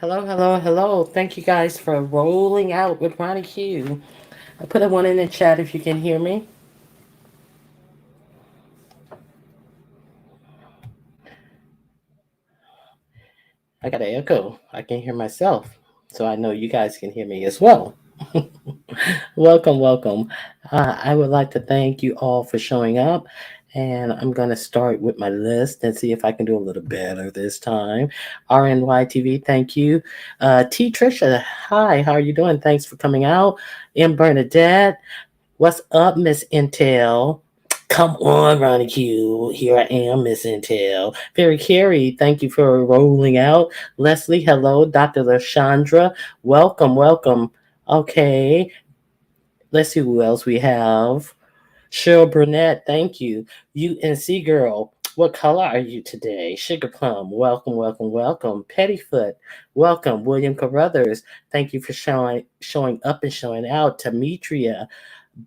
Hello, hello, hello. Thank you guys for rolling out with Ronnie Q. I put a one in the chat if you can hear me. I got an echo. I can hear myself. So I know you guys can hear me as well. Welcome, welcome. I would like to thank you all for showing up. And I'm going to start with my list and see if I can do a little better this time. RNYTV, thank you. T. Trisha, hi, how are you doing? Thanks for coming out. M. Bernadette, what's up, Miss Intel? Come on, Ronnie Q. Here I am, Miss Intel. Very Carey, thank you for rolling out. Leslie, hello. Dr. Lashandra, welcome, welcome. Okay, let's see who else we have. Cheryl Burnett, thank you. UNC girl, what color are you today? Sugar Plum, welcome, welcome, welcome. Pettyfoot, welcome. William Carruthers, thank you for showing up and showing out. Demetria,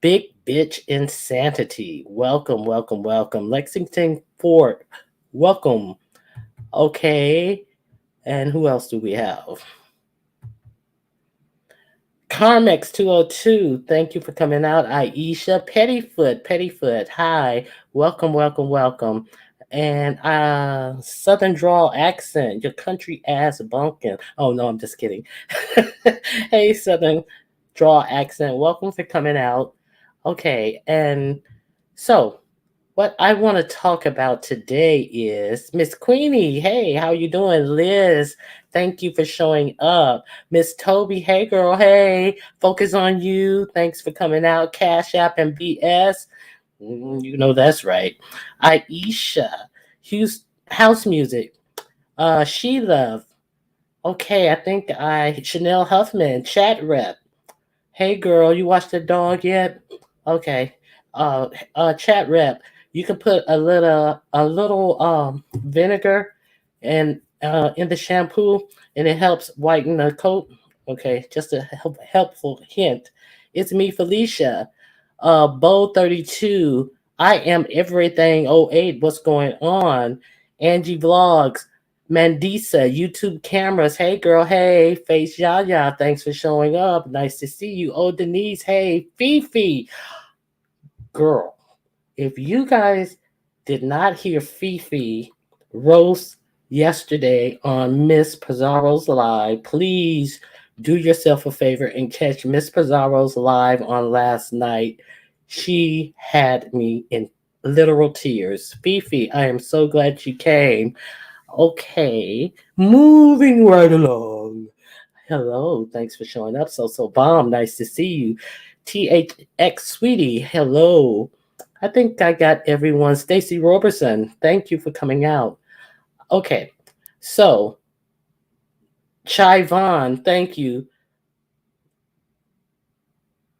Big Bitch Insanity, welcome, welcome, welcome. Lexington Fort, welcome. Okay, and who else do we have? Carmex 202, thank you for coming out. Aisha Pettyfoot, hi, welcome, welcome, welcome. And Southern drawl accent, your country ass bunkin. Oh no, I'm just kidding. Hey, Southern drawl accent, welcome for coming out. Okay, and so what I want to talk about today is Miss Queenie. Hey, how you doing? Liz, thank you for showing up. Miss Toby, hey girl, hey, focus on you. Thanks for coming out. Cash App and BS. You know that's right. Aisha, Hughes, house music. She Love. Okay, I think I Chanel Huffman, chat rep. Hey girl, you watched the dog yet? Okay. Chat rep. You can put a little vinegar and in the shampoo, and it helps whiten the coat. Okay, just a helpful hint. It's me, Felicia. Bow 32. I am everything '08. What's going on? Angie Vlogs. Mandisa, YouTube cameras. Hey girl, hey. Face Yaya, thanks for showing up. Nice to see you. Oh, Denise, hey. Fifi, girl. If you guys did not hear Fifi roast yesterday on Miss Pizarro's Live, please do yourself a favor and catch Miss Pizarro's Live on last night. She had me in literal tears. Fifi, I am so glad you came. Okay, moving right along. Hello, thanks for showing up. So bomb, nice to see you. THX sweetie, hello. I think I got everyone. Stacy Roberson, thank you for coming out. Okay, so Chai Vaughn, thank you.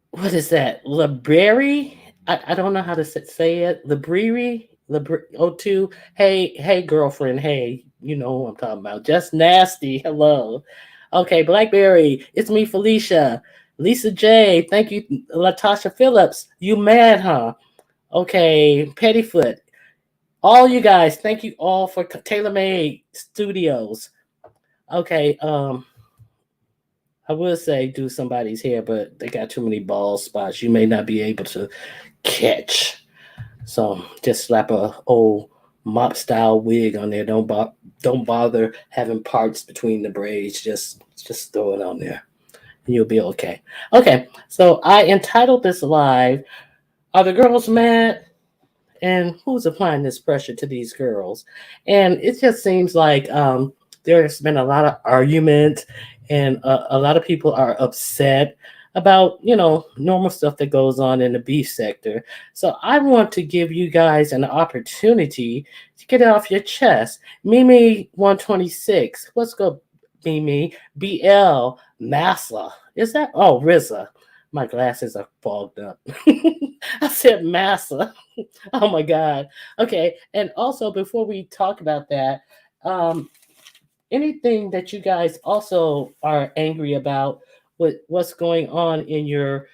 What is that? Library? I don't know how to say it. Library? Oh, two. Hey, hey, girlfriend. Hey, you know who I'm talking about. Just nasty. Hello. Okay, Blackberry. It's me, Felicia. Lisa J. Thank you, Latasha Phillips. You mad, huh? Okay, Pettyfoot. All you guys, thank you all for TaylorMade Studios. Okay, I would say do somebody's hair, but they got too many bald spots. You may not be able to catch. So just slap a old mop style wig on there. Don't bother having parts between the braids. Just throw it on there, and you'll be okay. Okay, so I entitled this live. Are the girls mad? And who's applying this pressure to these girls? And it just seems like there's been a lot of argument, and a lot of people are upset about normal stuff that goes on in the beef sector. So I want to give you guys an opportunity to get it off your chest. Mimi 126, let's go. Mimi BL Massa, is that? Oh, Rizza, my glasses are fogged up. I said Massa. Oh my God. Okay. And also, before we talk about that, um, anything that you guys also are angry about with what's going on in your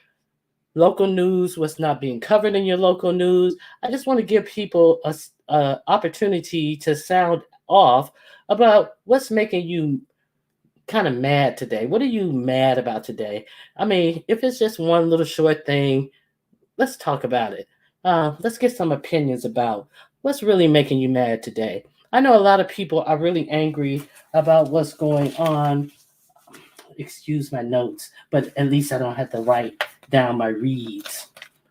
local news, what's not being covered in your local news, I just want to give people a opportunity to sound off about what's making you kind of mad today? What are you mad about today? I mean, if it's just one little short thing, let's talk about it. Let's get some opinions about what's really making you mad today. I know a lot of people are really angry about what's going on. Excuse my notes, but at least I don't have to write down my reads.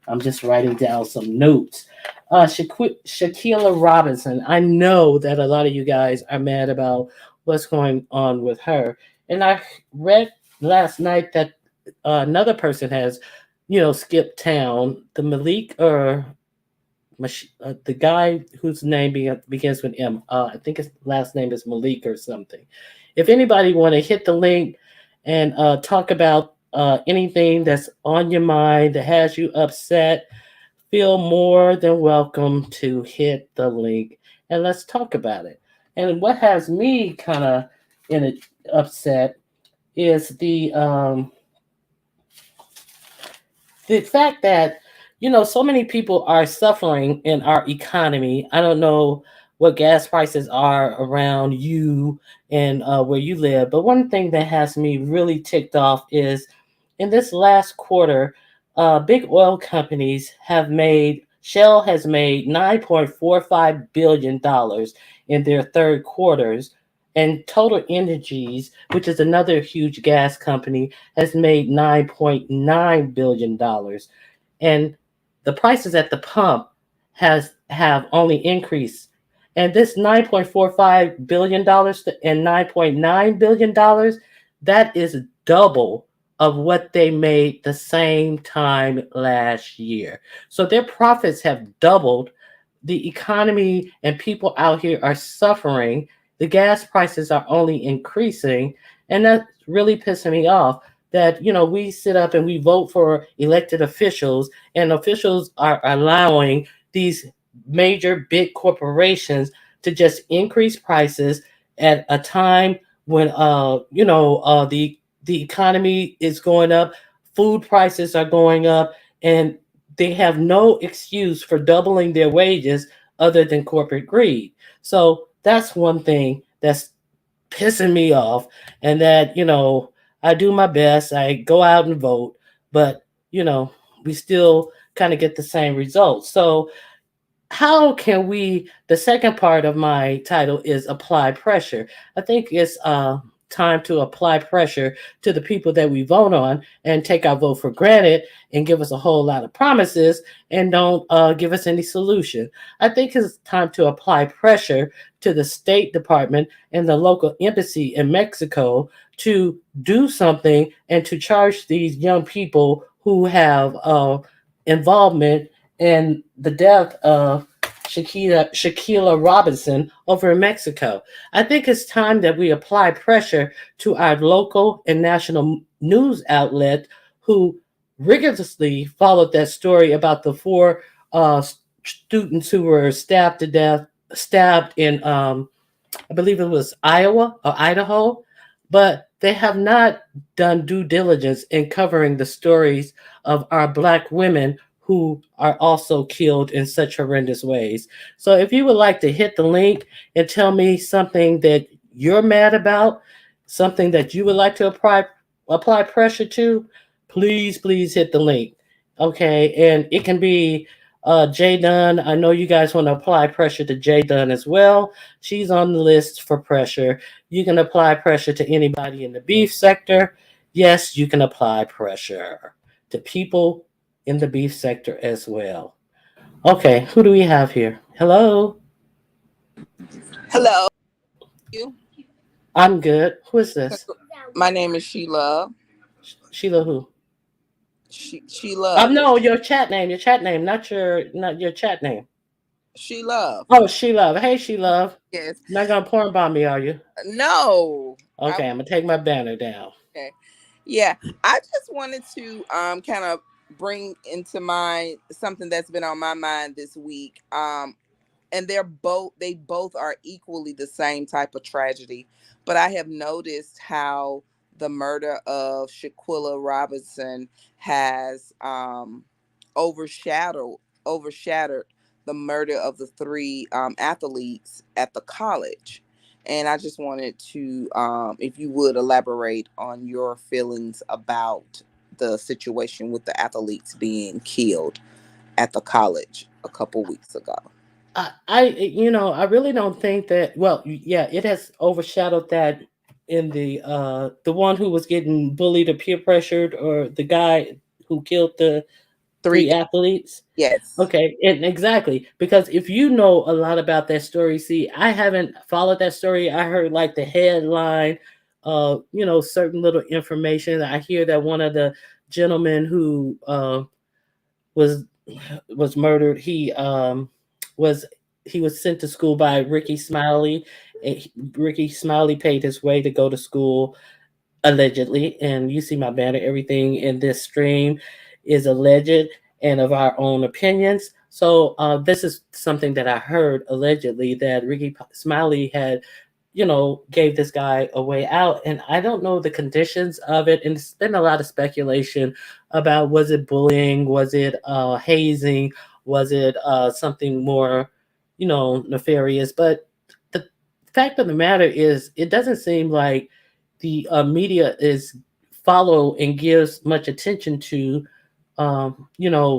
I'm just writing down some notes. Shaquilla Robinson. I know that a lot of you guys are mad about what's going on with her, and I read last night that another person has, skipped town. The Malik or the guy whose name begins with M. I think his last name is Malik or something. If anybody want to hit the link and talk about anything that's on your mind that has you upset, feel more than welcome to hit the link and let's talk about it. And what has me kind of in it upset is the fact that so many people are suffering in our economy. I don't know what gas prices are around you and where you live, but one thing that has me really ticked off is in this last quarter, big oil companies have made Shell has made $9.45 billion in their third quarters, and Total Energies, which is another huge gas company, has made $9.9 billion, and the prices at the pump have only increased. And this $9.45 billion and $9.9 billion, that is double of what they made the same time last year. So their profits have doubled. The economy and people out here are suffering. The gas prices are only increasing, and that's really pissing me off that we sit up and we vote for elected officials, and officials are allowing these major big corporations to just increase prices at a time when the economy is going up, food prices are going up, and they have no excuse for doubling their wages other than corporate greed. So that's one thing that's pissing me off, and that I do my best, I go out and vote, but you know we still kind of get the same results. So how can we, the second part of my title is apply pressure. I think it's time to apply pressure to the people that we vote on and take our vote for granted and give us a whole lot of promises and don't give us any solution. I think it's time to apply pressure to the State Department and the local embassy in Mexico to do something and to charge these young people who have involvement in the death of Shaquilla Robinson over in Mexico. I think it's time that we apply pressure to our local and national news outlet who rigorously followed that story about the four students who were stabbed to death, stabbed in I believe it was Iowa or Idaho, but they have not done due diligence in covering the stories of our Black women who are also killed in such horrendous ways. So if you would like to hit the link and tell me something that you're mad about, something that you would like to apply pressure to, please hit the link. Okay, and it can be Jay Dunn. I know you guys want to apply pressure to Jay Dunn as well. She's on the list for pressure. You can apply pressure to anybody in the beef sector. Yes, you can apply pressure to people in the beef sector as well. Okay, who do we have here? Hello? Hello, you. I'm good. Who is this? My name is Sheila. Sheila who? She No, your chat name, not your chat name. she love. Oh, She Love. Hey, She Love. Yes. Not gonna porn bomb me, are you? No. I Okay, I'm gonna take my banner down. okay. Yeah. I just wanted to kind of bring into mind something that's been on my mind this week. And they both are equally the same type of tragedy. But I have noticed how the murder of Shaquilla Robinson has overshadowed overshadowed the murder of the three athletes at the college. And I just wanted to, if you would elaborate on your feelings about the situation with the athletes being killed at the college a couple weeks ago. I really don't think that. Well, yeah, it has overshadowed that in the one who was getting bullied or peer pressured, or the guy who killed the Three three guys. athletes. Yes. Okay, and exactly, because if you know a lot about that story, see, I haven't followed that story. I heard like the headline, certain little information. I hear that one of the gentlemen who was was murdered. Was he was sent to school by Ricky Smiley. Ricky Smiley paid his way to go to school allegedly, and you see my banner. Everything in this stream is alleged and of our own opinions. So this is something that I heard allegedly that Ricky Smiley had, gave this guy a way out. And I don't know the conditions of it. And it's been a lot of speculation about, was it bullying? Was it hazing? Was it something more, nefarious? But the fact of the matter is, it doesn't seem like the media is follow and gives much attention to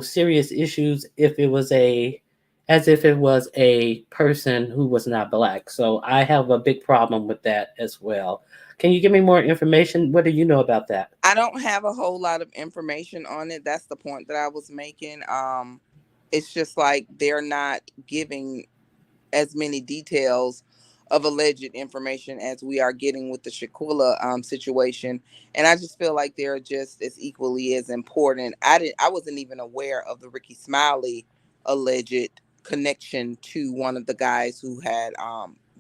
serious issues if it was a as if it was a person who was not black. So I have a big problem with that as well. Can you give me more information? What do you know about that? I don't have a whole lot of information on it. That's the point that I was making. It's just like they're not giving as many details of alleged information as we are getting with the Shaquilla situation, and I just feel like they're just as equally as important. I wasn't even aware of the Ricky Smiley alleged connection to one of the guys who had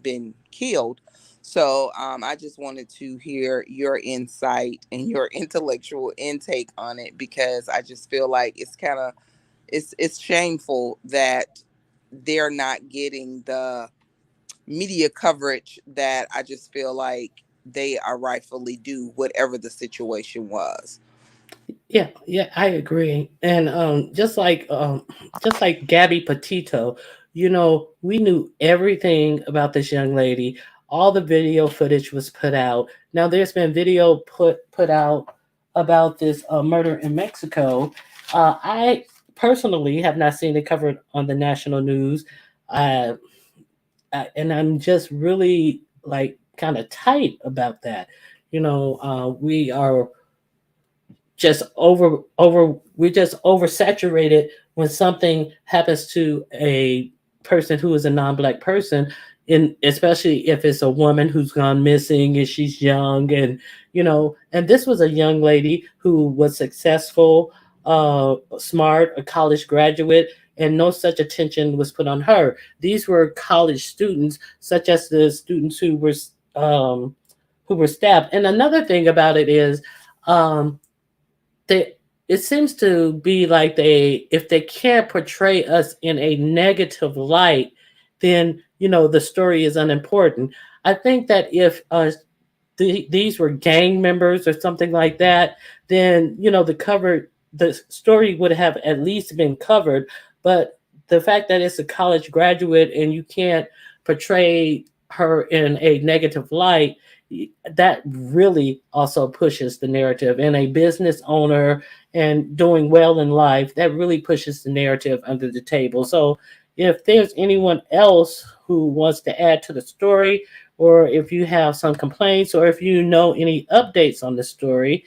been killed. So I just wanted to hear your insight and your intellectual intake on it, because I just feel like it's kind of, it's shameful that they're not getting the media coverage that I just feel like they are rightfully due, whatever the situation was. Yeah, yeah, I agree. And just like Gabby Petito, we knew everything about this young lady. All the video footage was put out. Now there's been video put out about this murder in Mexico. I personally have not seen it covered on the national news. Uh, and I'm just really like kind of tight about that. We are just we're just oversaturated when something happens to a person who is a non-black person, in especially if it's a woman who's gone missing and she's young. And and this was a young lady who was successful, smart, a college graduate, and no such attention was put on her. These were college students, such as the students um who were stabbed. And another thing about it is, um they it seems to be like, if they can't portray us in a negative light, then the story is unimportant. I think that if these were gang members or something like that, then the story would have at least been covered. But the fact that it's a college graduate and you can't portray her in a negative light, that really also pushes the narrative. And a business owner and doing well in life, that really pushes the narrative under the table. So if there's anyone else who wants to add to the story, or if you have some complaints, or if you know any updates on the story,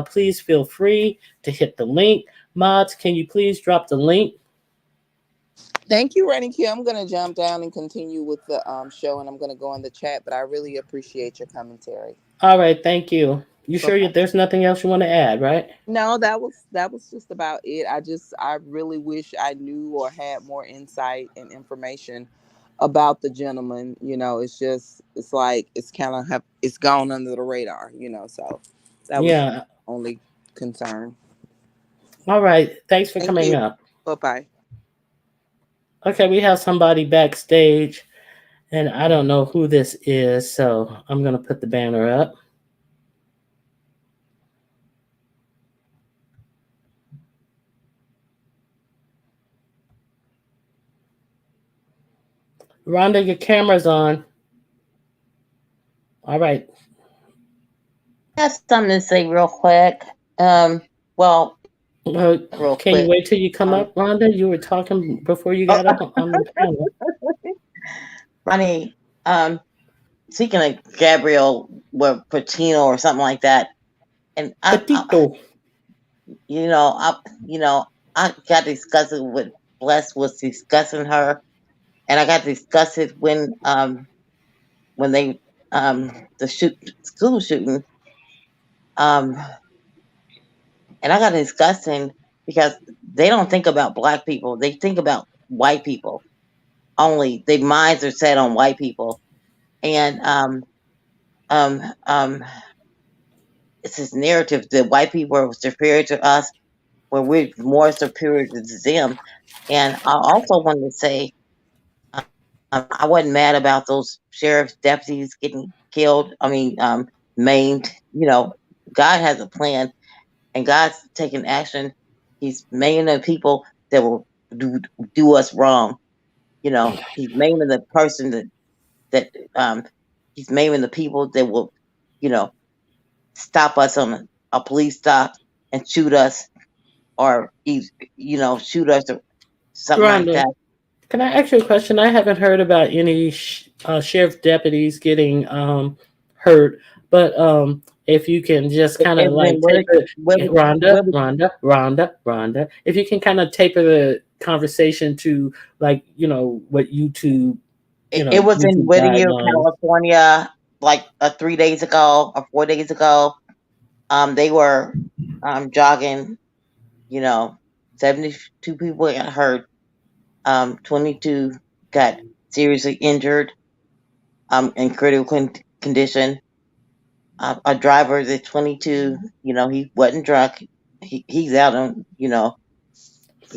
please feel free to hit the link. Mods, can you please drop the link? Thank you, Rennie Q. I'm going to jump down and continue with the show, and I'm going to go in the chat, but I really appreciate your commentary. All right, thank you. You Bye sure bye. there's nothing else you want to add, right? No, that was just about it. I really wish I knew or had more insight and information about the gentleman. It's just, it's like it's kind of have it's gone under the radar. So that was Yeah. only concern. All right. Thanks for Thank coming you. up. Bye bye. Okay, we have somebody backstage, and I don't know who this is, so I'm going to put the banner up. Rhonda, your camera's on. All right. I got something to say real quick. Well, Well, not real can you quick. wait till you come Um, up, Rhonda? You were talking before you oh, got up on the panel. Ronnie, speaking of Gabrielle or Patino or something like that, and Petito. you know, I got disgusted with Bless was discussing her, and I got disgusted when they the school shooting, um, and I got disgusted because they don't think about black people; they think about white people only. Their minds are set on white people, and um, um, it's this narrative that white people are superior to us, where we're more superior to them. And I also wanted to say, I wasn't mad about those sheriff's deputies getting killed. I mean, maimed. You know, God has a plan, and God's taking action. He's maiming the people that will do, do us wrong. You know, He's maiming the person that He's maiming the people that will, you know, stop us on a police stop and shoot us, or shoot us or something like Rhonda, that. can I ask you a question? I haven't heard about any sheriff deputies getting hurt, but if you can just kind And of then like taper, where Rhonda, if you can kind of taper the conversation to like what YouTube, it was in YouTube Whittier, guidelines. California, like 3 days ago or 4 days ago. They were jogging. You know, 72 people got hurt. 22 got seriously injured. In critical condition. A driver that's 22. You know, he wasn't drunk. He's out on.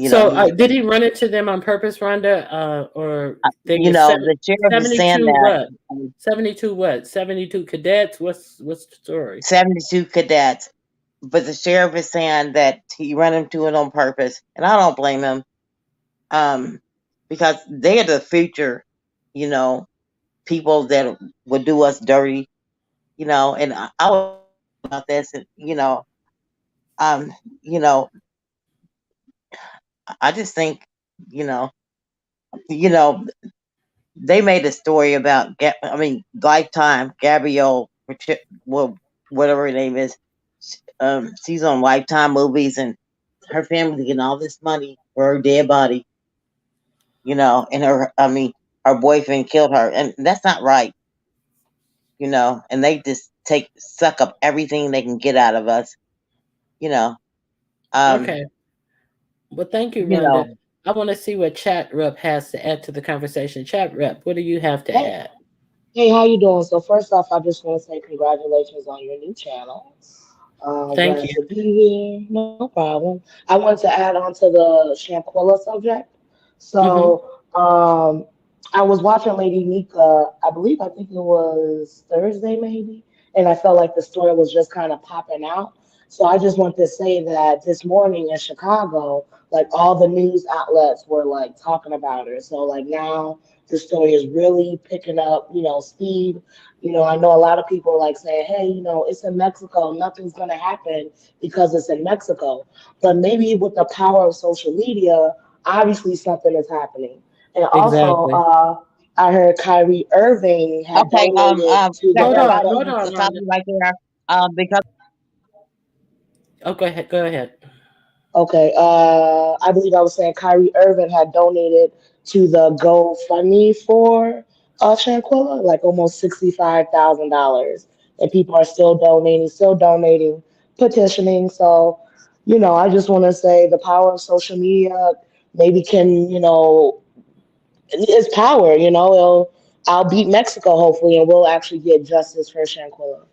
So He's. did he run into them on purpose, Rhonda? Or they were The sheriff is saying 72 that what? 72 what? 72 cadets? What's the story? 72 cadets, but the sheriff is saying that he ran into it on purpose, and I don't blame him. Um, because they're the future, you know, people that would do us dirty, and I was talking about this, and um, you know, I just think, you know, you know, they made a story about, Lifetime, Gabrielle, well, whatever her name is. She's on Lifetime movies, and her family getting all this money for her dead body, and her boyfriend killed her, and that's not right, and they just suck up everything they can get out of us, you know. Um, Okay. Well, thank you, you Rhonda. know, I want to see what Chat Rep has to add to the conversation. Chat Rep, what do you have to Hey, add? hey, how you doing? So first off, I just want to say congratulations on your new channel. Thank Glad you. to be here. No problem. I wanted to add on to the Shanquilla subject. Mm-hmm. So I was watching Lady Nika. I think it was Thursday maybe, and I felt like the story was just kind of popping out. So I just want to say that this morning in Chicago, like all the news outlets were like talking about her. So like now the story is really picking up, speed. I know a lot of people like saying, hey, it's in Mexico. Nothing's going to happen because it's in Mexico. But maybe with the power of social media, obviously something is happening. And also, Exactly. I heard Kyrie Irving had okay, donated to the Hold on, Rwanda. hold on, stop Rhonda. you right there, because Oh, go ahead. Go ahead. Okay, I believe I was saying Kyrie Irving had donated to the GoFundMe for Shanquilla, like almost $65,000, and people are still donating, petitioning. So, I just want to say the power of social media maybe can, it's power. I'll beat Mexico hopefully, and we'll actually get justice for Shanquilla.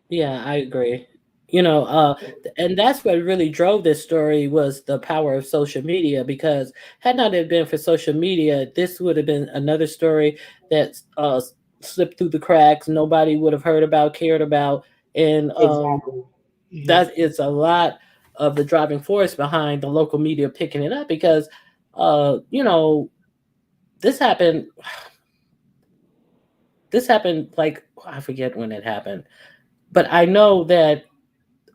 Yeah, I agree. And that's what really drove this story was the power of social media. Because had not it been for social media, this would have been another story that slipped through the cracks. Nobody would have heard about, cared about, and Exactly. Mhm. that is a lot of the driving force behind the local media picking it up. Because uh, you know this happened. this happened like I forget when it happened, but I know that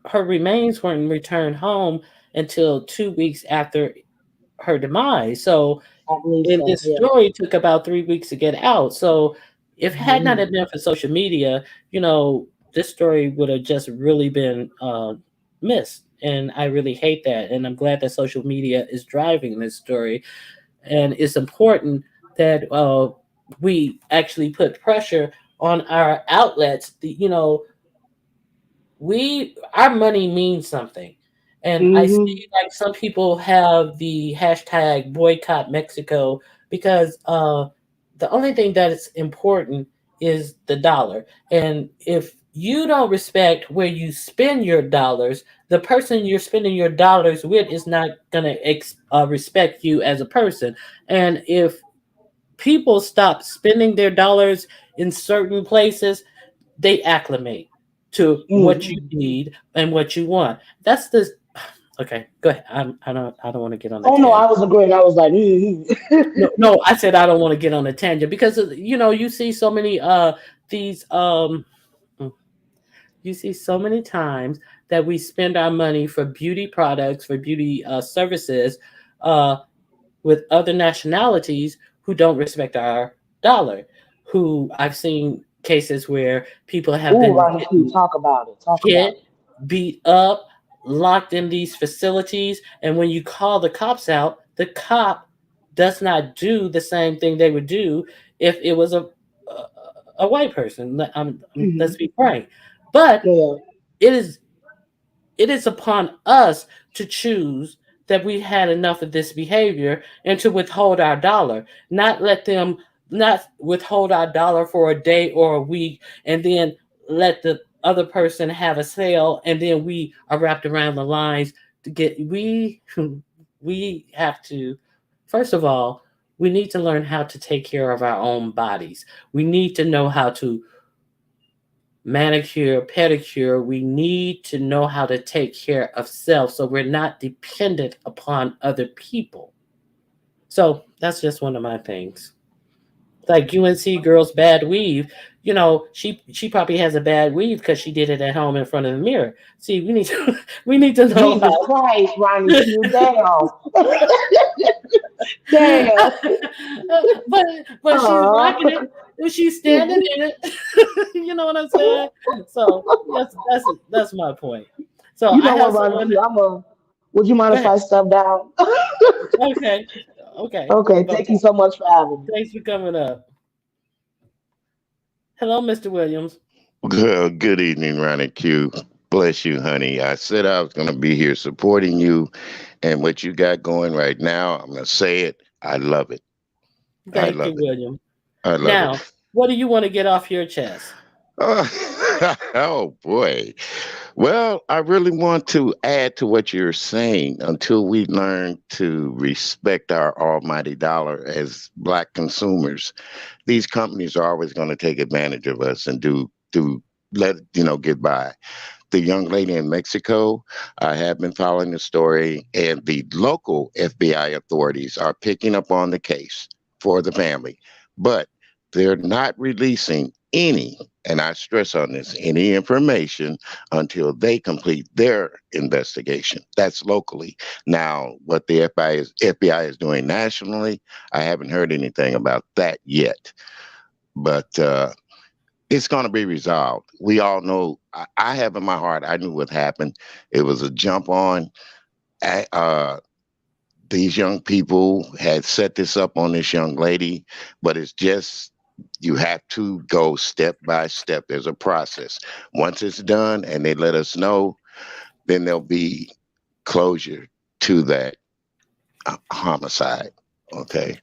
her remains weren't returned home until 2 weeks after her demise. So I believe and so. this Yeah. story took about 3 weeks to get out. So if it had not Hmm. have been for social media, this story would have just really been missed. And I really hate that. And I'm glad that social media is driving this story. And it's important that we actually put pressure on our outlets. Our money means something. And I see Hmm. like some people have the hashtag boycott Mexico because the only thing that is important is the dollar. And if you don't respect where you spend your dollars, the person you're spending your dollars with is not going to respect you as a person. And if people stop spending their dollars in certain places, they acclimate to what you Hmm. need and what you want. That's the okay. Go ahead. I don't want to get on the Oh no, tangent. I was agreeing. I was like, No, no. I said I don't want to get on a tangent because you see so many these mm, you see so many times that we spend our money for beauty products for beauty services uh with other nationalities who don't respect our dollar. Who I've seen cases where people have "Ooh, been Ronnie Q, getting talk about it. Talk about hit, it." beat up, locked in these facilities. And when you call the cops out, the cop does not do the same thing they would do if it was a white person. Let's Hmm. be frank. But Yeah. it is it is upon us to choose that we had enough of this behavior and to withhold our dollar, not let them not withhold our dollar for a day or a week and then let the other person have a sale and then we are wrapped around the lines to get we have to first of all we need to learn how to take care of our own bodies. We need to know how to manicure, pedicure, we need to know how to take care of self so we're not dependent upon other people. So that's just one of my things. Like UNC girl's bad weave, she probably has a bad weave because she did it at home in front of the mirror. See, we need to we need to know Jesus how. Christ, Ronnie Q, damn, damn. but but she's rocking Uh, it. And she's standing in it. You know what I'm saying? So that's my point. So you I know have what, Ronnie someone. Q? Would you mind Go if ahead. I step down? Okay. Okay. Okay, Go. thank you so much for having me. Thanks for coming up. Hello, Mr. Williams. Good evening, Ronnie Q. Bless you, honey. I said I was going to be here supporting you and what you got going right now. I'm going to say it. I love it. I Thank you, love it. William. I love it. Now, what do you want to get off your chest? Oh, boy. Well, I really want to add to what you're saying until we learn to respect our almighty dollar as black consumers. These companies are always going to take advantage of us and do let get by. The young lady in Mexico, I have been following the story, and the local FBI authorities are picking up on the case for the family, but they're not releasing any, and I stress on this, any information until they complete their investigation. That's locally. Now, what the FBI is doing nationally, I haven't heard anything about that yet. But it's going to be resolved. We all know. I have in my heart. I knew what happened. It was a jump on. I- Uh, these young people had set this up on this young lady, but it's just you have to go step by step. There's a process. Once it's done and they let us know, then there'll be closure to that homicide. Okay.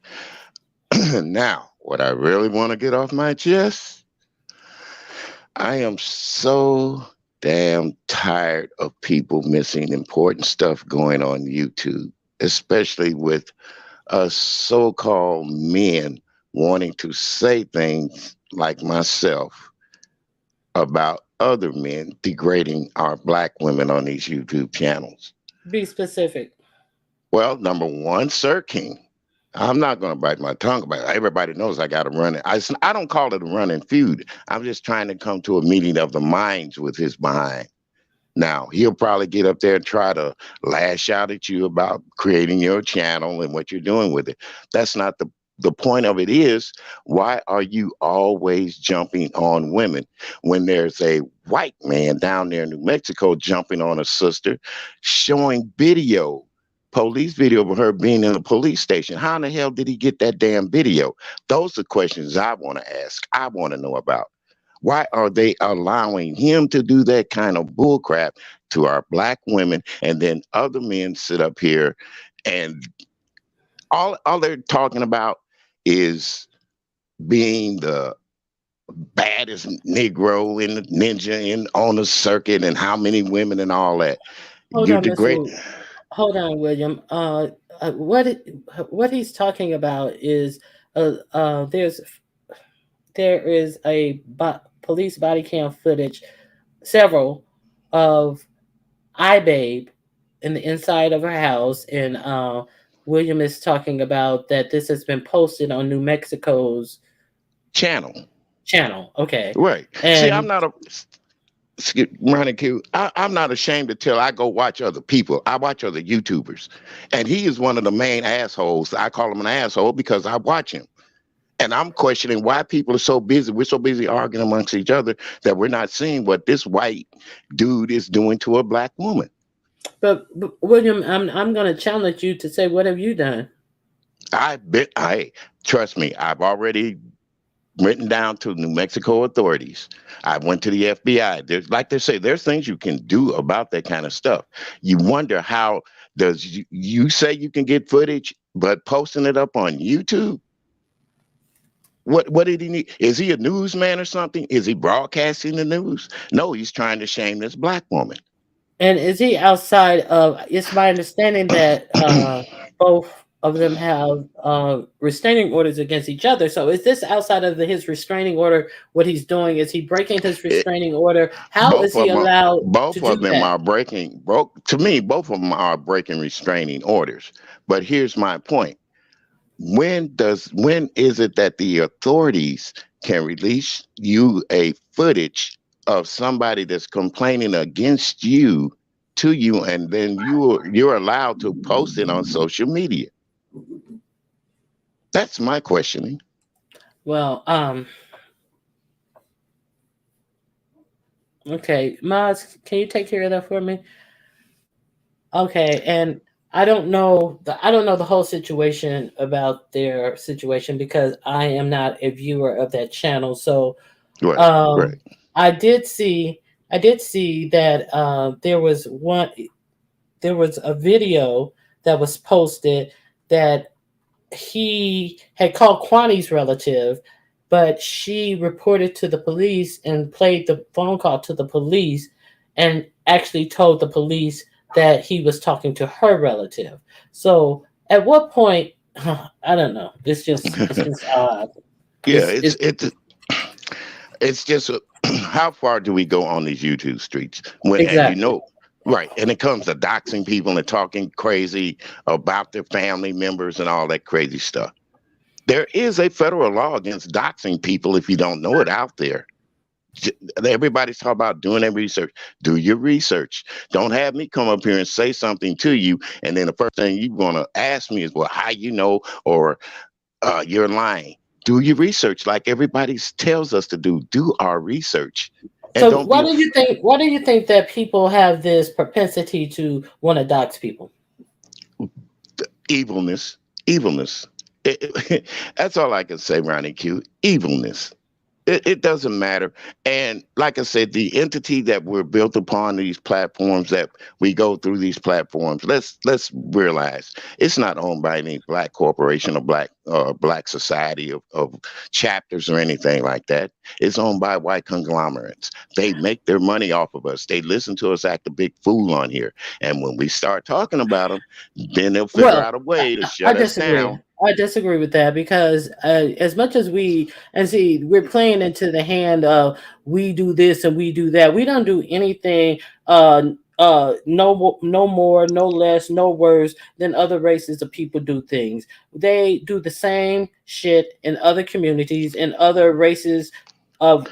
Now, what I really want to get off my chest, I am so damn tired of people missing important stuff going on YouTube, especially with us so called men wanting to say things like myself about other men degrading our black women on these YouTube channels. Be specific. Well, number one, Sir King. I'm not going to bite my tongue about it. Everybody knows I got to run it. I don't call it a running feud. I'm just trying to come to a meeting of the minds with his behind. Now, he'll probably get up there and try to lash out at you about creating your channel and what you're doing with it. That's not the point of it is, why are you always jumping on women when there's a white man down there in New Mexico jumping on a sister, showing video, police video of her being in a police station? How in the hell did he get that damn video? Those are questions I want to ask. I want to know about. Why are they allowing him to do that kind of bullcrap to our black women, and then other men sit up here and all they're talking about is being the baddest Negro in the ninja in on the circuit and how many women and all that. Hold You're on, degrade. Mr. Hold on, William. What he's talking about is there's there is a police body cam footage, several of iBabe in the inside of her house, and William is talking about that this has been posted on New Mexico's Channel. channel. Okay, Right. See, I'm and not a Ronnie Q. I'm not ashamed to tell. I go watch other people. I watch other YouTubers, and he is one of the main assholes. I call him an asshole because I watch him. And I'm questioning why people are so busy. We're so busy arguing amongst each other that we're not seeing what this white dude is doing to a black woman. but William, I'm going to challenge you to say what have you done? I trust me. I've already written down to New Mexico authorities. I went to the FBI. There's, like they say, there's things you can do about that kind of stuff. You wonder how does you say you can get footage, but posting it up on YouTube? What did he need? Is he a newsman or something? Is he broadcasting the news? No, he's trying to shame this black woman. And is he outside of? It's my understanding that both of them have restraining orders against each other. So is this outside of his restraining order? What he's doing is he breaking his It, restraining order? How is both he of them are allowed to both do of them that? are breaking broke to me. Both of them are breaking restraining orders. But here's my point: when is it that the authorities can release you a footage of somebody that's complaining against you to you, and then you're allowed to post it on social media? That's my questioning. Well, okay, Maz, can you take care of that for me? Okay, and I don't know the whole situation about their situation because I am not a viewer of that channel. So Right, um, right. I did see I did see that there was a video that was posted that he had called Kwani's relative, but she reported to the police and played the phone call to the police and actually told the police that he was talking to her relative. So at what point, I don't know. It's just odd. Yeah, It's it's just how far do we go on these YouTube streets when, and you exactly. know, right? And it comes to doxing people and talking crazy about their family members and all that crazy stuff. There is a federal law against doxing people if you don't know it out there. Everybody's talking about doing their research. Do your research. Don't have me come up here and say something to you, and then the first thing you're gonna ask me is, "Well, how you know?" or "You're lying." Do your research, like everybody tells us to do. Do our research, and So don't be why do you think that people have this propensity to want to dox people? evilness. Evilness. That's all I can say, Ronnie Q. Evilness. It doesn't matter. And like I said, the entity that we're built upon, these platforms that we go through these platforms, let's realize it's not owned by any black corporation or black society of chapters or anything like that. It's owned by white conglomerates. They make their money off of us. They listen to us act a big fool on here. And when we start talking about them, then they'll figure Well, out a way to I shut us disagree. down. I disagree with that because as much as we and see, we're playing into the hand of we do this and we do that. We don't do anything no more, no less, no worse than other races of people do things. They do the same shit in other communities and other races of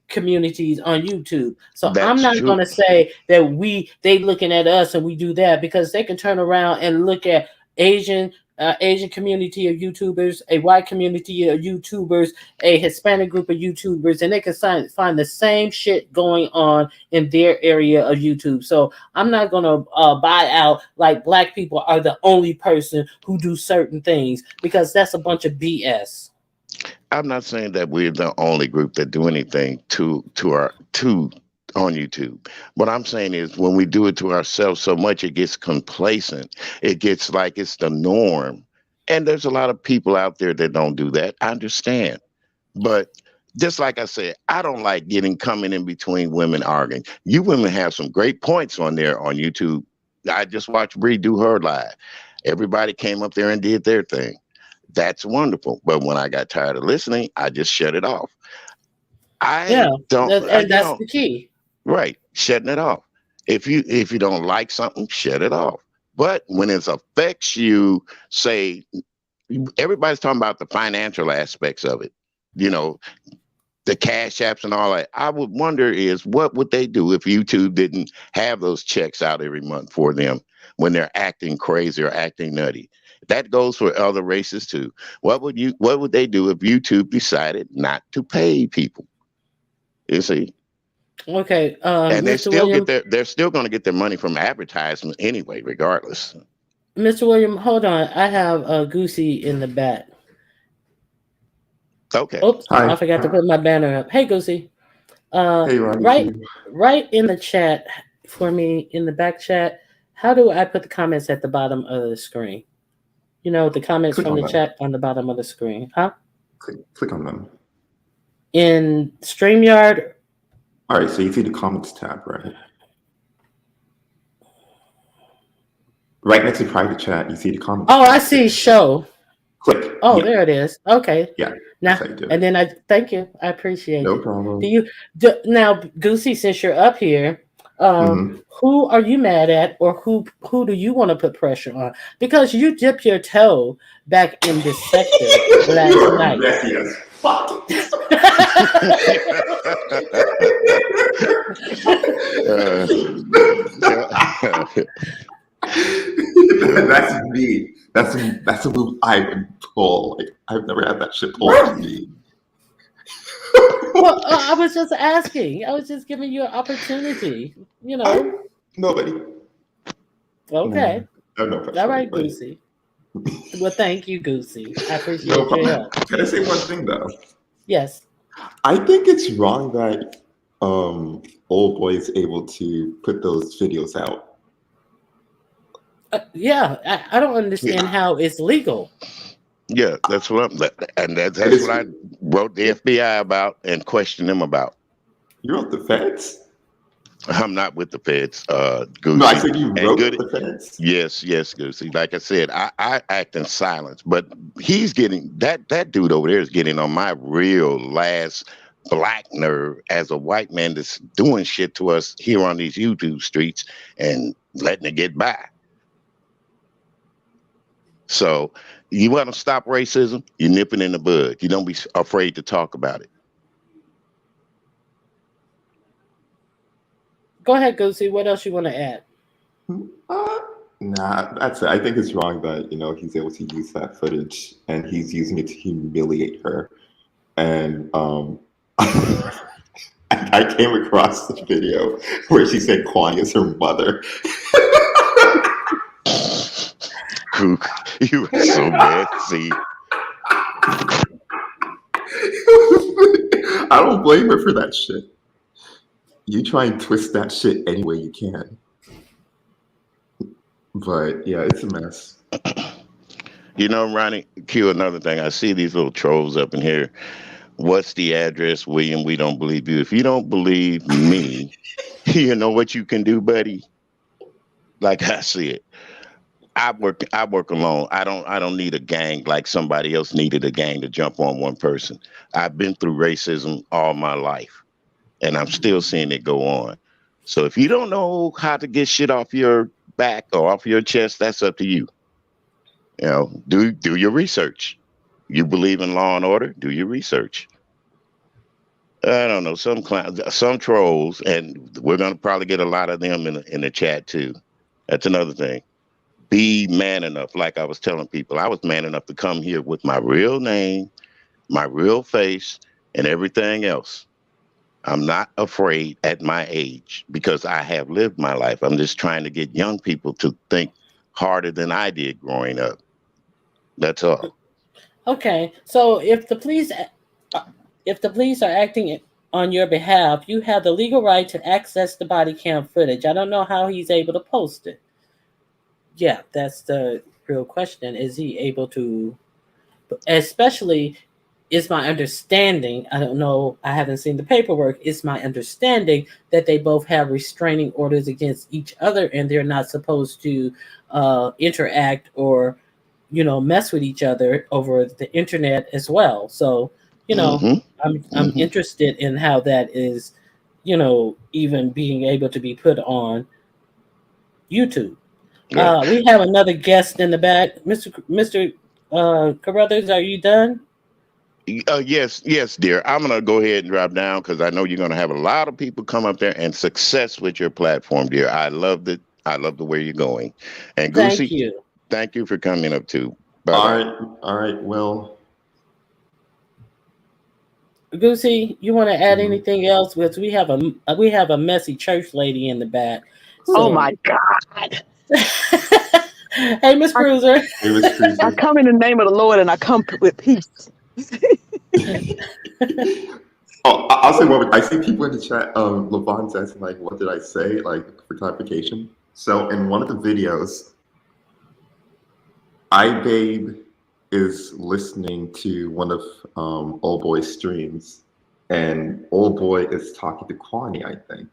communities on YouTube. So I'm That's not true. gonna say that they looking at us and we do that, because they can turn around and look at Asian Asian community of YouTubers, a white community of YouTubers, a Hispanic group of YouTubers, and they can find the same shit going on in their area of YouTube. So I'm not gonna buy out like black people are the only person who do certain things, because that's a bunch of BS. I'm not saying that we're the only group that do anything to on YouTube. What I'm saying is when we do it to ourselves so much, it gets complacent. It gets like it's the norm. And there's a lot of people out there that don't do that. I understand. But just like I said, I don't like getting coming in between women arguing. You women have some great points on there on YouTube. I just watched Bree do her live. Everybody came up there and did their thing. That's wonderful. But when I got tired of listening, I just shut it off. I Yeah, don't, and you that's know, the key. right, shutting it off. If you don't like something, shut it off. But when it affects you, say everybody's talking about the financial aspects of it. You know, the cash apps and all that. I would wonder is what would they do if YouTube didn't have those checks out every month for them when they're acting crazy or acting nutty? That goes for other races too. What would they do if YouTube decided not to pay people? You see? Okay, And Mr. William, they're still gonna get their money from advertisement anyway, regardless. Mr. William, hold on. I have a Goosey in the back. Okay. Oops, Hi. I forgot to put my banner up. Hey, Goosey. Uh, Hey, Ronnie right, too. right in the chat for me in the back chat. How do I put the comments at the bottom of the screen? You know, the comments Click from on the them. chat on the bottom of the screen, huh? Click on them. In StreamYard. All right, so you see the comments tab, right? Right next to private chat, you see the comments Oh, I tab. see. Show. Click. Oh, Yeah, there it is. Okay. yeah. Now, That's how you do and it. then I thank you. I appreciate No it. Do problem. you now, Goosey? Since you're up here, Hmm. who are you mad at, or who do you want to put pressure on? Because you dipped your toe back in this sector last You're night. messy as fuck. uh, That's me. That's a move I would pull. Like I've never had that shit pulled on me. Well, I was just asking. I was just giving you an opportunity. You know. I nobody. Okay. No, I have no All pressure on right, anybody. Goosey. Well, thank you, Goosey. I No appreciate your problem. help. Can I say one thing though? Yes. I think it's wrong that old boy is able to put those videos out. Yeah, I don't yeah, understand how it's legal. yeah, that's what And that's it's what I wrote the FBI about and questioned them about. you wrote the feds? I'm not with the feds, No, I Goosey. said you And wrote good, the feds. yes, yes, Goosey. Like I said, I act in silence, but he's getting that dude over there is getting on my real last black nerve as a white man that's doing shit to us here on these YouTube streets and letting it get by. So you want to stop racism, you nip it in the bud. You don't be afraid to talk about it. Go ahead, Goosey. What else you want to add? Uh, nah, that's it. I think it's wrong that he's able to use that footage and he's using it to humiliate her. And I came across the video where she said Kwani is her mother. Cook, you are so messy. I don't blame her for that shit. You try and twist that shit any way you can. But yeah, it's a mess. You know, Ronnie, Q, another thing. I see these little trolls up in here. What's the address, William? We don't believe you. If you don't believe me, you know what you can do, buddy? Like I see it. I work alone. I don't need a gang like somebody else needed a gang to jump on one person. I've been through racism all my life and I'm still seeing it go on. So if you don't know how to get shit off your back or off your chest, that's up to you. You know, do your research. You believe in law and order, do your research. I don't know, some clowns, some trolls, and we're gonna probably get a lot of them in the chat too. That's another thing. Be man enough. Like I was telling people, I was man enough to come here with my real name, my real face, and everything else. I'm not afraid at my age because I have lived my life. I'm just trying to get young people to think harder than I did growing up. That's all. Okay, so if the police are acting on your behalf, you have the legal right to access the body cam footage. I don't know how he's able to post it. Yeah, that's the real question. Is he able to, especially, is my understanding, I don't know, I haven't seen the paperwork, it's my understanding that they both have restraining orders against each other and they're not supposed to interact or, mess with each other over the internet as well. So, you know, Mm-hmm. I'm Mm-hmm. interested in how that is, even being able to be put on YouTube. Yeah. We have another guest in the back. Mr. Carruthers, are you done? Yes, yes, dear. I'm gonna go ahead and drop down because I know you're gonna have a lot of people come up there and success with your platform, dear. I loved it. I love the way you're going. And Thank Goosey, you. thank you for coming up too. Bye All bye. right, all right. Well, Goosey, you want to add mhm. anything else? Because we have a messy church lady in the back. Oh So, my God. hey, Miss I, Cruiser. Hey, Miss I Cruiser. come in the name of the Lord and I come with peace. Oh, I'll say one. I see people in the chat. Levon's asking like, "What did I say?" Like for clarification. So in one of the videos, iBabe is listening to one of Old Boy's streams, and Old Boy is talking to Kwani, I think,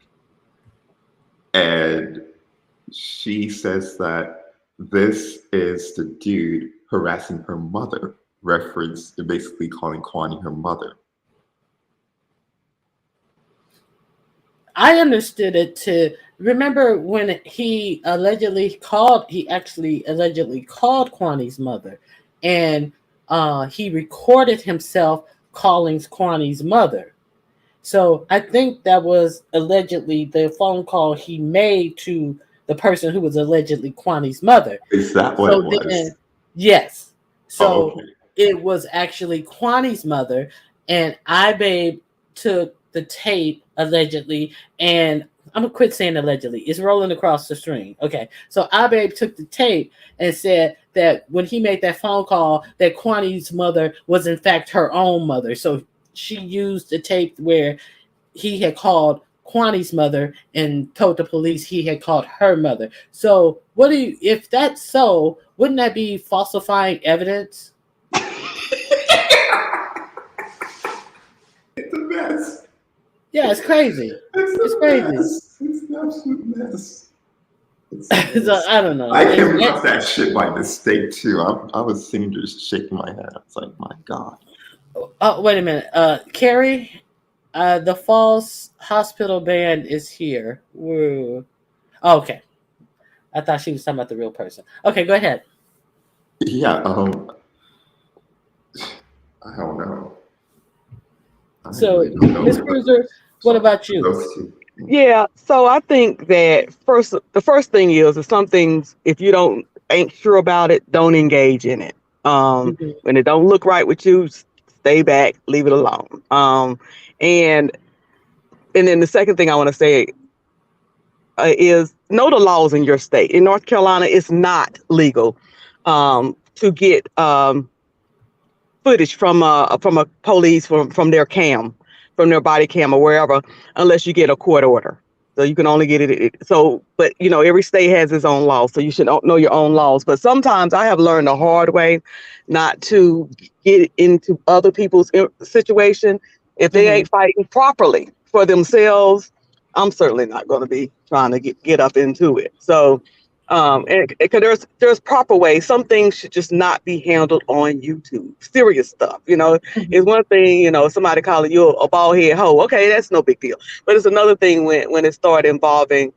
and she says that this is the dude harassing her mother, reference to basically calling Kwani her mother. I understood it to remember when he actually allegedly called Kwani's mother, and he recorded himself calling Kwani's mother. So I think that was allegedly the phone call he made to the person who was allegedly Kwani's mother. Is that what it So was? then, yes. Oh, So okay. it was actually Kwani's mother, and iBabe took the tape allegedly, and I'm gonna quit saying allegedly. It's rolling across the stream. Okay, so iBabe took the tape and said that when he made that phone call, that Kwani's mother was in fact her own mother. So she used the tape where he had called Kwani's mother and told the police he had called her mother. So, what do you? If that's so, wouldn't that be falsifying evidence? It's a mess. Yeah, it's crazy. It's It's a crazy. mess. It's an absolute mess. It's a So mess. I don't know. I came across that shit by mistake too. I was sitting there just shaking my head. I was like, my God. Oh, wait a minute. Carrie, the false hospital band is here. Woo. Oh, okay. I thought she was talking about the real person. Okay, go ahead. Yeah, I don't know. I So, really don't know. Miss Cruiser, what Sorry, about you? those two. Yeah, so I think that the first thing is some things if you don't ain't sure about it, don't engage in it. Mhm. When it don't look right with you, stay back, leave it alone. And and then the second thing I want to say is know the laws in your state. In North Carolina, it's not legal to get footage from a police from their cam, from their body cam or wherever, unless you get a court order. So you can only get it. So, but every state has its own laws, so you should know your own laws. But sometimes I have learned the hard way not to get into other people's situation if they Mhm. ain't fighting properly for themselves. I'm certainly not going to be trying to get up into it. So And because there's proper ways. Some things should just not be handled on YouTube. Serious stuff, It's one thing, somebody calling you a bald head hoe. Okay, that's no big deal. But it's another thing when it started involving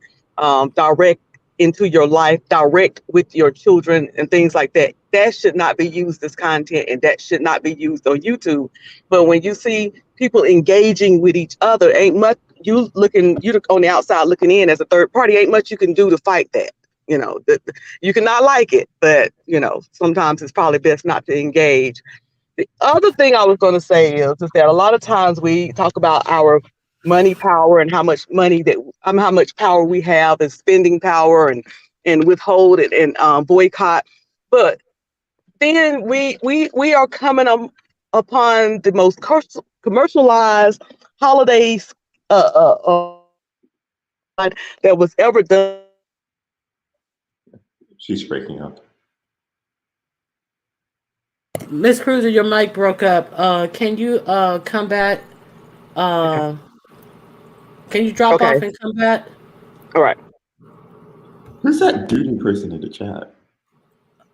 direct into your life, direct with your children and things like that. That should not be used as content, and that should not be used on YouTube. But when you see people engaging with each other, ain't much you on the outside looking in as a third party. Ain't much you can do to fight that. You cannot like it, but sometimes it's probably best not to engage. The other thing I was going to say is that a lot of times we talk about our money power and how much how much power we have and spending power and withhold and boycott, but then we are coming upon the most commercialized holidays that was ever done. She's breaking up. Miss Cruiser, your mic broke up. Can you come back? Okay. Uh, can you drop Okay. off and come back? All right. Who's that duty person in the chat?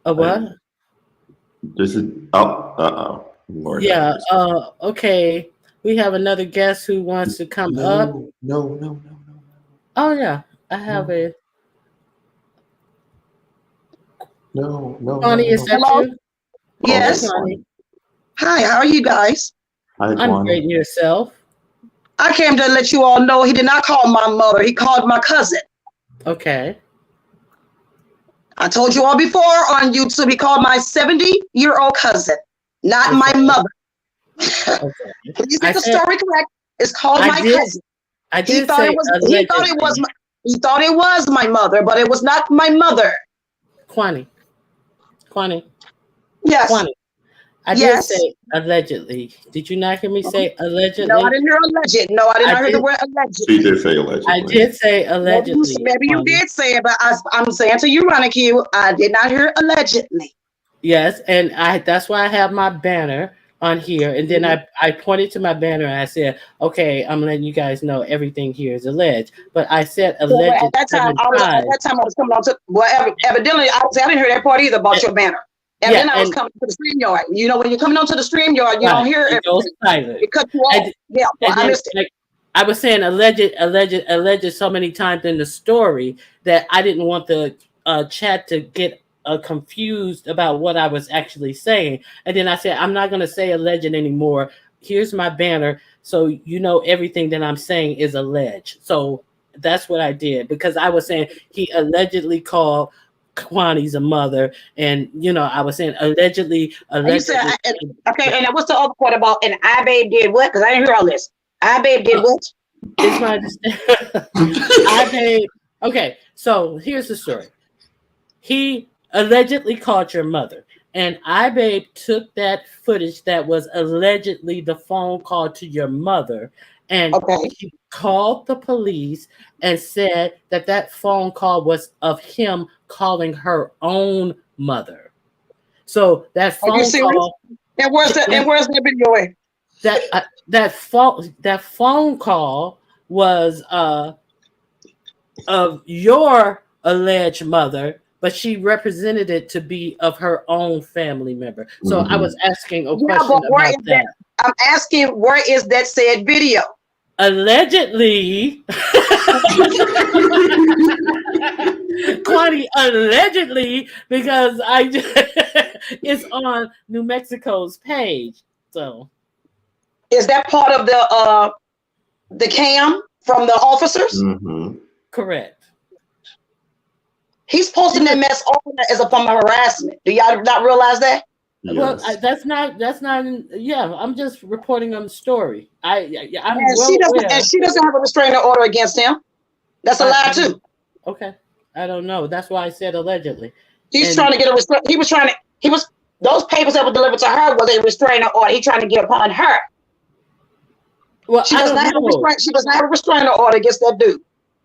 A what? This is Lord have Yeah. mercy. Okay. We have another guest who wants to come up. No. Oh yeah, I have a. No. Connie, is that Hello? you? Hi, Yes. Connie. Hi, how are you guys? Hi, I'm Guana. great. And yourself? I came to let you all know he did not call my mother. He called my cousin. Okay. I told you all before on YouTube, he called my 70-year-old cousin, not my Okay. mother. Okay. Please I get the said story correct. It's called I my did. cousin. I He did thought it say was allegedly. he thought it was my mother, but it was not my mother. Kwani. Kwani. Yes. Kwani. I did Yes. say allegedly. Did you not hear me say No, I allegedly? didn't hear alleged. No, I did I not hear the did. word She allegedly. did say I allegedly. did say allegedly, Maybe you Kwani. did say it, but I'm saying to you, Ronica, I did not hear allegedly. Yes, and that's why I have my banner on here, and then Mhm. I pointed to my banner and I said, "Okay, I'm letting you guys know everything here is alleged." But I said Yeah, but alleged at that time, 7 times. coming on to evidently I didn't hear that part either about Eh, your banner. Yeah, Evidently, I was and coming to the stream yard. When you're coming onto the stream yard, you don't right, hear it goes everything. silent. It cuts you And off. Yeah, well, and I then missed it. like I was saying alleged so many times in the story that I didn't want the chat to get confused about what I was actually saying. And then I said I'm not going to say alleged anymore. Here's my banner, so you know everything that I'm saying is alleged. So that's what I did because I was saying he allegedly called Kwani's a mother, and I was saying And you said, allegedly. okay, and what's the other part about? And I babe did what? Because I didn't hear all this. I babe did what? It's my understanding. I paid. Okay, so here's the story. He allegedly called your mother, and iBabe took that footage that was allegedly the phone call to your mother, and Okay. he called the police and said that that phone call was of him calling her own mother. So that Are you phone serious? call, And where's the video at? that phone call was of your alleged mother, but she represented it to be of her own family member. So I was asking a Yeah, but question where about is that? that. I'm asking, where is that said video? Allegedly, Quantity allegedly, because it's on New Mexico's page. So Is that part of the cam from the officers? correct. He's posting that mess open as a form of harassment. Do y'all not realize that? Well, Yes. that's not. Yeah, I'm just reporting on the story. I'm And well aware. she doesn't have a restraining order against him. That's a lie I too. Okay, I don't know. That's why I said allegedly. He's And trying to get a restraint. He was those papers that were delivered to her was a restraining order. He's trying to get upon her. well, She I does don't not have a know. restraint. She does not have a restraining order against that dude.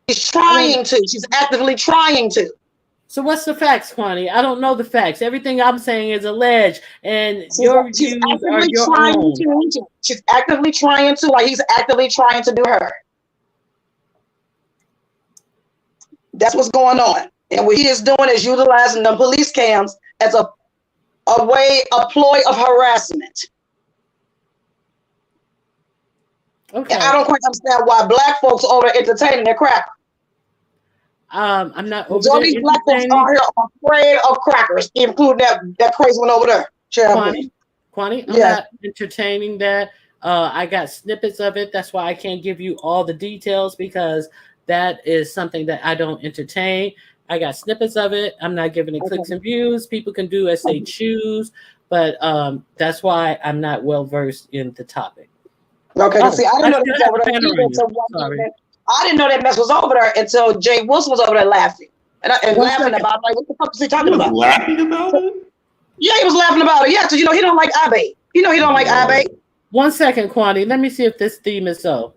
She's I don't. trying to. She's actively trying to. So what's the facts, Quantity? I don't know the facts. Everything I'm saying is alleged, and your She's views are actively your trying own. to. She's actively trying to, like he's actively trying to do her. That's what's going on. And what he is doing is utilizing the police cams as a ploy of harassment. Okay. And I don't quite understand why black folks are over there entertaining their cracker. I'm not over All there these black folks entertaining. out here are afraid of crackers, including that crazy one over there. Kwani, I'm Yeah. not entertaining that. I got snippets of it. That's why I can't give you all the details because that is something that I don't entertain. I got snippets of it. I'm not giving it clicks and views. People can do as they choose, but that's why I'm not well versed in the topic. Okay, Oh, see, I didn't know that was over there either until I didn't know that mess was over there until Jay Wilson was over there laughing and laughing about it. Like, what the fuck is he talking about? Laughing about it? Yeah, he was laughing about it. Yeah, because he don't like Abe. He don't like Abe. 1 second, Kwani. Let me see if this theme is so.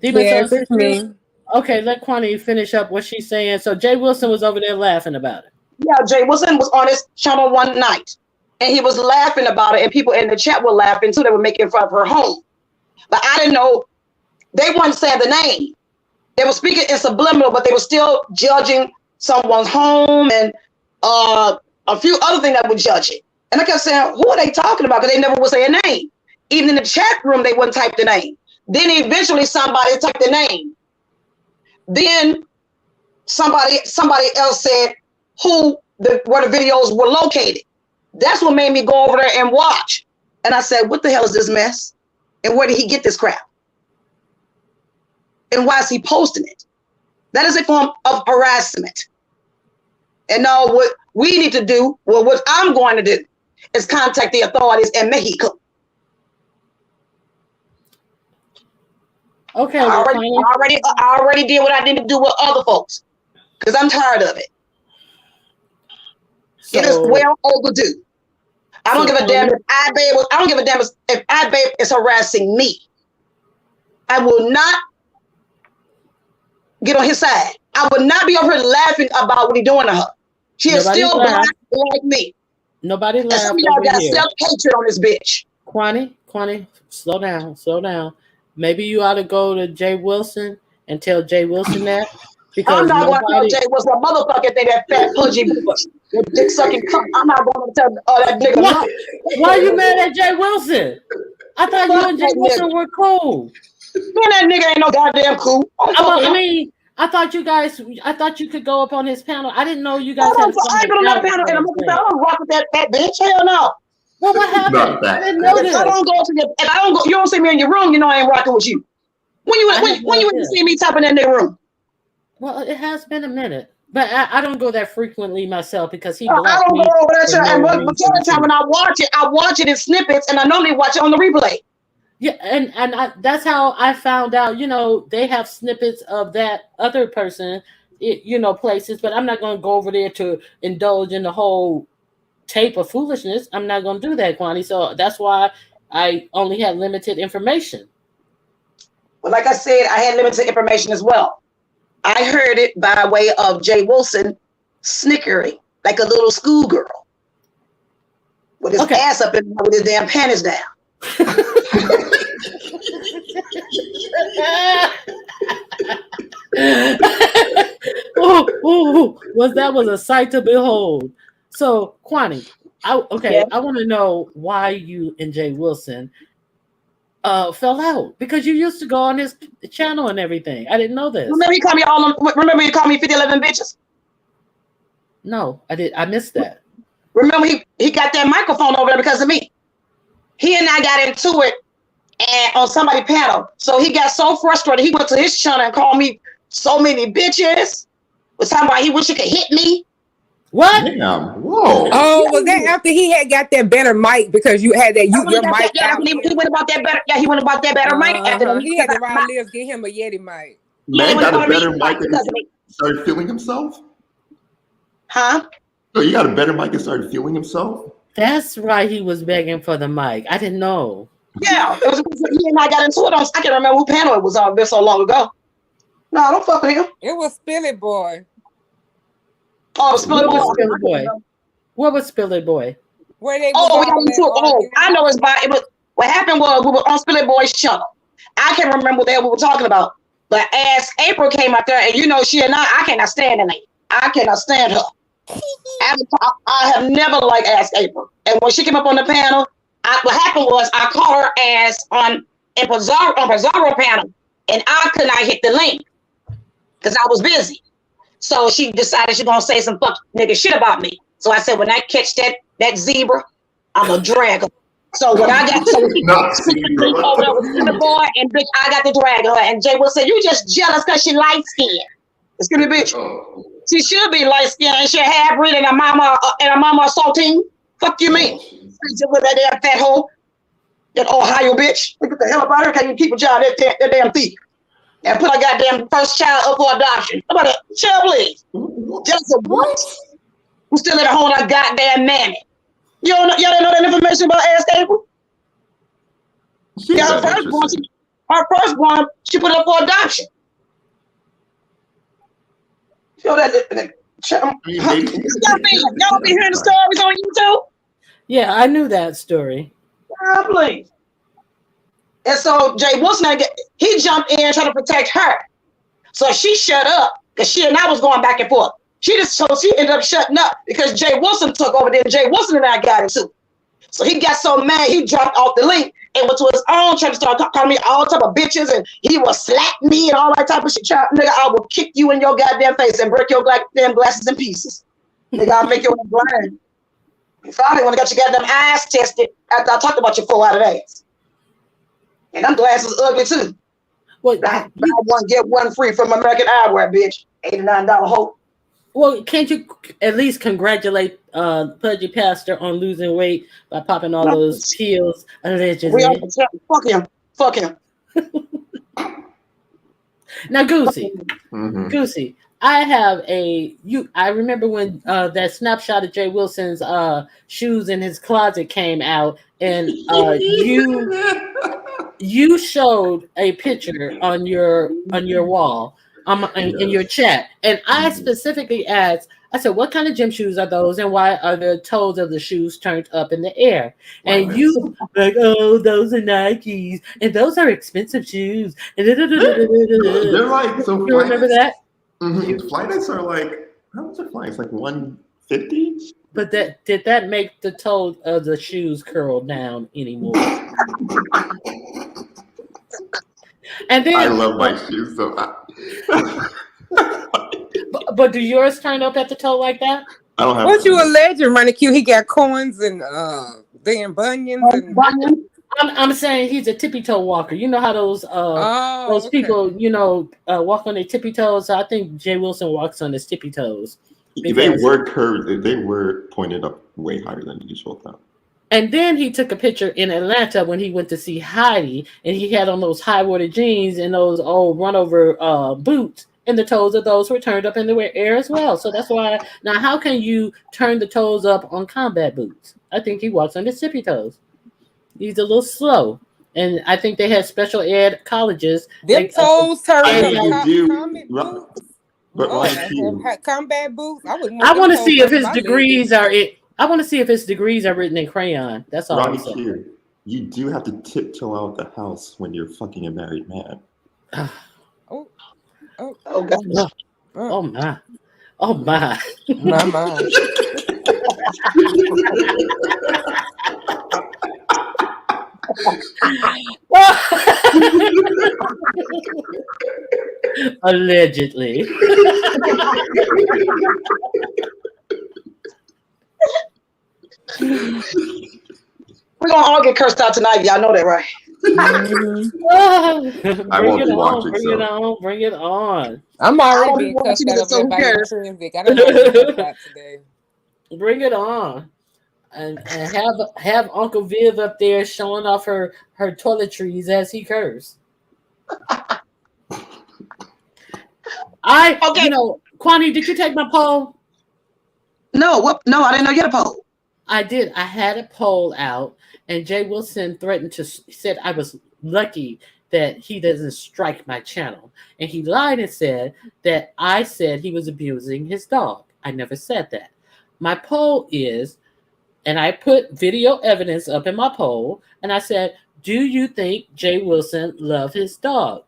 Yes, it's me. Okay, let Kwani finish up what she's saying. So Jay Wilson was over there laughing about it. Yeah, Jay Wilson was on his channel one night, and he was laughing about it, and people in the chat were laughing too. They were making fun of her home. But I didn't know, they weren't saying the name. They were speaking in subliminal, but they were still judging someone's home and a few other things that were judging. And I kept saying, who are they talking about? Because they never would say a name. Even in the chat room, they wouldn't type the name. Then eventually somebody typed the name. Then somebody else said where the videos were located. That's what made me go over there and watch. And I said, what the hell is this mess? And where did he get this crap? And why is he posting it? That is a form of harassment. And now what we need to do, well, what I'm going to do, is contact the authorities in Mexico. Okay. I already did what I need to do with other folks because I'm tired of it. So, it is well overdue. I don't give a damn if Abe is harassing me. I will not get on his side. I would not be over here laughing about what he's doing to her. She is still black like me. Nobody laughed. Some of y'all got self-hatred on this bitch. Kwani, slow down. Maybe you ought to go to Jay Wilson and tell Jay Wilson that. Because I'm not going to tell Jay Wilson a motherfucking thing, that fat pudgy bitch, that dick sucking cunt. I'm not going to tell that nigga. Why are you mad at Jay Wilson? I thought you and Jay Wilson were cool. Man, that nigga ain't no goddamn cool. I thought you could go up on his panel. I didn't know you guys had. I ain't been on that panel, and I don't rock with that bitch. Hell no. Well, what happened? I didn't know this. If I don't go, you don't see me in your room, you know I ain't rocking with you. When you see me typing in their room? Well, it has been a minute, but I don't go that frequently myself because he. I don't go over that. And the time when I watch it in snippets, and I normally watch it on the replay. Yeah, and that's how I found out. You know, they have snippets of that other person, places, but I'm not going to go over there to indulge in the whole tape of foolishness. I'm not going to do that, Kwani. So that's why I only had limited information. Well, like I said, I had limited information as well. I heard it by way of Jay Wilson snickering like a little schoolgirl with his ass up and with his damn panties down. That was a sight to behold. So, Kwani, I want to know why you and Jay Wilson fell out, because you used to go on his channel and everything. I didn't know this. Remember you called me 5011 bitches? No, I did. I missed that. Remember he got that microphone over there because of me. He and I got into it and on somebody's panel. So he got so frustrated, he went to his channel and called me so many bitches. Was talking about he wish he could hit me. What? Damn. Whoa. Oh, was that after he had got that better mic because you had that your mic? He went about that better. Yeah, he went about that better mic. After he had to ride lives, get him a Yeti mic. Man got a better mic and started feeling himself. Huh? So you got a better mic and started feeling himself. That's right. He was begging for the mic. I didn't know. Yeah, it was. He and I got into it. I can't remember who panel it was on. Been so long ago. No, don't fuck with him. It was Spilly Boy. Oh, Spilly Boy. What was Spilly Boy? Where they? We got into it. Oh, I know it was. What happened was we were on Spilly Boy's channel. I can't remember what the hell we were talking about. But as April came out there, and she and I cannot stand the name. I cannot stand her. I have never liked Ask April. And when she came up on the panel, what happened was I caught her ass on Pizarro panel, and I could not hit the link because I was busy. So she decided she's gonna say some fuck nigga shit about me. So I said, when I catch that zebra, I'm gonna drag her. So when I got over there with the boy, and bitch, I got to drag her. And Jay will say, you just jealous because she light skinned. Excuse me, bitch. She should be light skinned and she half breed and her mama saltine. Fuck you mean? With that damn fat hoe. That Ohio bitch. Get the hell about her. Can you keep a child that damn thief? And put a goddamn first child up for adoption. How about that? Child, please. Just a what? Who's still at home a goddamn mammy. Y'all didn't know that information about Ask April? Yeah, her firstborn, she put up for adoption. Y'all be hearing the stories on YouTube? Yeah, I knew that story. Yeah, please. And so Jay Wilson, he jumped in trying to protect her. So she shut up because she and I was going back and forth. She ended up shutting up because Jay Wilson took over there. Jay Wilson and I got it too. So he got so mad, he dropped off the link and went to his own trying to start calling me all type of bitches, and he will slap me and all that type of shit. Nigga, I will kick you in your goddamn face and break your goddamn glasses in pieces. Nigga, I'll make you blind. Finally, when I got your goddamn eyes tested after I talked about your 4 out of days. And them glasses ugly too. Well, buy one, get one free from American Eyewear, bitch. $89 hoe. Well, can't you at least congratulate Pudgy Pastor on losing weight by popping all those pills allegedly? Fuck him. Now, Goosey, Goosey, I have I remember when that snapshot of Jay Wilson's shoes in his closet came out, and you showed a picture on your wall. In your chat, and I specifically asked, I said, what kind of gym shoes are those, and why are the toes of the shoes turned up in the air? And you like, oh, those are Nikes, and those are expensive shoes. They're like, so you remember that? Flights are like, how much are flights? Like $150? But did that make the toe of the shoes curl down anymore? And then I love my shoes so much. But do yours turn up at the toe like that? I don't have. Weren't you a legend, Running Q? He got coins and damn bunions. And I'm saying he's a tippy toe walker. You know how those people, walk on their tippy toes. So I think Jay Wilson walks on his tippy toes. They were curved. They were pointed up way higher than usual though. And then he took a picture in Atlanta when he went to see Heidi, and he had on those high water jeans and those old run over boots, and the toes of those were turned up in the air as well. So that's why. Now, how can you turn the toes up on combat boots? I think he walks on his tippy toes. He's a little slow, and I think they had special ed colleges. Them toes turn up. Combat boots. I want to see if his degrees are it. I want to see if his degrees are written in crayon. That's all I'm saying. You do have to tiptoe out the house when you're fucking a married man. Oh my. Oh my. My. Allegedly. We're gonna all get cursed out tonight. Y'all know that, right? I won't be watching. Bring it on. I'm already being cursed out over by your transit. I don't know what today. Bring it on. And have Uncle Viv up there showing off her toiletries as he cursed. Kwani, did you take my poll? No, I didn't know you had a poll. I did. I had a poll out, and Jay Wilson said I was lucky that he doesn't strike my channel. And he lied and said that I said he was abusing his dog. I never said that. My poll is, and I put video evidence up in my poll, and I said, do you think Jay Wilson loves his dog?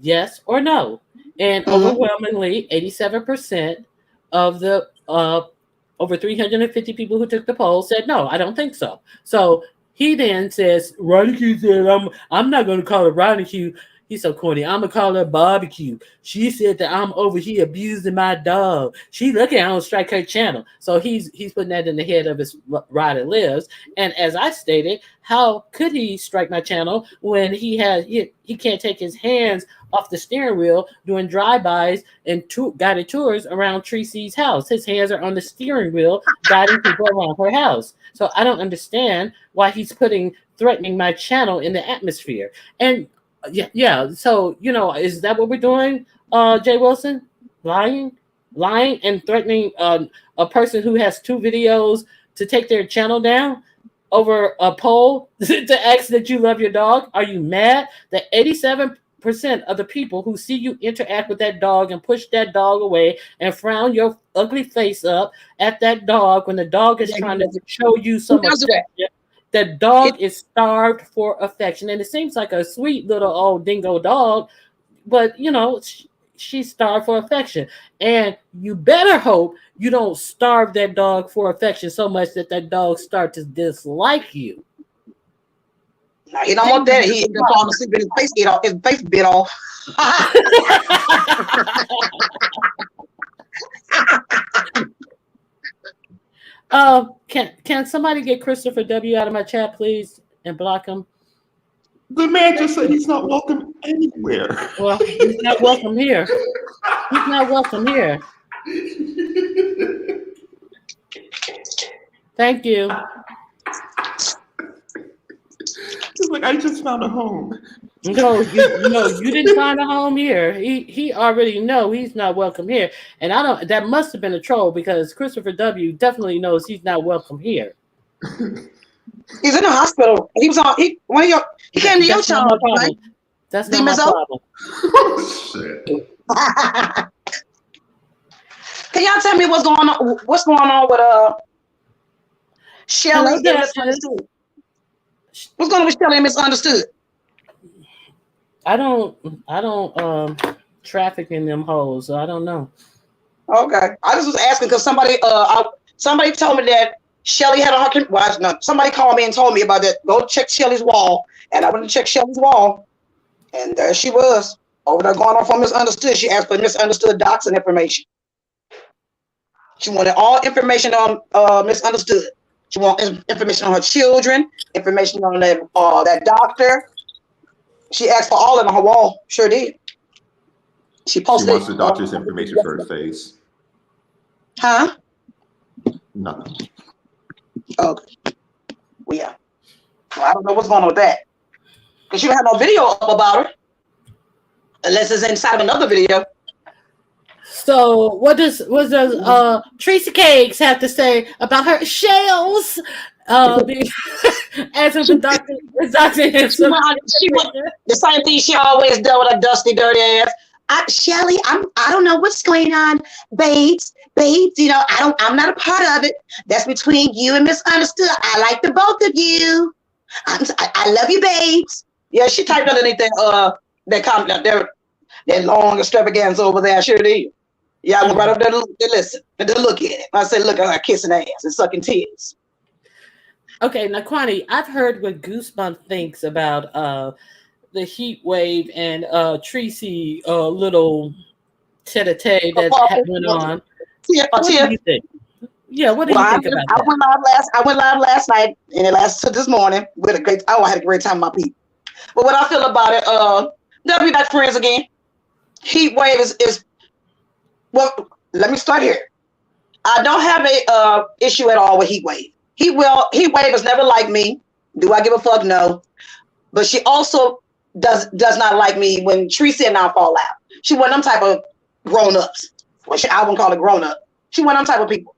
Yes or no? and Mm-hmm. overwhelmingly 87% of the over 350 people who took the poll said no, I don't think so. So he then says, Ronnie Q said, I'm not gonna call it Ronnie Q. He's so corny. I'm gonna call her barbecue. She said that I'm over here abusing my dog. She looking, I don't strike her channel. So he's putting that in the head of his rider lives. And as I stated, how could he strike my channel when he can't take his hands off the steering wheel doing drive-bys and guided tours around Tracy's house? His hands are on the steering wheel guiding people around her house. So I don't understand why he's threatening my channel in the atmosphere. And yeah. So is that what we're doing, Jay Wilson? Lying and threatening a person who has 2 videos to take their channel down over a poll to ask that you love your dog? Are you mad that 87% of the people who see you interact with that dog and push that dog away and frown your ugly face up at that dog when the dog is trying to show you some affection? The dog is starved for affection, and it seems like a sweet little old dingo dog, but she's starved for affection. And you better hope you don't starve that dog for affection so much that dog starts to dislike you. Now, he don't want that. He just falling asleep and his face bit off. Can somebody get Christopher W out of my chat, please, and block him? The man just said he's not welcome anywhere. Well, he's not welcome here. He's not welcome here. Thank you. It's like, I just found a home. No, you didn't find a home here. He already know he's not welcome here, and I don't. That must have been a troll because Christopher W definitely knows he's not welcome here. He's in the hospital. He was on. He came to your child, right? That's not my problem. Oh, shit. Can y'all tell me what's going on? What's going on with Shelly and Misunderstood? What's going on with Shelly and Misunderstood? I don't traffic in them holes, so I don't know. Okay, I just was asking because somebody told me that Shelly had on her. Well, no, somebody called me and told me about that. Go check Shelly's wall, and I went to check Shelly's wall, and there she was over there going off on Misunderstood. She asked for Misunderstood docs and information. She wanted all information on Misunderstood. She wanted information on her children, information on that doctor. She asked for all of it on her wall. Sure did. She posted. She wants the doctor's information for her face. Huh? Nothing. Okay. Well, yeah. Well, I don't know what's going on with that. Because she don't have no video up about her. Unless it's inside of another video. So what does Tracy Cakes have to say about her shells? As if the doctor the same thing she always done with her dusty, dirty ass. Shelly, I don't know what's going on, babes. I'm not a part of it. That's between you and Misunderstood. I like the both of you. I love you, babes. Yeah, she typed underneath that comment, that long extravaganza over there. Sure did. Yeah, I went right up there to listen and to look at it. I said, look at her kissing ass and sucking titties. Okay, now Kwani, I've heard what Goosebump thinks about the heat wave and Tracy little tete-a-tete that went on. What do you think? Yeah, what do you think about that? I went live last night and it lasted this morning with I had a great time with my people. But what I feel about it, they'll be back friends again. Heat wave is well, let me start here. I don't have a issue at all with heat wave. Heat wave is never like me. Do I give a fuck? No. But she also does not like me when Tracy and I fall out. She one of them type of grown-ups. Well, I wouldn't call it grown-up. She one of them type of people.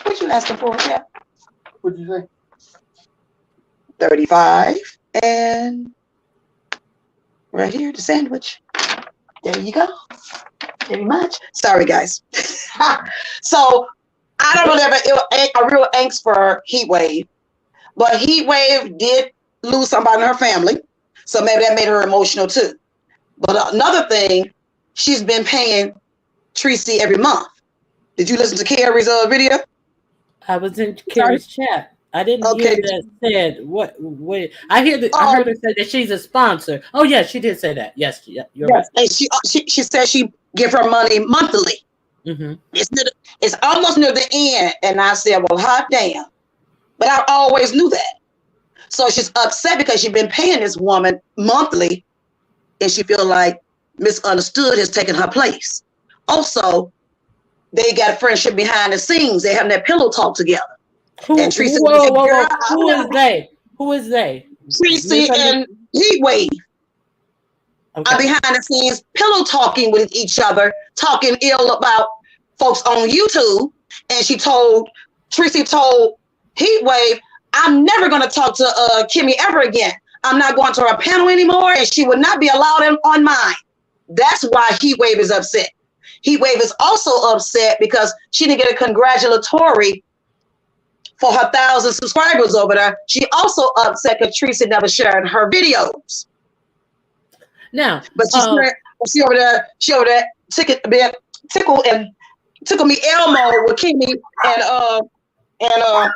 What you asking for? Yeah. What'd you say? 35 and right here, the sandwich. There you go. Very much. Sorry, guys. So I don't know if a real angst for Heat Wave, but Heat Wave did lose somebody in her family, so maybe that made her emotional too. But another thing, she's been paying Tracy every month. Did you listen to Carrie's video? I was in Sorry. Carrie's chat. I didn't hear Okay. that said. What? Wait. I hear that. I Um, heard her say that she's a sponsor. Oh yeah, she did say that. Yes, yeah, you're right. yes. And she said she give her money monthly. Mm-hmm. It's almost near the end. And I said, well, hot damn. But I always knew that. So she's upset because she's been paying this woman monthly, and she feel like misunderstood has taken her place. Also, they got a friendship behind the scenes. They having that pillow talk together. And Tracy, Whoa, whoa, girl, whoa. Who is they? Who is they? Tracy and Heatwave are behind the scenes pillow talking with each other, talking ill about folks on YouTube. And Tracy told Heatwave, I'm never going to talk to Kimmy ever again. I'm not going to her panel anymore, and she would not be allowed on mine. That's why Heatwave is upset. Heatwave is also upset because she didn't get a congratulatory for her 1,000 subscribers over there. She also upset because Tracy never shared her videos. Now, but she over there tickle me Elmo with Kimmy and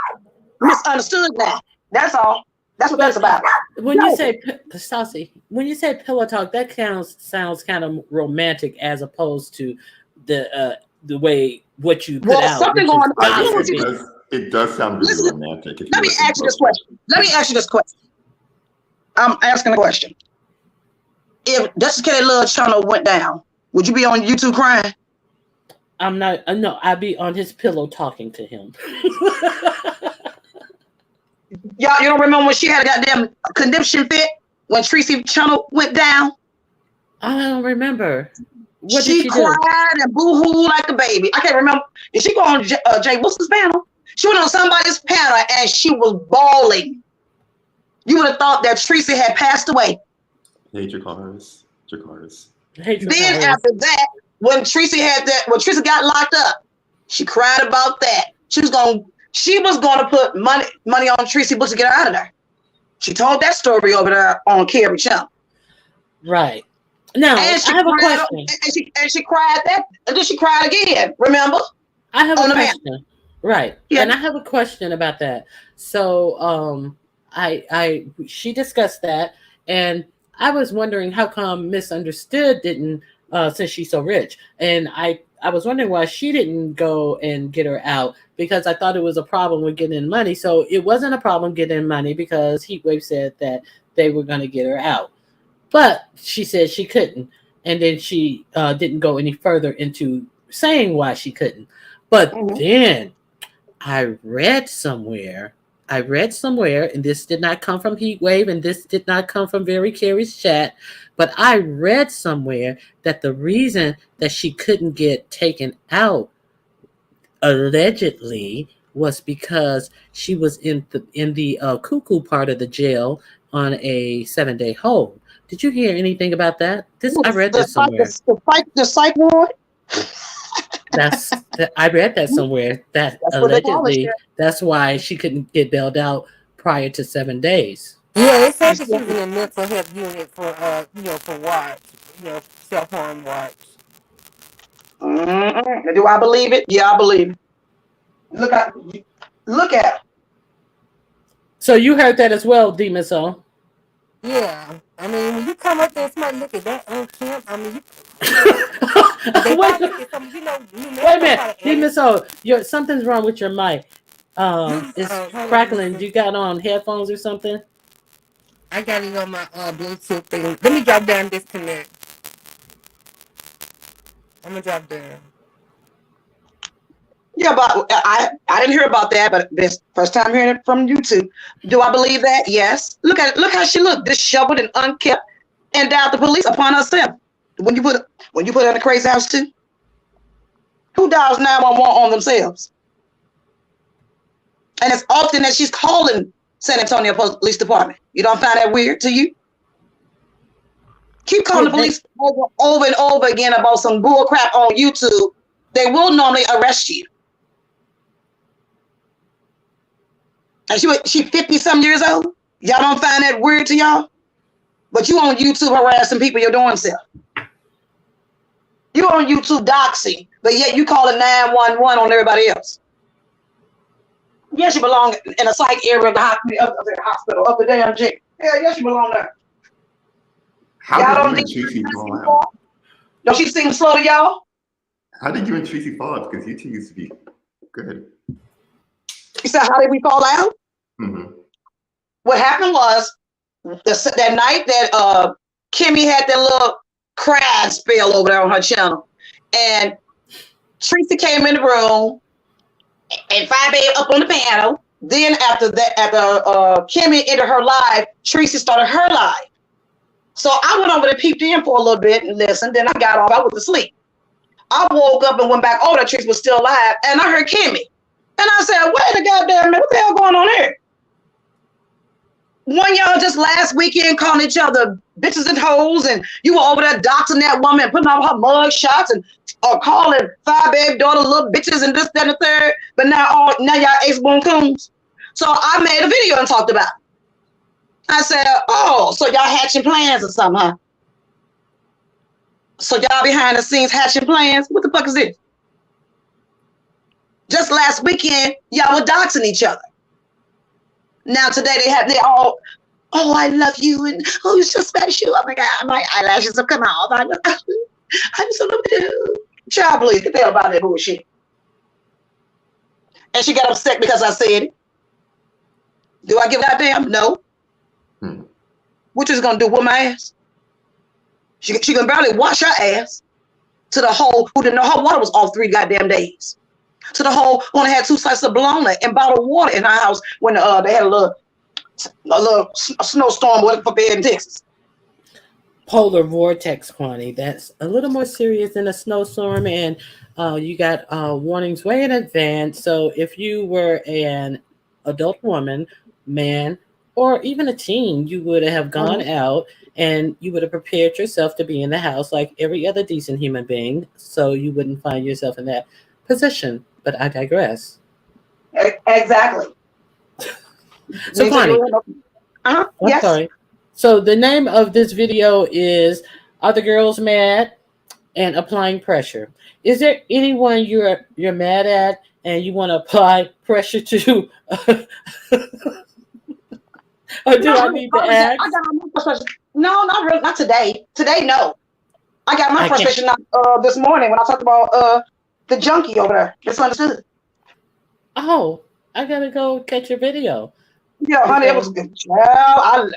misunderstood that. That's all. That's what that's about. When you say Saucy, when you say pillow talk, that sounds kind of romantic as opposed to the way what you put out. Something going on. It does sound really romantic. Let me ask you this question. I'm asking a question. If Justice Kelly Love channel went down, would you be on YouTube crying? I'm not. No, I'd be on his pillow talking to him. Y'all, you don't remember when she had a goddamn conniption fit when Tracy channel went down? I don't remember. What she cried do? And boo-hoo like a baby. I can't remember. Did she go on Jay Wilson's panel? She went on somebody's panel and she was bawling. You would have thought that Tracy had passed away. Hey, Jacars. Then after that, when Tracy got locked up, she cried about that. She was gonna put money on Tracy Bush to get her out of there. She told that story over there on Carrie Channel. Right. Now, I have a question. And she cried that, and then she cried again. Remember? I have a question. Right. Yeah. And I have a question about that. So, she discussed that, and I was wondering how come Misunderstood didn't, since she's so rich, and I was wondering why she didn't go and get her out, because I thought it was a problem with getting money. So it wasn't a problem getting money because Heatwave said that they were going to get her out. But she said she couldn't. And then she didn't go any further into saying why she couldn't. But then I read somewhere, and this did not come from Heatwave, and this did not come from Very Carrie's chat, but I read somewhere that the reason that she couldn't get taken out, allegedly, was because she was in the cuckoo part of the jail on a 7-day hold. Did you hear anything about that? I read this somewhere. The psych ward? I read that somewhere. That's allegedly that's why she couldn't get bailed out prior to 7 days. Yeah, they said that she was in a mental health unit for for watch, self-harm watch. Do I believe it? Yeah, I believe it. Look at it. So you heard that as well, D. Misso? Yeah, I mean, when you come up there and somebody look at that on camp, I mean, wait a minute, D. Misso, something's wrong with your mic. It's crackling. You got on headphones or something? I got it on my Bluetooth thing. Let me drop down disconnect. I'm gonna drop down. Yeah, but I didn't hear about that, but this first time hearing it from you two. Do I believe that? Yes. Look how she looked, disheveled and unkempt, and doubt the police upon herself. When you put her in a crazy house too, who dials 911 on themselves? And it's often that she's calling San Antonio Police Department. You don't find that weird to you? Keep calling the police over and over again about some bull crap on YouTube. They will normally arrest you. And she 50-some years old. Y'all don't find that weird to y'all? But you on YouTube harassing people your doing self. You on YouTube doxing, but yet you calling 911 on everybody else. Yes, you belong in a psych area of the hospital, of the damn gym. Hell, yes, you belong there. How Y'all did you don't and Tracy fall need out? don't she seem slow to y'all? How did you and Tracy fall out? Because you two used to be good. You said, how did we fall out? Mm-hmm. What happened was that night that Kimmy had that little crying spell over there on her channel, and Tracy came in the room, and Five Babe up on the piano. Then after Kimmy entered her live, Tracy started her live. So I went over to peeped in for a little bit and listened. Then I got off. I went to sleep. I woke up and went back over. Tracy was still live, and I heard Kimmy. And I said, wait a goddamn minute, what the hell going on here? One y'all just last weekend calling each other bitches and hoes, and you were over there doxing that woman and putting out her mug shots and calling Five Babe daughter little bitches and this, that, and the third. But now y'all ace boom coons. So I made a video and talked about it. I said, oh, so y'all hatching plans or something, huh? So y'all behind the scenes hatching plans? What the fuck is this? Just last weekend, y'all were doxing each other. Now today they all, oh, I love you, and oh, you're so special. Oh my God, my eyelashes have come off. I'm so lovely. Child, please get the hell about that bullshit. And she got upset because I said it. Do I give a goddamn? No. What you gonna do? Whoop my ass? She can barely wash her ass. To the hoe who didn't know her water was off 3 goddamn days. To the whole only had 2 slices of bologna and bottled water in her house when they had a snowstorm what for bed in Texas. Polar vortex, Kwani. That's a little more serious than a snowstorm, and you got warnings way in advance. So if you were an adult woman, man, or even a teen, you would have gone out and you would have prepared yourself to be in the house like every other decent human being, so you wouldn't find yourself in that position. But I digress. Exactly. So, Connie, I'm yes. sorry. So the name of this video is "Are the Girls Mad?" and "Applying Pressure." Is there anyone you're mad at and you want to apply pressure to? Or do I need to ask? I got my frustration. No, not really. Not today. Today, no. I got my frustration this morning when I talked about the junkie over there. Misunderstood. Oh, I gotta go catch your video. Yeah, honey, it was good. Child,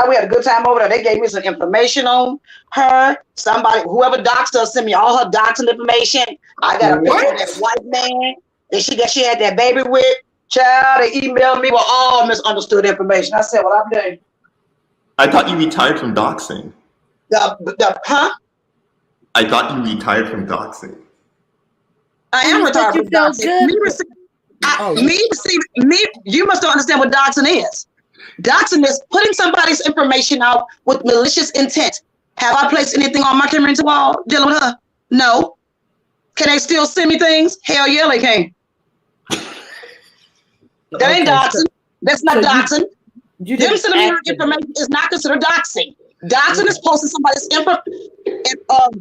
we had a good time over there. They gave me some information on her. Somebody, whoever doxed her, sent me all her doxing information. I got a picture of that white man that she had that baby with. Child, they emailed me with all misunderstood information. I said, well, I'm doing. I thought you retired from doxing. Huh? I thought you retired from doxing. I am retired from doxing. You must understand what doxing is. Doxing is putting somebody's information out with malicious intent. Have I placed anything on my camera into wall dealing with her? No. Can they still send me things? Hell yeah, they can. That ain't doxing. That's not doxing. Them sending me information is not considered doxing. Doxing is posting somebody's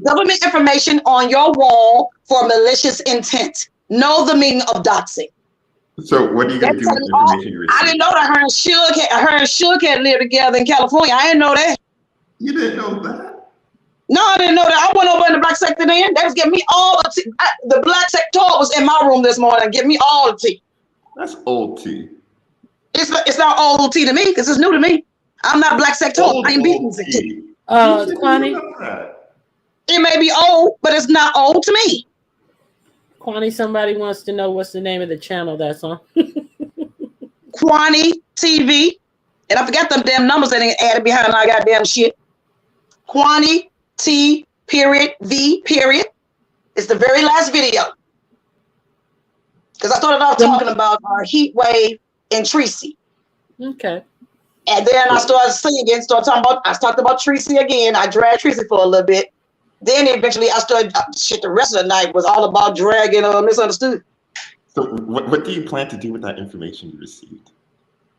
government information on your wall for malicious intent. Know the meaning of doxing. So what are you going to do with the information you received? I didn't know that her and Suge had lived together in California. I didn't know that. You didn't know that? No, I didn't know that. I went over in the black sector then. They was giving me all the tea. The black sector was in my room this morning giving me all the tea. That's old tea. It's not old tea to me because it's new to me. I'm not black sector. I ain't beating tea. Kwani, it may be old, but it's not old to me. Kwani, somebody wants to know what's the name of the channel that's on. Kwani TV. And I forgot them damn numbers that ain't added behind my goddamn shit. Kwani T V period. It's the very last video. Because I started off talking about heat wave and Tracy. Okay. And then I started singing, I talked about Tracy again. I dragged Tracy for a little bit. Then eventually I started, the rest of the night was all about dragging misunderstood. So what do you plan to do with that information you received?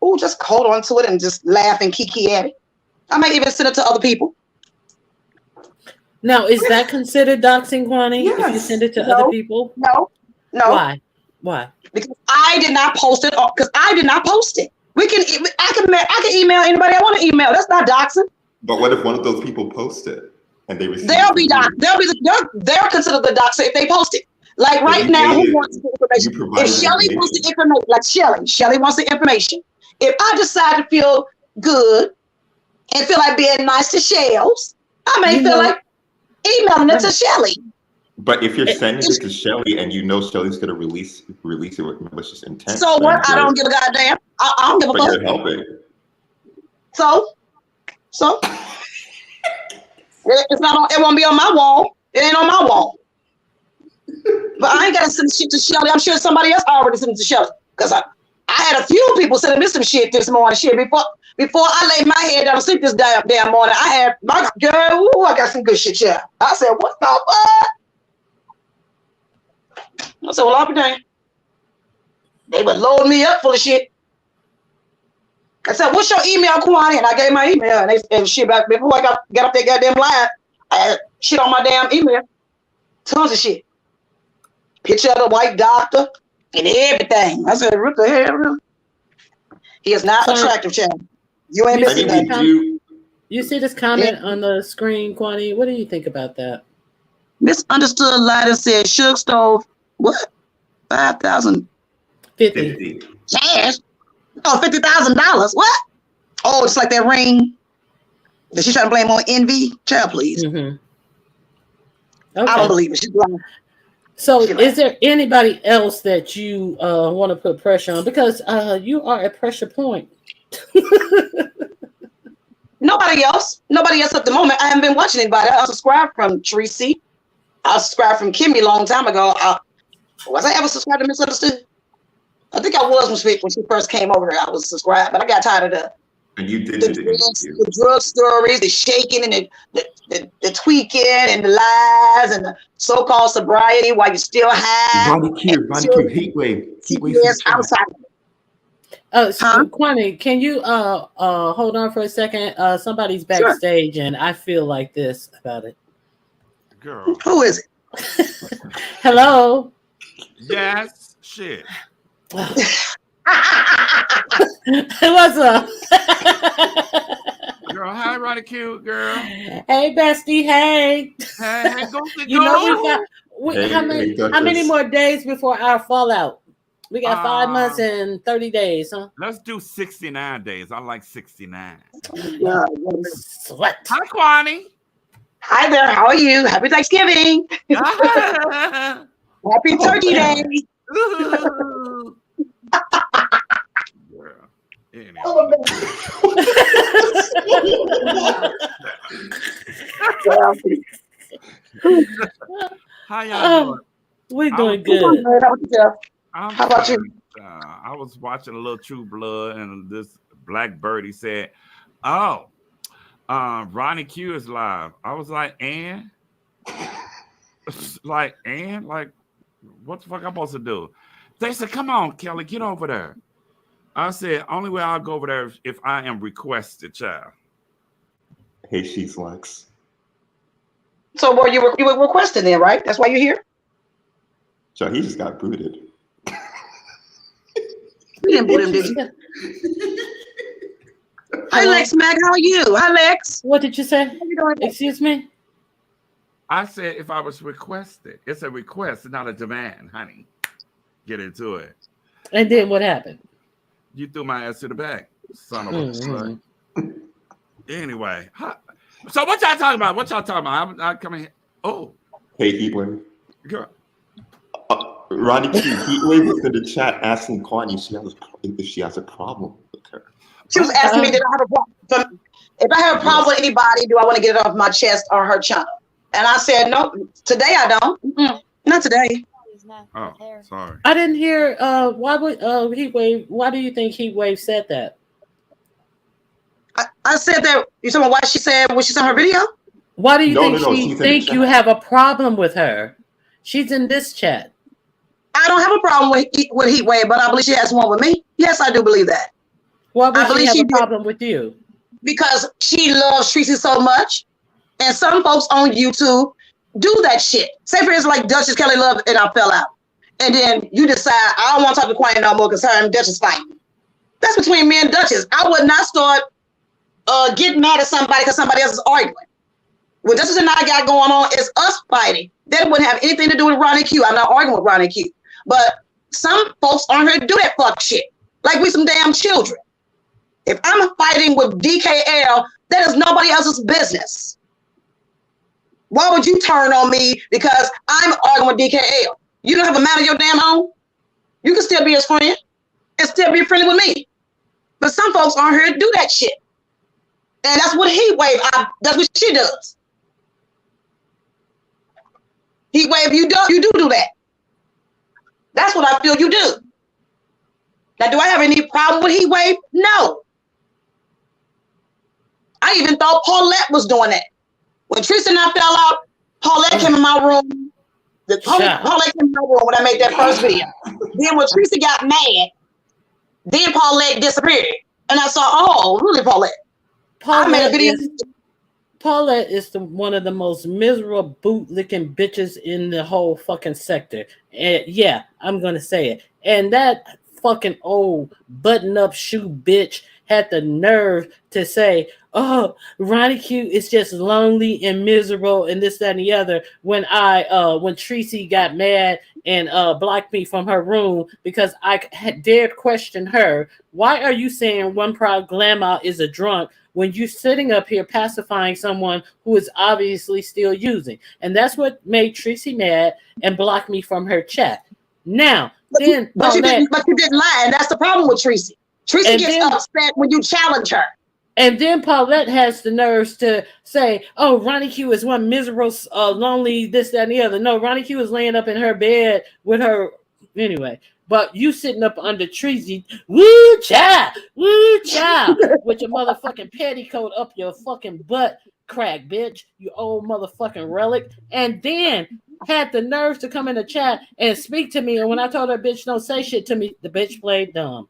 Oh, just hold on to it and just laugh and kiki at it. I might even send it to other people. Now, is that considered doxing, Kwani? If you Yes. send it to other No, people? no, no. Why? Why? Because I did not post it. Because I did not post it. I can email anybody I want to email. That's not doxing. But what if one of those people post it and they receive They'll it be from doc. you? They're considered the doxer if they post it. Like But right you now, who gave wants the you information? If provided the Shelly wants the information. information, like Shelly wants the information. If I decide to feel good and feel like being nice to Shells, I may You feel know, like emailing it to right. Shelly. But if you're Eh, sending it to Shelly and you know Shelly's gonna release it with malicious intent, So then what? I don't give a goddamn. I don't give a but fuck. you're helping. So it's not on. It won't be on my wall. It ain't on my wall. But I ain't gotta send shit to Shelly. I'm sure somebody else already sent it to Shelly. Because I had a few people sending me some shit this morning. Shit, before I laid my head down to sleep this damn morning, I had my girl, ooh, I got some good shit, yeah. I said, what the fuck? I said, well, I'll be damned. They would load me up full of shit. I said, what's your email, Kwani? And I gave my email. And they and shit back before I got up there goddamn live. I had shit on my damn email. Tons of shit. Picture of the white doctor and everything. I said, what the hell? He is not So attractive, child. You ain't you I see missing mean, this we nothing. do. you see this comment on the screen, Kwani? What do you think about that? Misunderstood lighter said Sugar Stove, what? 5,000 50. 50. cash? Oh, $50,000. What? Oh, it's like that ring that she's trying to blame on envy. Child, please. Mm-hmm. I don't Okay. believe it. She's lying. So, She is lying. there anybody else that you want to put pressure on? Because you are a pressure point. Nobody else. Nobody else at the moment. I haven't been watching anybody. I subscribed from Tracy. I subscribed from Kimmy a long time ago. Was I ever subscribed to Misunderstood? I think I was when she first came over here. I was subscribed, but I got tired of And you did do the interview. the drug stories, the shaking and the tweaking and the lies and the so-called sobriety while you're still high. Ronnie Q, heat wave from Yes, the I was chat. Huh? Kwani, can you hold on for a second? Somebody's Sure. backstage, and I feel like this about it. Girl. Who is it? Hello. Yes. Shit. What's up? Girl, hi, Ronnie Q, girl. Hey, bestie. Hey. Hey, go. You know how many Duchess. more days before our fallout? We got 5 months Um, and 30 days, huh? Let's do 69 days. I like 69. Yeah. Sweat. Hi, Kwani. Hi there. How are you? Happy Thanksgiving. Happy Turkey Day. Ooh. Girl. Anyway. How y'all doing? We're I doing was- good. How about you? I was watching a little True Blood, and this black birdie said, "Oh, Ronnie Q is live." I was like, "And like, what the fuck I'm supposed to do?" They said, "Come on, Kelly, get over there." I said, "Only way I'll go over there is if I am requested, child." Hey, she's Lex. So, well, you were requesting then, right? That's why you're here. So he just got booted. You didn't boot him, did you? Hi, Lex Mac. How are you? Hi, Lex. What did you say? How you doing? Excuse me? I said, if I was requested, it's a request, not a demand, honey. Get into it. And then what happened? You threw my ass to the back, son of a slut. Anyway, so what y'all talking about? I'm coming here. Oh, Hey, Heatwave. girl. Ronnie Q, Heatwave was in the chat asking Kwani if she has a problem with her. She was asking me, did I have a problem? If I have a problem with anybody, do I want to get it off my chest or her channel? And I said, no, today I don't. Not today. Oh, sorry. I didn't hear. Why would Heatwave? Why do you think Heatwave said that? I said that. You talking about why she said when she's on her video? Why do you think she's she in the think chat. you have a problem with her? She's in this chat. I don't have a problem with Heatwave, but I believe she has one with me. Yes, I do believe that. Why would I she believe have she a did. problem with you? because she loves Tracy so much. And some folks on YouTube do that shit. Say for instance, like Duchess Kelly Love and I fell out. And then you decide, I don't want to talk to Queen no more because her and Duchess fighting. That's between me and Duchess. I would not start getting mad at somebody because somebody else is arguing. What Duchess and I got going on is us fighting. That wouldn't have anything to do with Ronnie Q. I'm not arguing with Ronnie Q. But some folks aren't here to do that fuck shit. Like we some damn children. If I'm fighting with DKL, that is nobody else's business. Why would you turn on me because I'm arguing with DKL? You don't have a matter of your damn own? You can still be his friend and still be friendly with me. But some folks aren't here to do that shit. And that's what Heat Wave, that's what she does. Heat Wave, you do that. That's what I feel you do. Now, do I have any problem with Heat Wave? No. I even thought Paulette was doing that. When Tristan and I fell out, Paulette came in my room. Paulette came in my room when I made that first video. Then when Tristan got mad, then Paulette disappeared. And I saw, oh, really, Paulette? I made a video. Paulette is one of the most miserable boot-licking bitches in the whole fucking sector. And yeah, I'm going to say it. And that fucking old button-up shoe bitch had the nerve to say, oh, Ronnie Q is just lonely and miserable and this, that, and the other when Tracy got mad and blocked me from her room because I dared question her. Why are you saying One Proud Glamour is a drunk when you're sitting up here pacifying someone who is obviously still using? And that's what made Tracy mad and blocked me from her chat. Now, but you didn't lie, and that's the problem with Tracy. Tracy gets upset when you challenge her. And then Paulette has the nerves to say, oh, Ronnie Q is one miserable, lonely, this, that, and the other. No, Ronnie Q is laying up in her bed with her. Anyway, but you sitting up under Tracy, woo child, with your motherfucking petticoat up your fucking butt crack, bitch, you old motherfucking relic. And then had the nerves to come in the chat and speak to me. And when I told her, bitch, don't say shit to me, the bitch played dumb.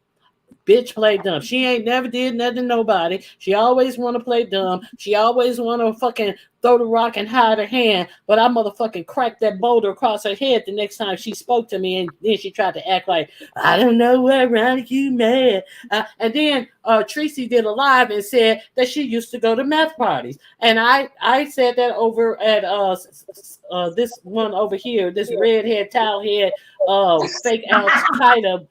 Bitch played dumb. She ain't never did nothing to nobody. She always want to play dumb. She always want to fucking throw the rock and hide her hand. But I motherfucking cracked that boulder across her head the next time she spoke to me. And then she tried to act like, I don't know where Ronnie Q mad. And then Tracy did a live and said that she used to go to meth parties. And I said that over at this one over here, this redhead, towel head, fake Al Qaeda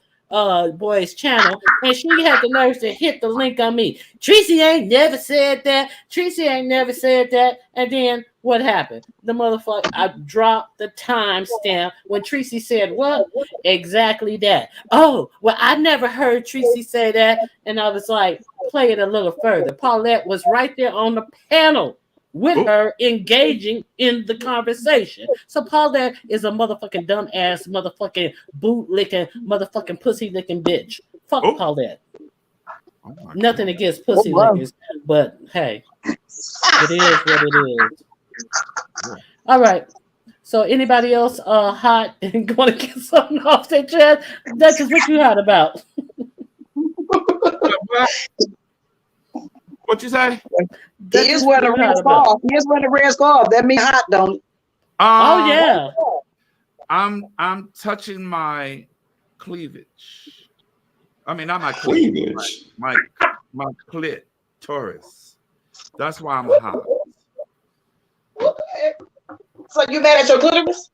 boy's channel, and she had the nerve to hit the link on me. Tracy ain't never said that. Tracy ain't never said that. And then what happened? The motherfucker, I dropped the timestamp when Tracy said what? Exactly that. Oh, well, I never heard Tracy say that. And I was like, play it a little further. Paulette was right there on the panel with her engaging in the conversation. So Paulette is a motherfucking dumbass, motherfucking boot-licking, motherfucking pussy-licking bitch. Fuck Paulette. Nothing against pussy lickers, but hey, it is what it is. All right. So anybody else hot and going to get something off their chest? That's just what you hot about. What you say? He is wearing a red scarf. He is wearing a red scarf. That means hot, don't it? Oh yeah. I'm touching my cleavage. I mean, not my cleavage. My clitoris. That's why I'm hot. So you mad at your clitoris?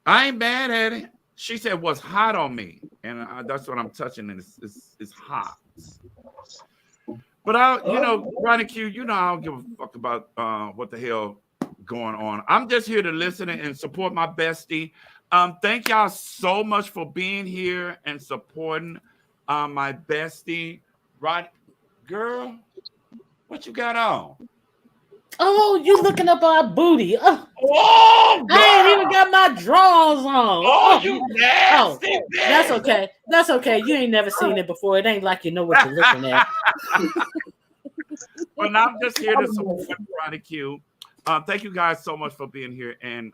I ain't mad at it. She said what's hot on me, and that's what I'm touching, and it's hot. But Ronnie Q, I don't give a fuck about what the hell going on. I'm just here to listen and support my bestie. Thank y'all so much for being here and supporting my bestie. Right, girl, what you got on? Oh, you looking up our booty. Oh, I ain't even got my drawers on. Oh, you nasty bitch. That's okay. That's okay. You ain't never seen it before. It ain't like you know what you're looking at. Well, I'm just here to support Ronnie Q. Thank you guys so much for being here and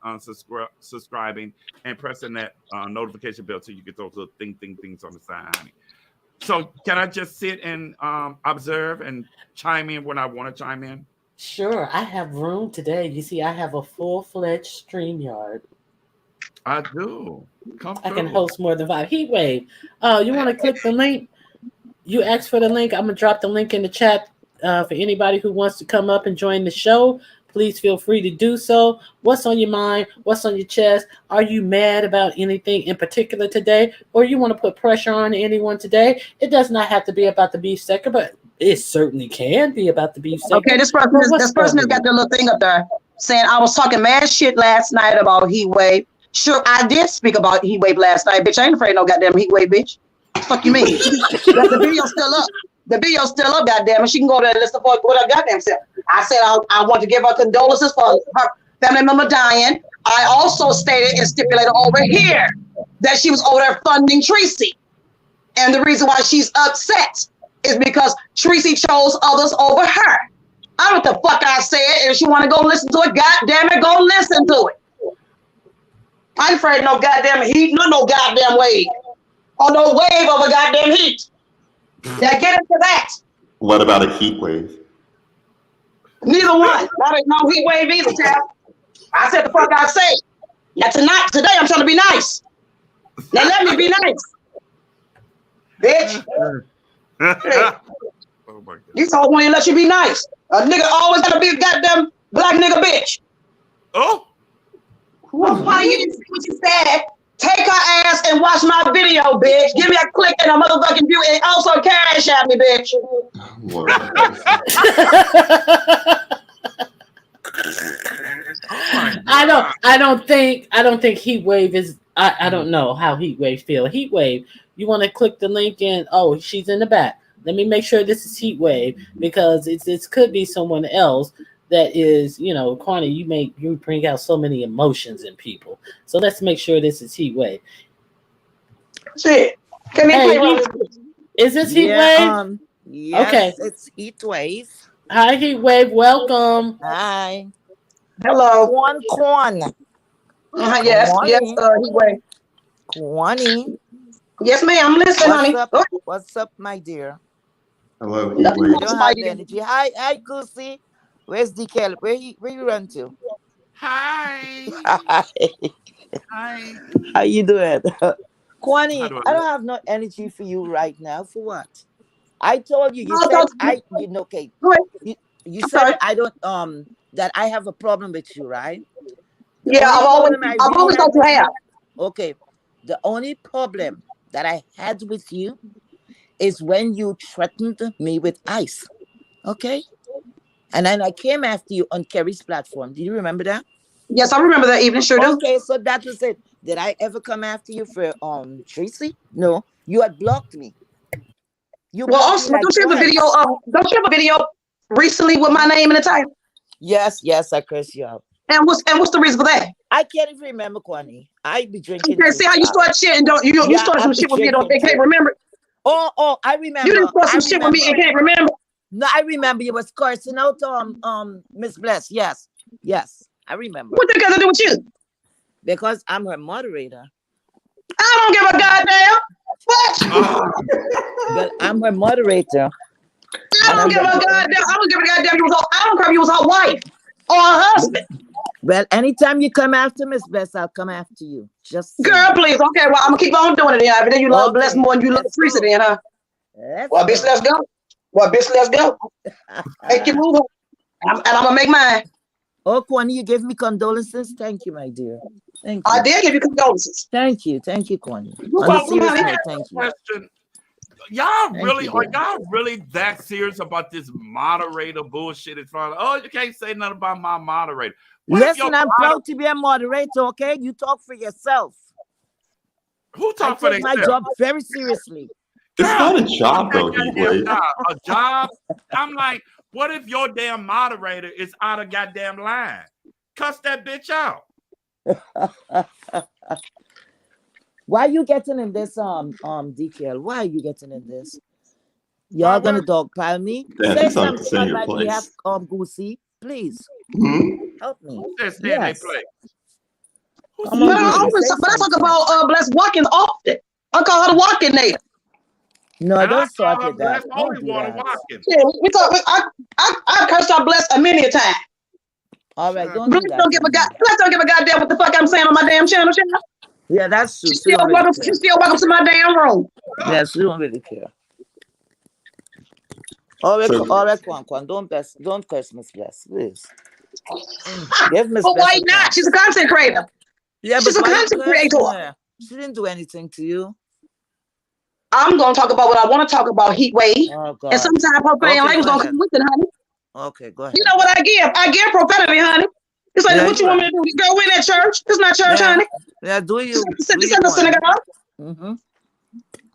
subscribing and pressing that notification bell so you get those little things on the side, honey. So can I just sit and observe and chime in when I want to chime in? Sure, I have room today. You see, I have a full-fledged StreamYard. I do. Come I can through. host more than 5. Heat Wave. You want to click the link? You asked for the link. I'm gonna drop the link in the chat for anybody who wants to come up and join the show. Please feel free to do so. What's on your mind? What's on your chest? Are you mad about anything in particular today, or you want to put pressure on anyone today? It does not have to be about the beef sector, but it certainly can be about the beef sector. Okay, this person Well, is what's this person has on got you? the little thing up there saying I was talking mad shit last night about heat wave. Sure, I did speak about heat wave last night, bitch. I ain't afraid of no goddamn heat wave, bitch. Fuck you mean? The video's still up. The video's still up, goddamn it. She can go there and listen for what her goddamn self. I said I want to give her condolences for her family member dying. I also stated and stipulated over here that she was over there funding Tracy. And the reason why she's upset is because Tracy chose others over her. I don't know what the fuck I said. And if you want to go listen to it, goddamn it, go listen to it. I ain't afraid of no goddamn heat, no goddamn wave. Or no wave of a goddamn heat. Now get into that. What about a heat wave? Neither one. Not a no heat wave either, child. I said the fuck I said. Now today I'm trying to be nice. Now let me be nice. Bitch. Hey. Oh my God. You told one let you be nice. A nigga always gotta be a goddamn black nigga bitch. Oh. Well, why you didn't see what you said? Take her ass and watch my video, bitch. Give me a click and a motherfucking view and also cash at me, bitch. Lord. I don't think Heat Wave is. I don't know how Heat Wave feel. Heat Wave, you want to click the link and she's in the back. Let me make sure this is Heat Wave because it could be someone else that is, Kwani, you bring out so many emotions in people. So let's make sure this is Heat Wave. Shit. Can we play is this Heat Wave? Yes, okay. It's Heat Wave. Hi, Heat Wave. Welcome. Hi. Hello. Kwani. Yes, Heat Wave. Kwani. Yes, ma'am. I'm listening, honey. What's up, my dear? Hello, I don't have the energy. Hi, Goosey. Where's DK? Where you run to? Hi. Hi. How you doing? Kwani, I don't have no energy for you right now. For what? I told you. You said okay. You said I don't that I have a problem with you, right? I've always thought you have. Okay. The only problem that I had with you is when you threatened me with ice. Okay? And then I came after you on Kerry's platform. Do you remember that? Yes, I remember that evening. Sure do. Okay, so that was it. Did I ever come after you for Tracy? No. You had blocked me. Also, don't you have a video recently with my name in the title? Yes, I cursed you out. And what's the reason for that? I can't even remember, Kwani. I be drinking. Okay, see how you start shit and you started some shit with me and can't remember. Oh, I remember. You didn't start some shit with me and can't remember. No, I remember you was cursing out Miss Bless. Yes, I remember. What that got to do with you? Because I'm her moderator. I don't give a goddamn. What? But I'm her moderator. I don't give a goddamn. I don't give a goddamn. I don't care if you was her wife or her husband. Well, anytime you come after Miss Bless, I'll come after you. Just girl, please. Okay, well, I'm gonna keep on doing it. But then you love Bless more than you love Teresa, then, huh? Well, bitch, let's go. Make your move. And I'm gonna make mine. Oh, Kwani, you gave me condolences. Thank you, my dear. Thank you. I did give you condolences. Thank you, Kwani. On a serious note, thank you. Question. Y'all really that serious about this moderator bullshit? It's fine. You can't say nothing about my moderator. Listen, I'm proud to be a moderator, okay? You talk for yourself. Who talk for themselves? I take my job very seriously. It's not a job, though, a job? I'm like, what if your damn moderator is out of goddamn line? Cuss that bitch out. Why are you getting in this, DKL? Why are you getting in this? Y'all gonna dogpile me? Say something like we have Goosey, please. Help me. Yes. But I talk about Bless Watkins often. I call her the walking native. No, And I don't start call her with that. Bless Don't Holy do Water that. Watkins. Yeah, we talk. I cursed out Bless a many a time. All right, Shut don't Bless do that don't give a god. anymore. Bless don't give a goddamn what the fuck I'm saying on my damn channel. Yeah, that's She true. She still don't really welcome. She care. still welcome to my damn room. Yeah, she don't really care. All So, right, Kwan. Don't curse Miss Bless, please. Give Miss But Bless why a not? She's a chance. content creator. Yeah, She's but a why you content creator. cursing her? She didn't do anything to you. I'm gonna talk about what I want to talk about, heat wave. Oh And God. sometimes profane Okay, go language gonna come ahead. with it, honey. Okay, go You ahead. know what I give? I give profanity, honey. It's like, Yeah, what you're you want me right. to do? You go in that church. It's not church, Yeah, honey. yeah. Do you do This your ain't the point? synagogue. Mm-hmm.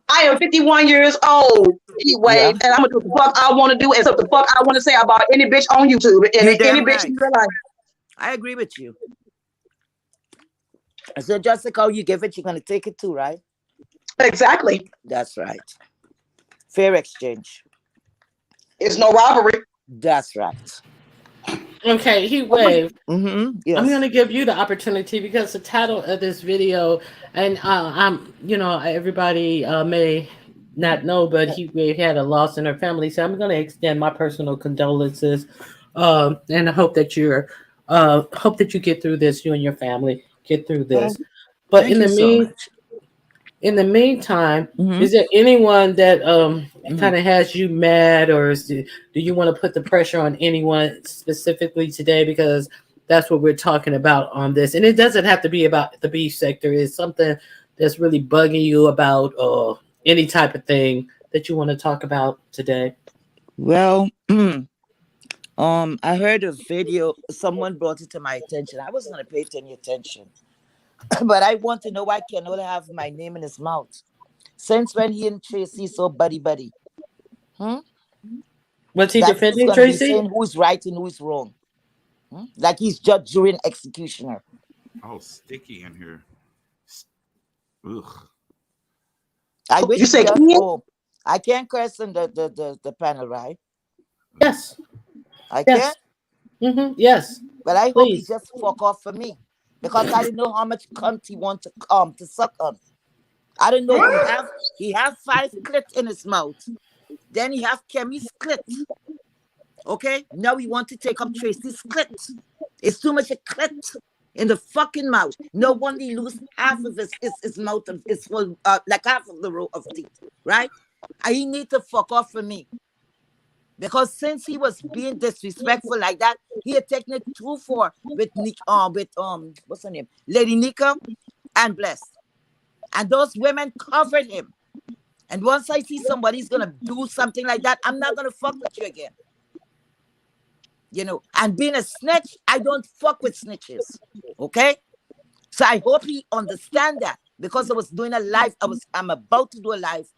I am 51 years old, heat Yeah, wave, and I'm gonna do what the fuck I want to do and what the fuck I want to say about any bitch on YouTube and you any damn bitch in right. real life. I agree with you. So just like how you give it, you're gonna take it too, right? Exactly. That's right. Fair exchange. It's no robbery. That's right. Okay, Heat Wave. Mm-hmm. I'm Yes. going to give you the opportunity because the title of this video, and everybody may not know, but Heat Wave had a loss in her family, so I'm going to extend my personal condolences, and I hope that you get through this. You and your family get through this. But Thank you so much. in the meantime, Mm-hmm. is there anyone that Mm-hmm. kind of has you mad, or do you want to put the pressure on anyone specifically today? Because that's what we're talking about on this, and it doesn't have to be about the beef sector. It's something that's really bugging you about any type of thing that you want to talk about today. Well, I heard a video. Someone brought it to my attention. I wasn't gonna pay any attention, but I want to know why Kenola have my name in his mouth. Since when he and Tracy so buddy? Hmm? Was he That he's defending gonna be Tracy? saying who's right and who's wrong. Like he's judge, jury, and executioner. Oh, sticky in here. Ugh. I wish You he say just Ken? I can't curse in the panel, right? Yes. I Yes. can't. Yes. But I hope he Please. just fuck off for me. Because I didn't know how much cunt he want to suck on. I don't know. He have 5 clit in his mouth. Then he have Kemi's clit. Okay? Now he want to take up Tracy's clit. It's too much a clit in the fucking mouth. No wonder he lose half of his mouth of his full like half of the row of teeth. Right? And he need to fuck off for me. Because since he was being disrespectful like that, he had taken it too far with what's her name? Lady Nika and Bless. And those women covered him. And once I see somebody's gonna do something like that, I'm not gonna fuck with you again. You know, and being a snitch, I don't fuck with snitches. Okay? So I hope he understand that because I was doing a live, I'm about to do a live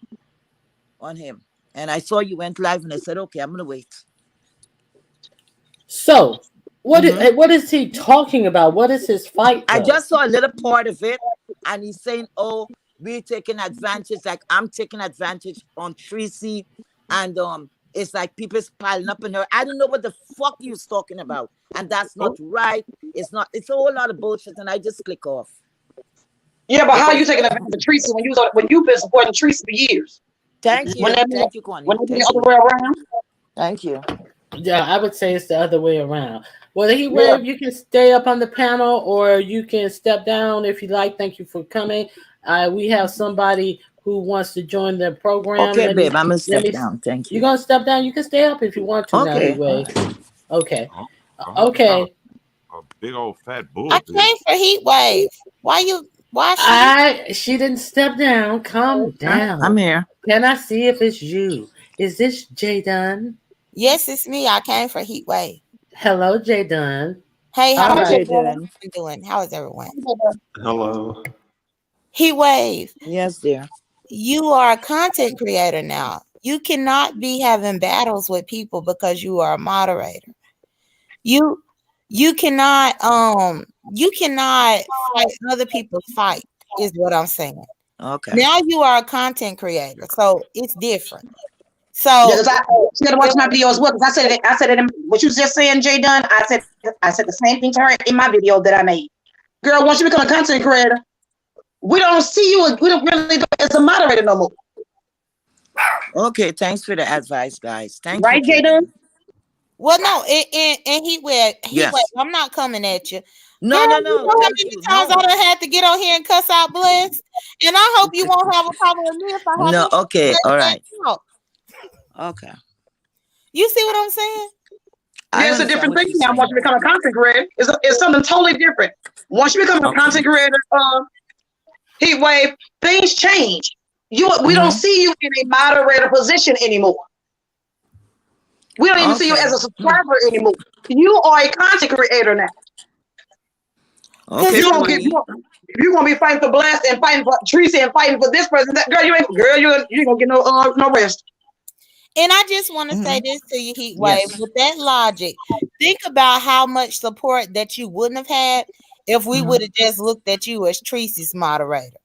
on him. And I saw you went live and I said, okay, I'm gonna wait. So, what is he talking about? What is his fight? I Though? just saw a little part of it, and he's saying, "Oh, we're taking advantage. Like I'm taking advantage on Tracy, and it's like people's piling up in her. I don't know what the fuck he was talking about, and that's not right. It's not. It's a whole lot of bullshit, and I just click off. Yeah, but how you taking advantage of Teresa when you've been supporting Teresa for years? Thank you, Thank you, Kwani. when they the Thank other you, way around. thank you. Yeah, I would say it's the other way around. Well, Heat Yeah. Wave, you can stay up on the panel or you can step down if you like. Thank you for coming. We have somebody who wants to join the program. Okay, babe, I'm gonna step me. down. Thank You're you. gonna step down. You can stay up if you want to. Now, Okay. Heat Wave. Okay. Oh, Okay. a big old fat bull. I came for Heat Wave. Why She didn't step down. Calm down. I'm here. Can I see if it's you? Is this Jay Dunn? Yes, it's me. I came for Heat Wave. Hello, Jay Dunn. Hey, how Hi, is Jay everyone Dunn. doing? How is everyone? hello. Heat Wave, Yes, dear. you are a content creator now. You cannot be having battles with people because you are a moderator. You cannot fight other people's fight, is what I'm saying. Okay. Now you are a content creator, so it's different. So Yeah, because she got to watch my video as well. Because I said it in what you was just saying, Jay Dunn. I said the same thing to her in my video that I made. Girl, once you become a content creator, we don't see you. We don't really do it as a moderator no more. Okay, thanks for the advice, guys. Thank you, Right, Jada? Kevin. Well, no, and he went. Yes. I'm not coming at you, No, girl. no, You no. know how Thank many you. times I No. done had to get on here and cuss out Bless, and I hope you won't have a problem with me if I have No. to Okay. let All that right. out. Okay. You see what I'm saying? I Yeah, it's a understand different what thing you're now. Once saying. you become a content creator, it's something totally different. Once you become a Okay. content creator, Heat Wave, things change. We don't Mm-hmm. see you in a moderator position anymore. We don't even see you as Okay. a subscriber anymore. You are a content creator now. Cause Okay, Quani. You're gonna be fighting for Blast and fighting for Tracy and fighting for this person. That girl, you ain't gonna get no rest. And I just want to say Mm-hmm. this to you, Heat Wave. Yes. With that logic, think about how much support that you wouldn't have had if we would have just looked at you as Tracy's moderator.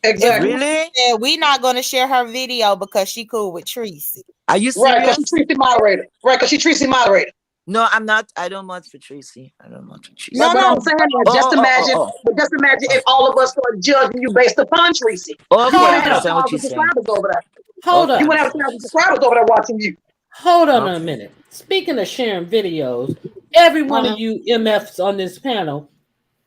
If we Exactly. Really? said we're not going to share her video because she cool with Tracy. Are you Right, because she serious? Tracy moderator. Right, because she Tracy moderator. No, I'm not. I don't want for Tracy. I don't want for Tracy. No, But no. I'm saying that Oh, oh, oh, oh, just imagine oh. if all of us start judging you based upon Tracy. You Okay, I wouldn't have Hold understand up. what you're 1,000 saying. subscribers over there. Hold Okay, I You up. wouldn't have understand what you're 1,000 saying. subscribers over there watching you. Hold on a Okay. minute. Speaking of sharing videos, every one of Uh-huh. you MFs on this panel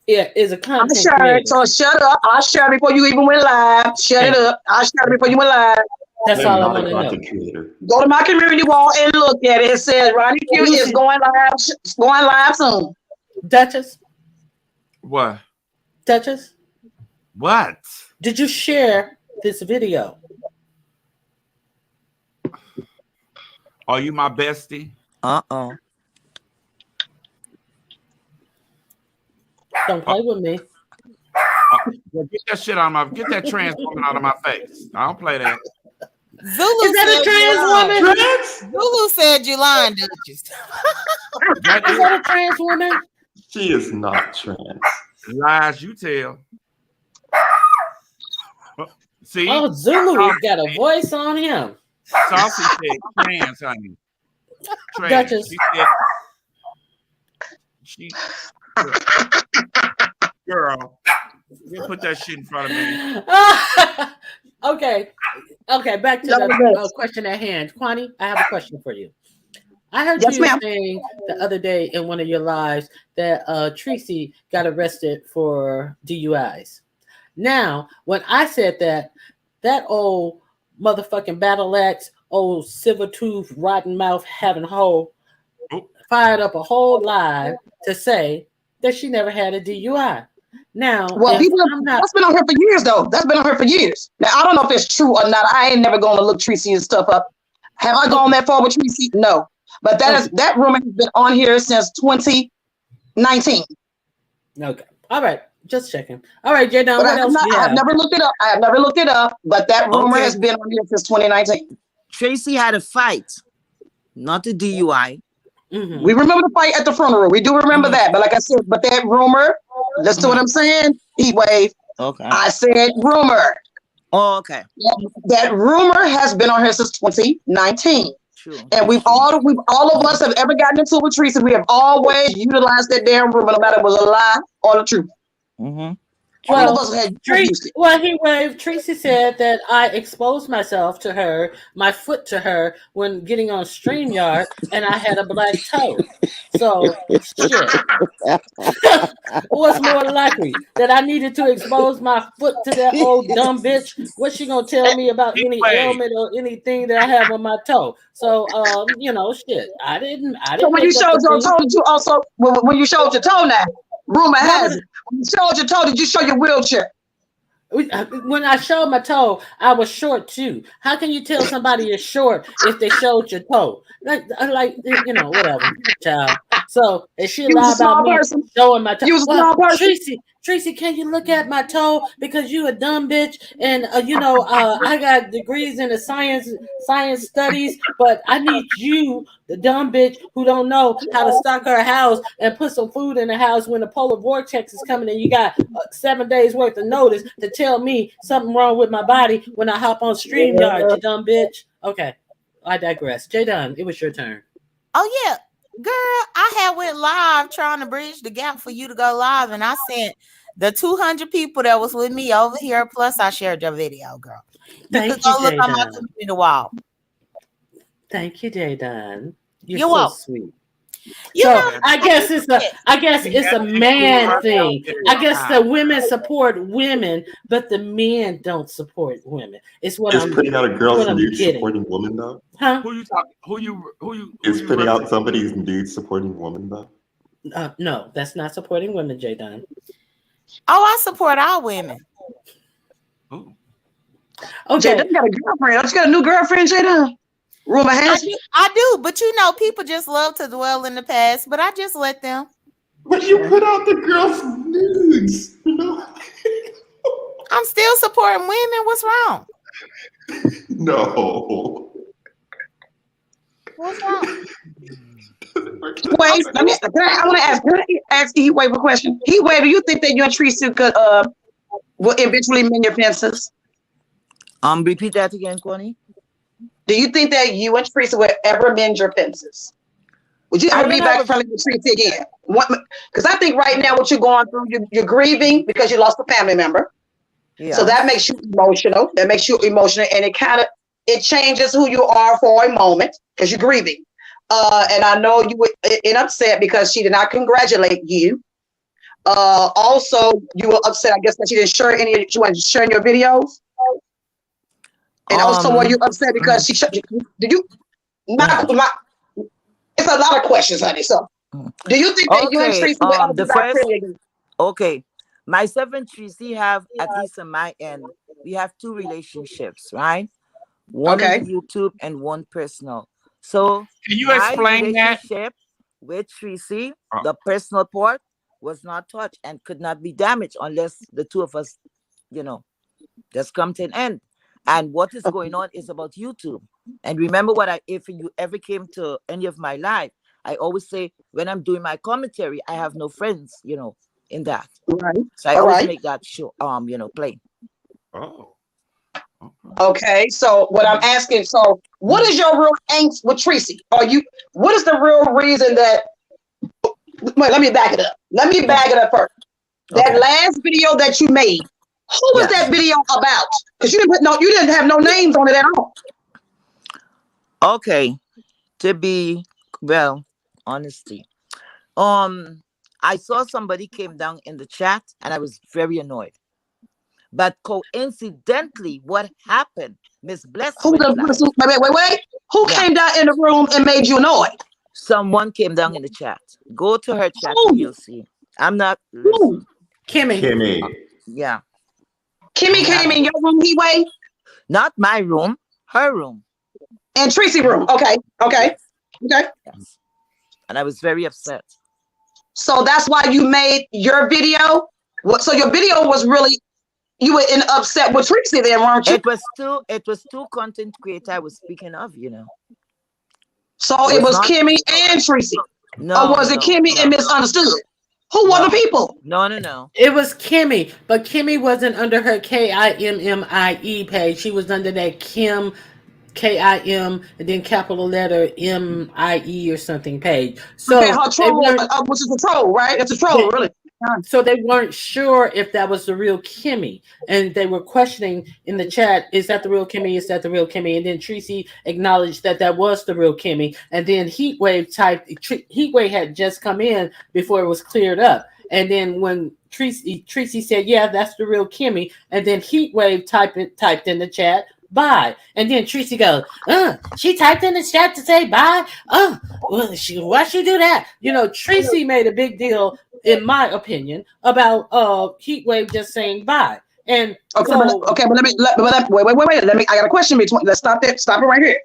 is a I content shared it, creator. so shut up. I shared it before you even went live. Shut it Thank you. up. I shared it before you went live. That's I am all I not want a to know. content creator. Go to my community wall and look at it. It says Ronnie Q is Lucy, going live soon. Duchess, What? Duchess, What? did you share this video? Are you my bestie? Uh-oh. Don't play with me. Well, get that shit out of get that trans woman out of my face. I don't play that. Zulu Is that a said you trans lying. woman? Zulu said you lying, Duchess. That Is is that a trans woman? She is not trans. lies you tell. See? Oh, Zulu got a voice on him. Saucy said trans, honey. Trans. Duchess. She said she girl. You put that shit in front of me. Okay. Okay, back to the question at hand. Kwani, I have a question for you. I heard Yes, you ma'am. saying the other day in one of your lives that Tracy got arrested for DUIs. Now, when I said that, that old motherfucking battle axe, old silver tooth, rotten mouth having hoe fired up a whole lie to say that she never had a DUI. Now, Well, if people, I'm not, that's been on her for years, though. That's been on her for years. Now, I don't know if it's true or not. I ain't never going to look Tracy and stuff up. Have I gone okay, that far with Tracy? No. But okay, that rumor has been on here since 2019. okay, all right, just checking. All right, Jadon, But what else do you I have have? never looked it up. I have never looked it up. But that rumor Okay. has been on here since 2019. Tracy had a fight, not a DUI. Mm-hmm. We remember the fight at the funeral. We do remember that. But like I said, but that rumor, listen to what I'm saying, Heat Wave. Okay. I said rumor. Oh, okay. That rumor has been on here since 2019. True. And all of us have ever gotten into it with Teresa. We have always utilized that damn rumor, no matter if it was a lie or the truth. Mm-hmm. All of us had used it. Tracy said that I exposed myself to her, my foot to her, when getting on StreamYard, and I had a black toe. So, shit. What's more likely? That I needed to expose my foot to that old dumb bitch? What's she gonna tell me about any ailment or anything that I have on my toe? So, shit. I didn't So when you make up showed the your thing. toe, did you also when you showed your toe now? Rumor What has was it. When you showed your toe, did you show your wheelchair? When I showed my toe, I was short too. How can you tell somebody is short if they showed your toe? Whatever, child. So if she You was lie a about small me person. showing my toe, You was a well, small person. Tracy, can you look at my toe because you a dumb bitch and I got degrees in the science studies, but I need you, the dumb bitch who don't know how to stock her house and put some food in the house when the polar vortex is coming and you got 7 days worth of notice to tell me something wrong with my body when I hop on StreamYard, you dumb bitch. Okay, I digress. Jay Dunn, it was your turn. Oh yeah, girl, I had went live trying to bridge the gap for you to go live, and I sent the 200 people that was with me over here. Plus, I shared your video, girl. You could Thank you, go look on my Jadon. community wall. Thank you, Jadon. You're You're so welcome. sweet. You So know, Yeah. I I guess used it's to a get I guess We it's had a to include man her out thing. there I guess the somehow. women support women, but the men don't support women. It's what Is putting out a what girl's I'm nude getting. supporting woman though? Huh? Who you talking? Who Is you putting out referencing? somebody's nude supporting woman though? No, that's not supporting women, Jadon. Oh, I support all women. Who? Jay Okay. Dunn got a girlfriend. Don't you got a new girlfriend, Jay Dunn? Rumor has it. I do, but you know, people just love to dwell in the past, but I just let them. But you put out the girl's nudes, you know? I'm still supporting women. What's wrong? No. What's wrong? Wait, I want to ask Heat Wave a question. Heat Wave, do you think that you and Teresa could will eventually mend your fences? Repeat that again, Connie. Do you think that you and Teresa would ever mend your fences? Would you I ever don't be have back a friendly with Teresa again? Because I think right now what you're going through, you're grieving because you lost a family member. So that yes. makes you emotional. That makes you emotional, and it changes who you are for a moment because you're grieving. And I know you were upset because she did not congratulate you. Also, you were upset, I guess, that she didn't share she wasn't sharing your videos. And also, were you upset because she did you? It's a lot of questions, honey. So, do you think that you and Okay. Teresa will ever be The back first. friendly again? Okay. Myself and Tracy have, at least on my end, we have two relationships, right? One on the Okay. YouTube and one personal. So Can you my explain that? relationship with Tracy, Uh, the personal part, was not touched and could not be damaged unless the two of us, just come to an end. And what is going on is about YouTube. And remember if you ever came to any of my live, I always say when I'm doing my commentary, I have no friends, in that. Right. So I All always right. make that show, plain. oh. Okay. Okay. So, what I'm asking, what is your real angst with Tracy? What is the real reason that? Wait, let me back it up. Let me back it up first. That Okay. last video that you made, who was Yes. that video about? Because you didn't have no names on it at all. Okay. To be honesty. I saw somebody came down in the chat and I was very annoyed. But coincidentally, what happened? Miss Bless Who went live. wait. Who Yeah. came down in the room and made you annoyed? Someone came down in the chat. Go to her chat and Who? you'll see. I'm not Who? listen. Kimmy. Kimmy. Yeah. Kimmy Yeah. came in your room, Heatwave, Not my room, her room. and Tracy room. Okay. Yes. Okay. Yes. And I was very upset. So that's why you made your video. So your video was really you were upset with Tracy then, weren't you? It was two content creator I was speaking of, So It it was was not Kimmy and Tracy. Or no, was it Kimmy and no, Misunderstood? Who were the no, people? no. It was Kimmy, but Kimmy wasn't under her KIMMIE page. She was under that Kim KIM and then capital letter MIE or something page. Okay, So her they troll, weren't which is a troll, right? It's a troll, they, really. so they weren't sure if that was the real Kimmy, and they were questioning in the chat, is that the real Kimmy, is that the real Kimmy? And then Tracy acknowledged that that was the real Kimmy, and then Heatwave had just come in before it was cleared up, and then when Tracy said, yeah, that's the real Kimmy, and then Heatwave typed in the chat, bye. And then Tracy goes, she typed in the chat to say bye. Why she do that? Tracy made a big deal, in my opinion, about Heatwave just saying bye. And but let me wait. I got a question between. Let's stop it right here.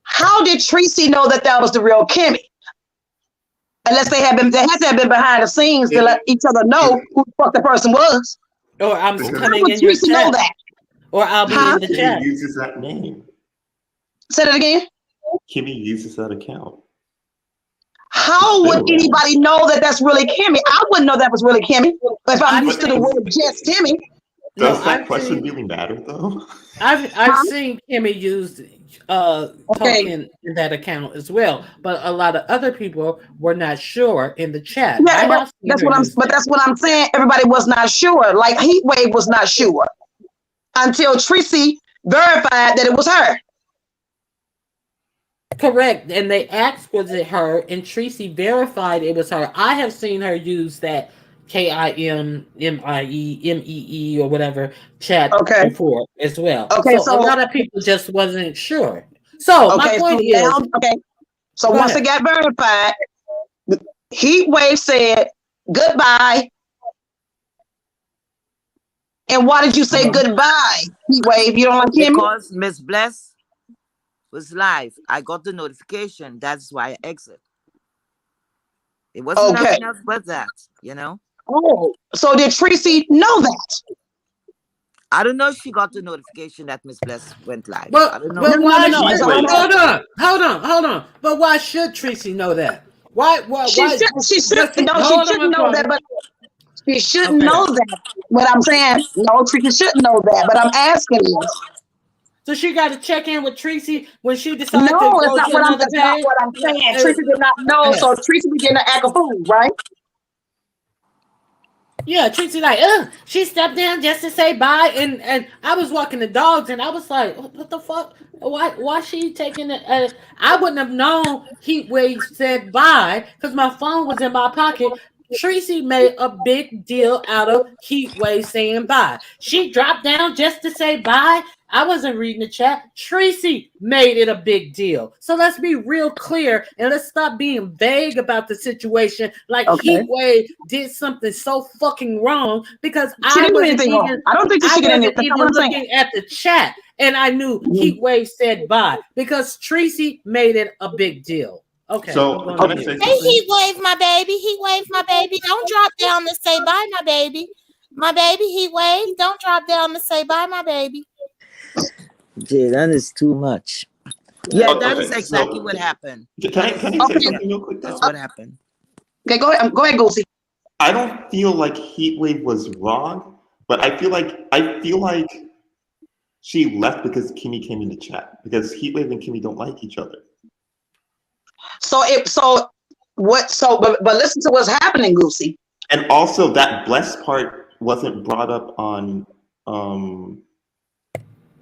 How did Tracy know that was the real Kimmy? Unless they had to have been behind the scenes to let each other know who the fuck the person was. Or I'm Because coming in your Tracy chat. know that? Or I'll be in the Kimmy chat. uses that name. Say that again. Kimmy uses that account. How would anybody know that that's really Kimmy? I wouldn't know that was really Kimmy. But if I'm used to the word just Kimmy. Does that question really matter though? I've seen Kimmy use talk in that account as well, but a lot of other people were not sure in the chat. Yeah, that's what I'm saying. Everybody was not sure. Like Heatwave was not sure until Tracy verified that it was her. Correct. And they asked, was it her? And Tracy verified it was her. I have seen her use that KIMMIEMEE or whatever chat Okay. before as well. Okay. So a So lot of people just wasn't sure. So my okay. So point now is, okay. So go once it ahead. got verified, Heat Wave said goodbye. And why did you say Uh-huh. goodbye, Heat Wave? You don't like Kimmy? Because Miss Bless was live. I got the notification. That's why I exit. It wasn't Okay. nothing else but that, you know. Oh, so did Tracy know that? I don't know if she got the notification that Miss Bless went live. I But don't No, know. but no, no, why no, no. Heat That's should not what wave. I'm asking. hold on. But why should Tracy know that? Why She should, listen, no, she hold on, shouldn't my know that, brother. but she shouldn't Okay. know that. What I'm saying, no, Tracy shouldn't know that. But I'm asking is, So she got to check in with Tracy when she decided to no, go to another that's not page. what I'm saying. Uh, Tracy did not know, yeah. so Tracy began to act a fool, right? Yeah, Tracy like, she stepped down just to say bye, and I was walking the dogs, and I was like, what the fuck? Why she taking it? I wouldn't have known Heat Wave said bye because my phone was in my pocket. Tracy made a big deal out of Heat Wave saying bye. She dropped down just to say bye. I wasn't reading the chat. Tracy made it a big deal. So let's be real clear and let's stop being vague about the situation like Okay. Heat Wave did something so fucking wrong because She didn't do anything wrong. I don't think that I she did anything. wasn't That's not what even I'm saying. looking at the chat and I knew Mhm. Heat Wave said bye because Tracy made it a big deal. Okay, I'm So going can to I mute. say Hey, something? heat wave, my baby. Heat wave, my baby. Don't drop down to say bye, my baby. My baby, heat wave. Don't drop down to say bye, my baby. Jay, that is too much. Yeah, that is Okay, exactly so what happened. can That I can is, I say Okay. yeah, something real quick that's though? what happened. Okay, go ahead, Goosey. I don't feel like Heatwave was wrong, but I feel like she left because Kimmy came in the chat because Heatwave and Kimmy don't like each other. So what? So but listen to what's happening, Goosey. And also that blessed part wasn't brought up um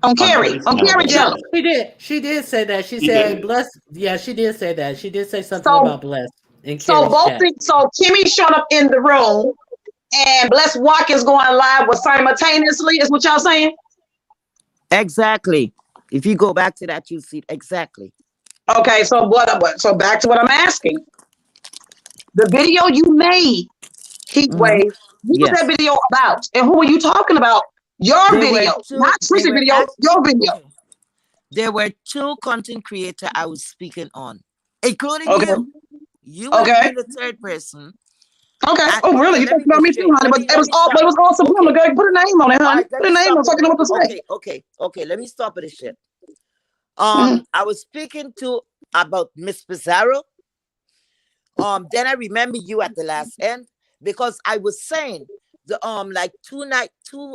on Carrie's On panel Carrie that Yeah, show. day. she did say that. She She said did? bless. Yeah, she did say that. She did say something So about bless in so Carrie's both chat. things. So Kimmy showed up in the room, and Bless Watkins going live was simultaneously. Is what y'all saying? Exactly. If you go back to that, you see exactly. Okay. So what? So back to what I'm asking. The video you made, Heat Hmm. Wave. What was that Yes. video about? And who were you talking about? Your There were video, two, not they Tracy were video. act Your video. okay. There were two content creator I was speaking on, including Okay. you. You were Okay. being the third person. Okay. And Oh, really? okay, You let talking me be about me too, straight. honey? Let But me let me stop. it was all subliminal. Okay. Girl, put a name on it, All honey. right, let Put a me name stop on it so I with can know what to say. okay. Let me stop with this shit. Mhm. I was speaking to about Miss Pizarro. Then I remember you at the last end because I was saying the like two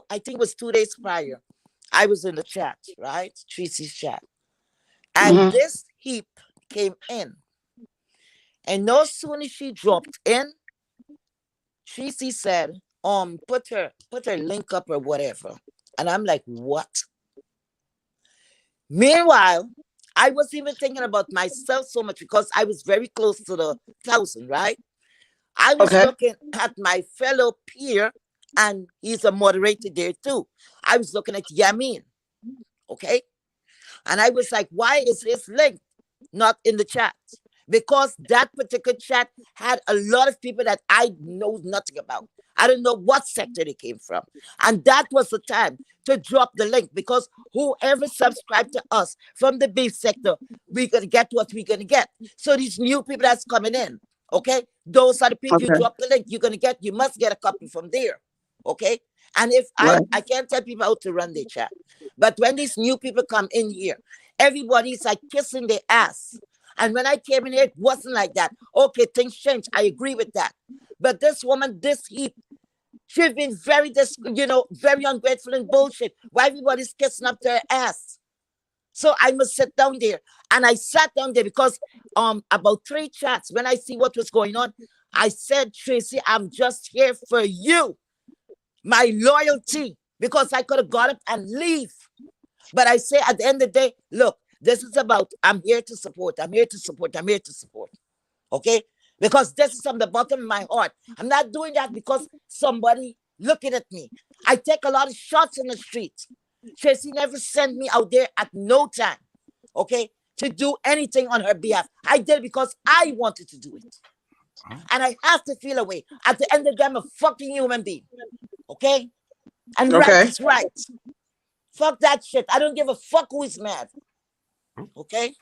I think it was 2 days prior. I was in the chat, right? Tracy's chat. And Mhm. this heap came in. And no sooner as she dropped in, Tracy said, put her link up or whatever. And I'm like, what? Meanwhile, I was even thinking about myself so much because I was very close to the 1,000, right? I was Okay. looking at my fellow peer, and he's a moderator there too. I was looking at Yamin, okay? And I was like, why is his link not in the chat? Because that particular chat had a lot of people that I know nothing about. I don't know what sector they came from. And that was the time to drop the link because whoever subscribed to us from the beef sector, we're going to get what we're going to get. So these new people that's coming in, okay, those are the people you Okay. drop the link. You must get a copy from there, okay? And if Right. I can't tell people how to run their chat, but when these new people come in here, everybody's like kissing their ass. And when I came in here, it wasn't like that. Okay, things change. I agree with that. But this woman, this heap, she's been very ungrateful and bullshit. Why everybody's kissing up to her ass? So I must sit down there. And I sat down there because about 3 chats, when I see what was going on, I said, Tracy, I'm just here for you. My loyalty. Because I could have got up and leave. But I say at the end of the day, look, this is about I'm here to support. I'm here to support. I'm here to support. Okay? Because this is from the bottom of my heart. I'm not doing that because somebody looking at me. I take a lot of shots in the streets. Tracy never sent me out there at no time, okay, to do anything on her behalf. I did it because I wanted to do it. And I have to feel away. At the end of the day, I'm a fucking human being. Okay? And right is right. Fuck that shit. I don't give a fuck who is mad. Okay?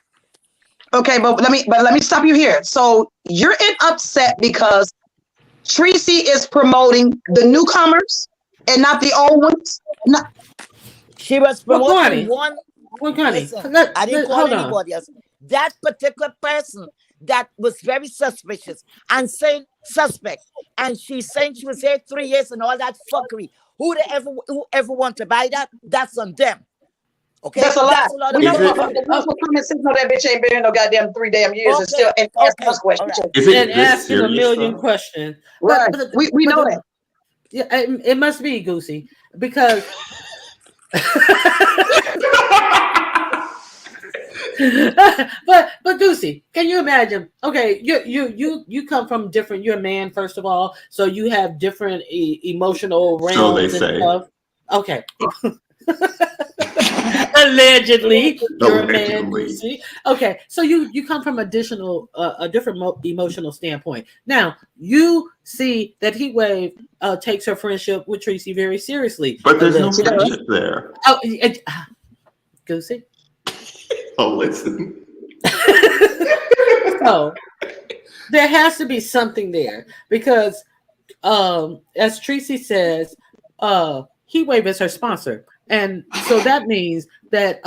Okay, but let me stop you here. So you're upset because Tracy is promoting the newcomers and not the old ones? Not- She was promoting one. Connie, Listen, I didn't call hold on. anybody else. That particular person that was very suspicious and saying suspect, and she's saying she was here 3 years and all that fuckery. Whoever want to buy that, that's on them. Okay, that's a lie. lot We of know the ones who come and say, no, that bitch ain't been in no goddamn 3 damn years and still and asking us questions. Is it And this asking a serious, million though? questions. Right. We know that. Yeah, it must be Goosey because but Goosey, can you imagine? Okay, you come from different. You're a man, first of all, so you have different emotional realms So they and say. stuff. Okay. Allegedly, you're a man, Goosey. Okay, so you come from a different emotional standpoint. Now you see that Heatwave takes her friendship with Tracy very seriously. But there's no friendship there. Oh, Goosey. Oh, listen. So there has to be something there because, as Tracy says, Heatwave is her sponsor. And so that means that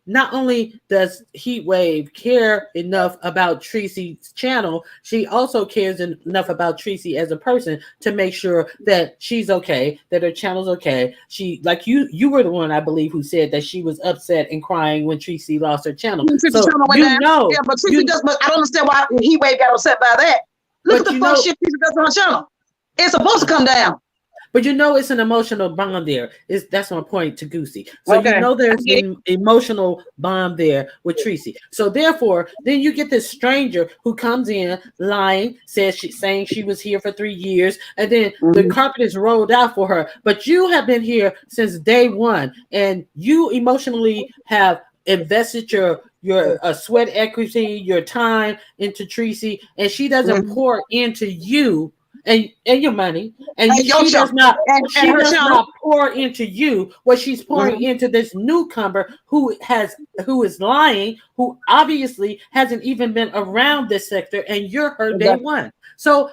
not only does Heatwave care enough about Tracy's channel, she also cares enough about Tracy as a person to make sure that she's okay, that her channel's okay. She, like you were the one, I believe, who said that she was upset and crying when Tracy lost her channel. So yeah, but Tracy does. But I don't understand why Heatwave got upset by that. Look at the fuck shit Tracy does on her channel. It's supposed to come down. But it's an emotional bond there. That's my point to Goosey. So there's an emotional bond there with Tracy. So therefore, then you get this stranger who comes in lying, saying she was here for 3 years, and then the carpet is rolled out for her. But you have been here since day one, and you emotionally have invested your sweat equity, your time into Tracy, and she doesn't pour into you. And your money, and she does not pour into you what she's pouring into this newcomer who is lying, who obviously hasn't even been around this sector, and you're her day one. So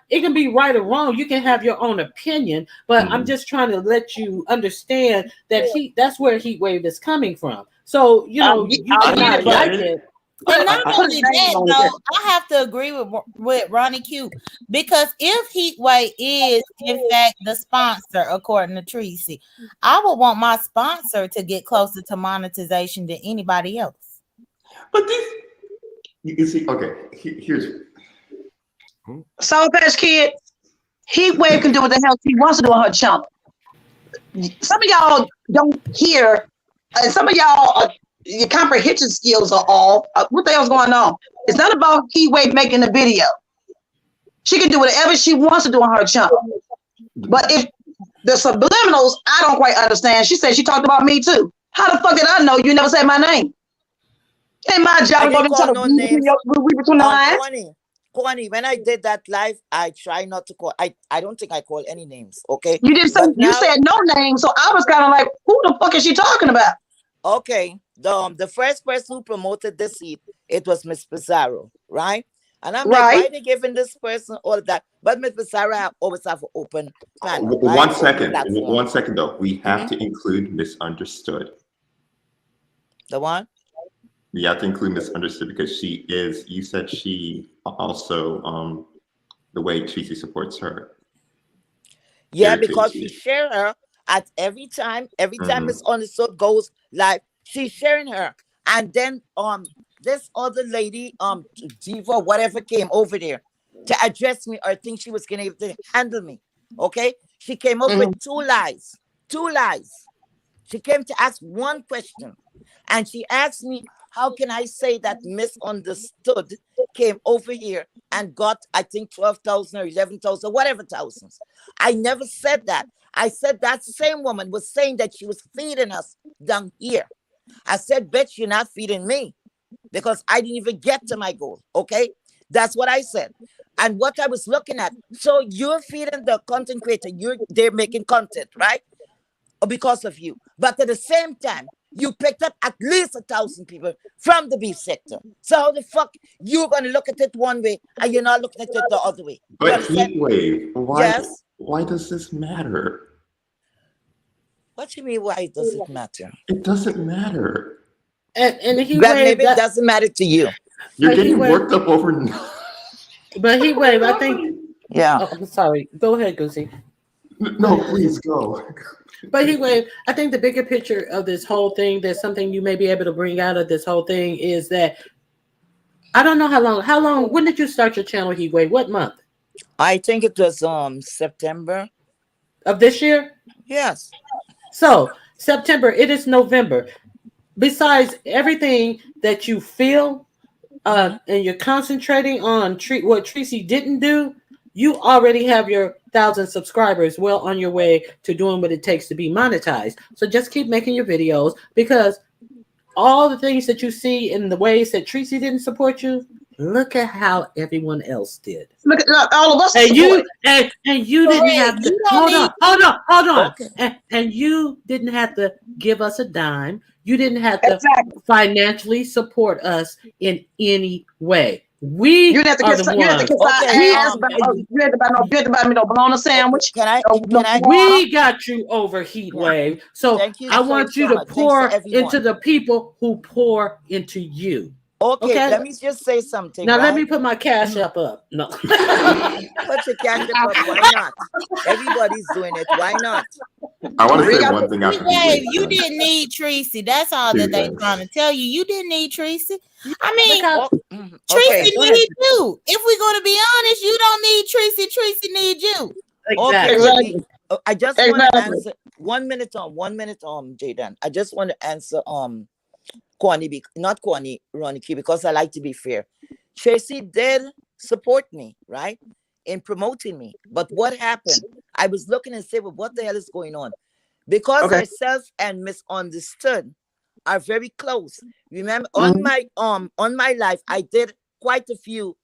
it can be right or wrong. You can have your own opinion, but I'm just trying to let you understand that that's where Heatwave is coming from. So you cannot like it. And not only that, though, I have to agree with Ronnie Q, because if Heatwave is in fact the sponsor, according to Tracy, I would want my sponsor to get closer to monetization than anybody else. But you can see. Okay, here's Sour Patch Kid. Heatwave can do what the hell she wants to do on her channel. Some of y'all don't hear, and some of y'all your comprehension skills are off. What the hell's going on? It's not about Heatwave making a video. She can do whatever she wants to do on her channel. But if the subliminals, I don't quite understand. She said she talked about me too. How the fuck did I know you never said my name? Ain't my job to read between the lines. Connie, when I did that live, I try not to call. I don't think I call any names. Okay. You didn't say you said no name, so I was kind of like, who the fuck is she talking about? Okay. The first person who promoted the seat, it was Miss Pizarro, right? And I'm like, why are they giving this person all of that? But Miss Pizarro always have an open panel. Right? 1 second. 1 second though. We have to include Misunderstood. The one? We have to include Misunderstood because she is, you said she also the way Tracy supports her. Yeah, because she share her at every time Misunderstood goes live. She's sharing her, and then this other lady Diva whatever came over there to address me or think she was gonna able to handle me. Okay, she came up with two lies. She came to ask one question. And she asked me, how can I say that misunderstood came over here and got, I think, 12,000 or 11,000, whatever thousands. I never said that. I said that same woman was saying that she was feeding us down here. I said, bet you're not feeding me because I didn't even get to my goal. Okay. That's what I said. And what I was looking at. So you're feeding the content creator. They're making content, right? Because of you. But at the same time, you picked up at least 1,000 people from the beef sector. So how the fuck you're gonna look at it one way and you're not looking at it the other way? But Heatwave, Yes. why does this matter? What you mean? Why does it matter? It doesn't matter. And he But maybe it doesn't matter to you. You're getting worked up over. But Heatwave, I think. Yeah. Oh, I'm sorry. Go ahead, Goosey. No, please go. But Heatwave, I think the bigger picture of this whole thing, there's something you may be able to bring out of this whole thing is that I don't know how long. When did you start your channel, Heatwave? What month? I think it was September of this year. Yes. So September. It is November. Besides everything that you feel, and you're concentrating on what Tracy didn't do, you already have your 1,000 subscribers well on your way to doing what it takes to be monetized. So just keep making your videos, because all the things that you see in the ways that Tracy didn't support you, look at how everyone else did. Look at all of us. And you didn't have to hold on. Okay. And you didn't have to give us a dime. You didn't have to financially support us in any way. We you didn't have to you had to buy me no bologna sandwich. We got you over Heatwave. So I want you to pour into the people who pour into you. Okay, let me just say something. Now let me put my cash up. No. Put your cash up. Why not? Everybody's doing it. Why not? I want to say one thing. You didn't need Tracy. That's all that they're trying to tell you. You didn't need Tracy. I mean, Tracy needs you. If we're going to be honest, you don't need Tracy. Tracy needs you. Exactly. Okay. I just want to answer 1 minute on Jaden. I just want to answer not Kwani, Ronnie Q, because I like to be fair. Tracy did support me, right, in promoting me. But what happened? I was looking and said, well, what the hell is going on? Because herself and Misunderstood are very close. Remember, on my life, I did quite a few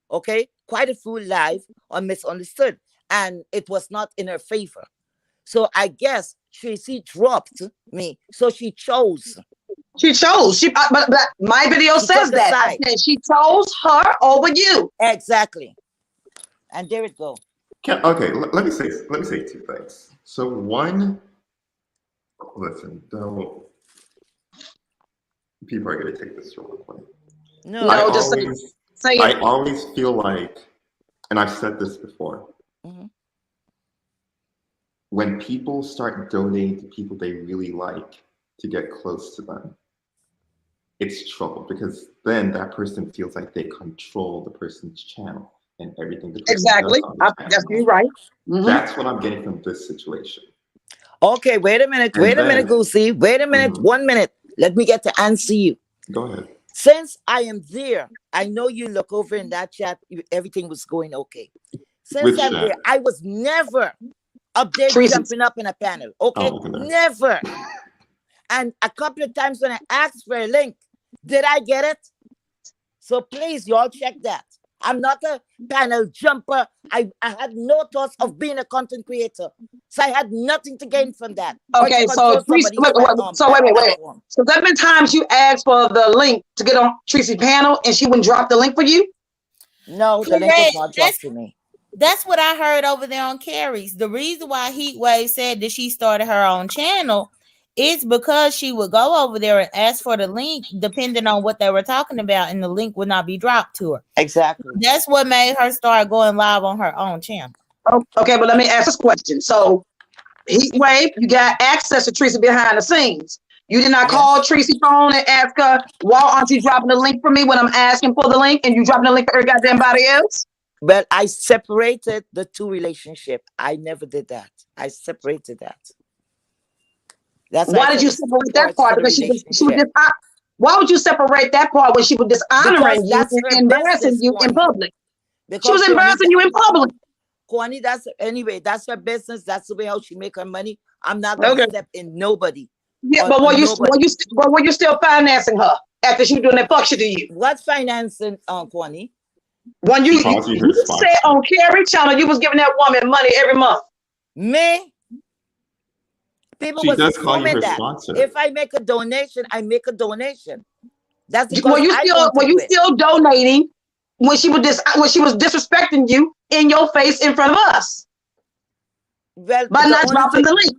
live on Misunderstood, and it was not in her favor. So I guess Tracy dropped me. So she chose. But my video says that. I said she chose her over you. Exactly. And there it go. Okay, let me say 2 things. So one, listen, people are going to take this the wrong way. No, I always feel like, and I've said this before, when people start donating to people they really like to get close to them, it's trouble, because then that person feels like they control the person's channel and everything. Exactly. That's you right. That's what I'm getting from this situation. Okay, wait a minute, Goosey. Wait a minute, 1 minute. Let me get to answer you. Go ahead. Since I am there, I know you look over in that chat, everything was going okay. Since I'm there, I was never up there jumping up in a panel. Okay, never. And a couple of times when I asked for a link, did I get it? So please, y'all check that. I'm not a panel jumper. I had no thoughts of being a content creator. So I had nothing to gain from that. Okay, so wait. So there been times you asked for the link to get on Tracy's panel and she wouldn't drop the link for you? No, the link was not dropped to me. That's what I heard over there on Carrie's. The reason why Heatwave said that she started her own channel is because she would go over there and ask for the link depending on what they were talking about, and the link would not be dropped to her. Exactly. That's what made her start going live on her own channel. Okay, but let me ask this question. So, Heatwave, you got access to Tracy behind the scenes. You did not call Tracy's phone and ask her, why aren't you dropping the link for me when I'm asking for the link, and you dropping the link for every goddamn body else? Well, I separated the two relationships. I never did that. I separated that. That's why I Why did said you it's separate two that parts to part? the Because she was relationship. why would you separate that part when she was dishonoring Because you that's and her embarrassing business, you in Kwani. public? She Because was embarrassing you in public. Kwani, that's anyway, that's her business. That's the way how she make her money. I'm not gonna Okay. step in nobody. Yeah, On but nobody. were you still financing her after she was doing that fuck shit to you? What financing, Kwani? When She you calls you her said sponsor. on Carrie Channel you was giving that woman money every month. Me? People She was does call you assuming her that sponsor. if I make a donation, I make a donation. That's Were because you I still want to do it. donating when she was disrespecting you in your face in front of us Well, by the not only dropping thing, the link?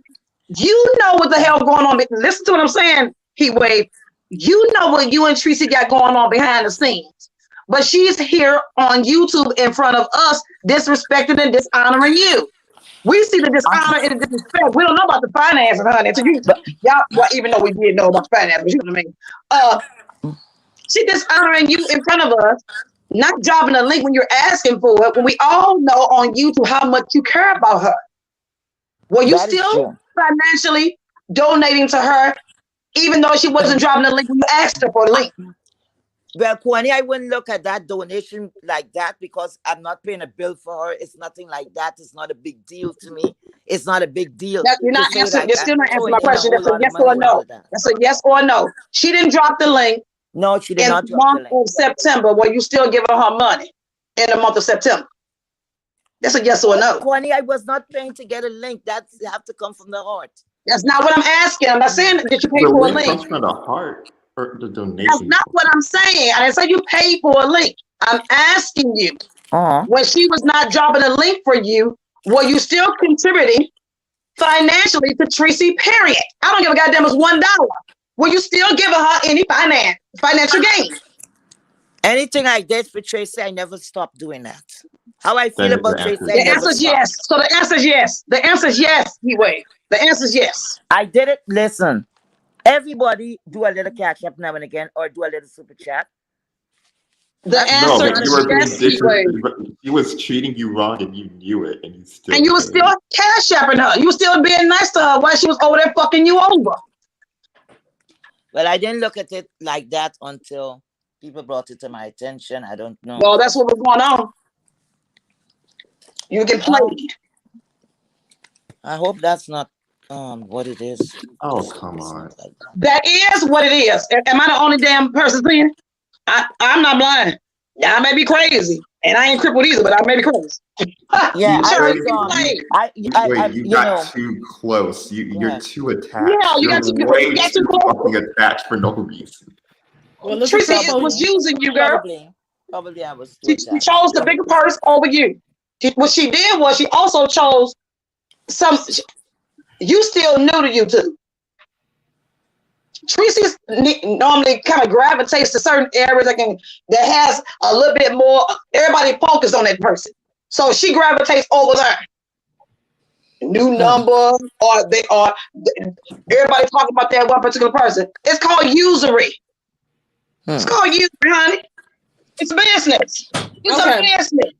You know what the hell going on. Listen to what I'm saying, Heat Wave. You know what you and Tracy got going on behind the scenes. But she's here on YouTube in front of us, disrespecting and dishonoring you. We see the dishonor and the disrespect. We don't know about the finances, honey. So y'all, well, even though we did know about the finances, you know what I mean? She dishonoring you in front of us, not dropping a link when you're asking for it, when we all know on YouTube how much you care about her. Were you still financially donating to her, even though she wasn't dropping the link when you asked her for a link? well, Kwani, I wouldn't look at that donation like that because I'm not paying a bill for her. It's nothing like that. It's not a big deal to me. It's not a big deal. You're not answering. You're still not answering my question. That's a yes or a no. That's a yes or a no. She didn't drop the link. No, she did in not the drop the month link. of September. Were you still giving her money in the month of September? That's a yes or a no. Kwani, I was not paying to get a link. That's have to come from the heart. That's not what I'm asking. I'm not saying that you paid The for a link link. comes from the heart, or the donation. That's not what I'm saying. I didn't say you paid for a link. I'm asking you, when she was not dropping a link for you, were you still contributing financially to Tracy, period? I don't give a goddamn, it's $1. Were you still giving her any financial gain? Anything I did for Tracy, I never stopped doing that. How I feel about Tracy, the answer is yes. So the answer is yes. The answer is yes, Heatwave. The answer is yes. I did it. Listen, everybody do a little catch up now and again, or do a little super chat. The answer is yes, Heatwave. He was treating you wrong, and you knew it, and you were still cash apping her. You were still being nice to her while she was over there fucking you over. Well, I didn't look at it like that until people brought it to my attention. I don't know. Well, that's what was going on. You get played. I hope that's not what it is. Oh, come on. That is what it is. Am I the only damn person saying? I'm not blind. Yeah, I may be crazy. And I ain't crippled either, but I may be crazy. Yeah, you got too close. You're too attached. Yeah, you got too close. Fucking attached for no reason. Well, Tracy was using you, girl. Probably I was. She chose the bigger purse over you. What she did was she also chose you still new to YouTube. Tracy normally kind of gravitates to certain areas that has a little bit more. Everybody focused on that person, so she gravitates over there. New number, or everybody talking about that one particular person. It's called usury. It's called usury, honey. It's business. It's a business.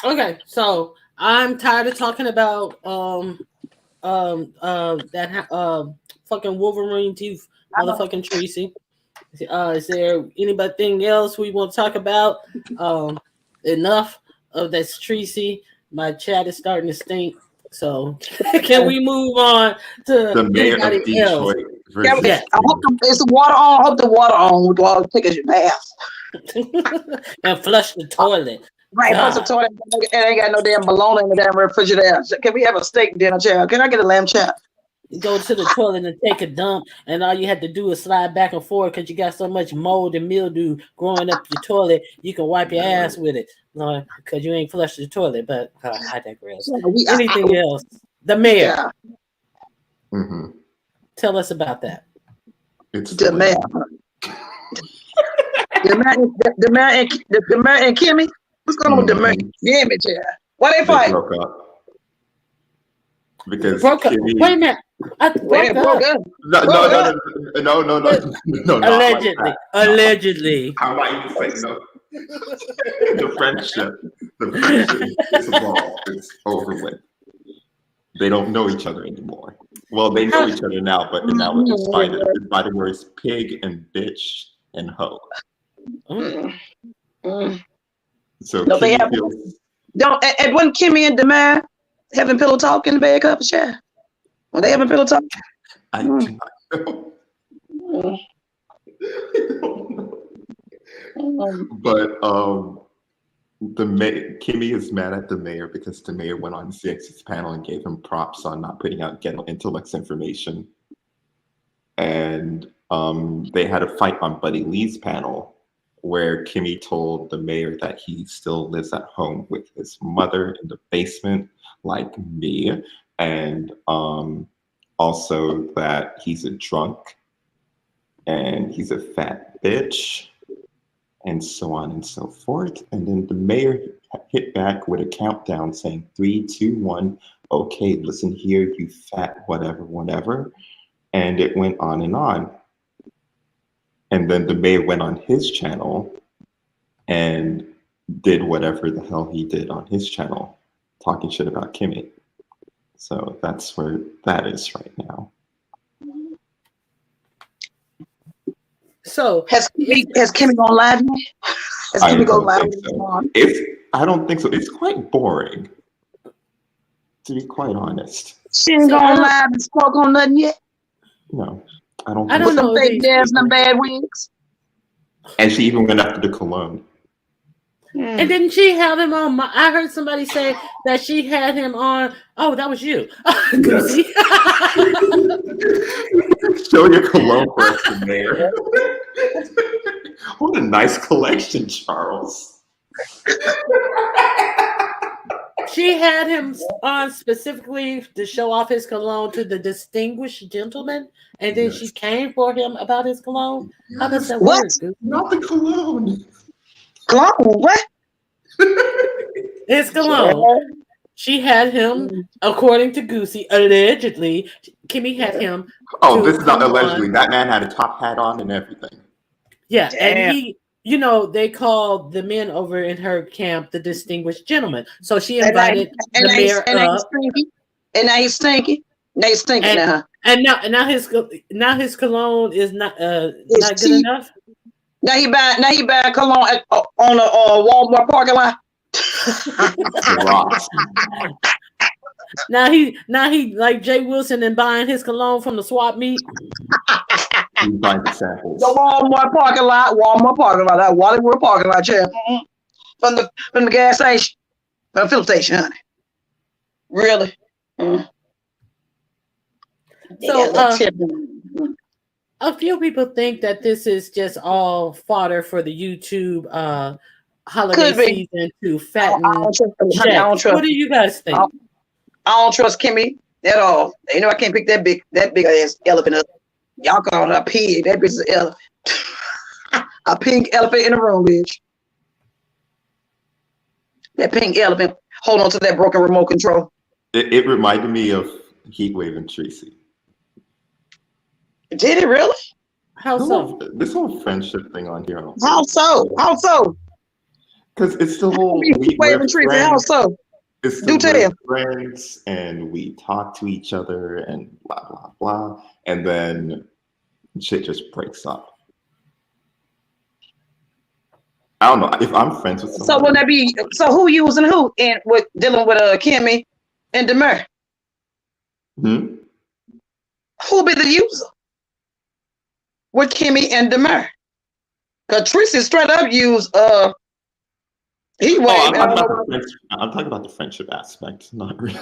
Okay, so I'm tired of talking about fucking Wolverine teeth, motherfucking Tracy. Is there anything else we want to talk about? Enough of this Tracy. My chat is starting to stink. So can we move on to the mayor of Detroit? Yes. I hope it's the water on. I hope the water on while I take a bath. And flush the toilet. Right, flush the toilet. And ain't got no damn bologna in the damn refrigerator. Can we have a steak dinner, child? Can I get a lamb chop? You go to the toilet and take a dump, and all you had to do is slide back and forth because you got so much mold and mildew growing up your toilet. You can wipe your ass with it, because you ain't flushed the toilet. But I digress. Anything else? The mayor. Yeah. Mm-hmm. Tell us about that. It's the mayor. The mayor and Kimmy. What's going on with the mayor? Yeah, child. Why they fight? Broke up. Because broke up. Kimmy, Wait a minute. Broke up. No. Allegedly. How about you say no? The friendship is wrong. It's over with. They don't know each other anymore. Well, they know each other now, but now it's by the words pig and bitch and hoe. So don't they have feels... don't and when Kimmy and Demar having pillow talk in the bed cup chair? When they having pillow talk? I do not know. But Kimmy is mad at the mayor because the mayor went on CX's panel and gave him props on not putting out ghetto intellects information. And they had a fight on Buddy Lee's panel where Kimmy told the mayor that he still lives at home with his mother in the basement, like me, and also that he's a drunk and he's a fat bitch, and so on and so forth. And then the mayor hit back with a countdown saying 3, 2, 1. Okay, listen here, you fat whatever, whatever. And it went on and on. And then the mayor went on his channel and did whatever the hell he did on his channel, talking shit about Kimmy. So that's where that is right now. So has Kimmy gone live? Has Kimmy gone live? I don't think so. It's quite boring, to be quite honest. She ain't gone live and spoke on nothing yet. No, I don't. I don't know. With them fake nails and them bad wigs. And she even went after the cologne. And didn't she have him on? I heard somebody say that she had him on. Oh, that was you. Yes. Show your cologne for us, the mayor. What a nice collection, Charles. She had him on specifically to show off his cologne to the distinguished gentleman, and then she came for him about his cologne. How does that work? Not the cologne. Cologne? What? His cologne. She had him, according to Goosey, allegedly. Kimmy had him. Oh, this is not allegedly. That man had a top hat on and everything. Yeah, and he, they called the men over in her camp the distinguished gentleman. So she invited the mayor up. And now he's stinky. Now he's stinky now. And now his cologne is not not good enough. Now he buy cologne on a Walmart parking lot. Now he like Jay Wilson and buying his cologne from the swap meet. The Walmart parking lot, that Wallywood parking lot, yeah. From the gas station, from the filling station, honey. Really? So a few people think that this is just all fodder for the YouTube holiday season to fatten. What do you guys think? I don't trust Kimmy at all. You know I can't pick that big ass elephant up. Y'all call it a pig. That bitch is an elephant. A pink elephant in the room, bitch. That pink elephant. Hold on to that broken remote control. It reminded me of Heatwave and Tracy. Did it really? How so? This whole friendship thing on here. How so? How so? Because it's the whole Heatwave and Tracy. How so? It's the friends, and we talk to each other, and blah blah blah, and then shit just breaks up. I don't know if I'm friends with somebody. So would that be? So who using who and with dealing with Kimmy and Demar? Who be the user with Kimmy and Demar? Because Tracy straight up used Heatwave. I'm talking about the friendship aspect, not really.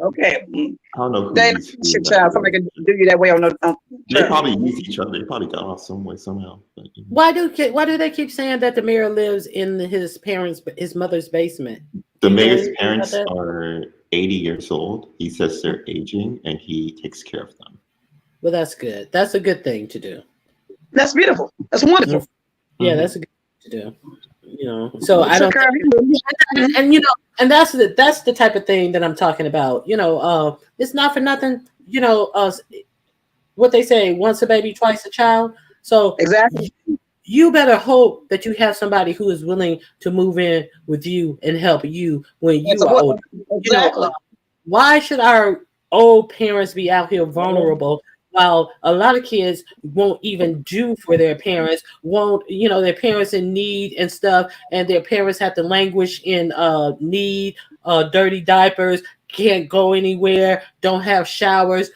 Okay. I don't know. They child, somebody can do you that way on the. They probably use each other. They probably got off some way somehow. But, Why do they keep saying that the mayor lives in his mother's basement? The mayor's parents are 80 years old. He says they're aging, and he takes care of them. Well, that's good. That's a good thing to do. That's beautiful. That's wonderful. Yeah, that's a good thing to do. So I don't. And that's the type of thing that I'm talking about. It's not for nothing. What they say: once a baby, twice a child. So exactly. You better hope that you have somebody who is willing to move in with you and help you when you are older. Exactly. Why should our old parents be out here vulnerable, while a lot of kids won't even do for their parents, won't, their parents in need and stuff, and their parents have to languish in need, dirty diapers, can't go anywhere, don't have showers,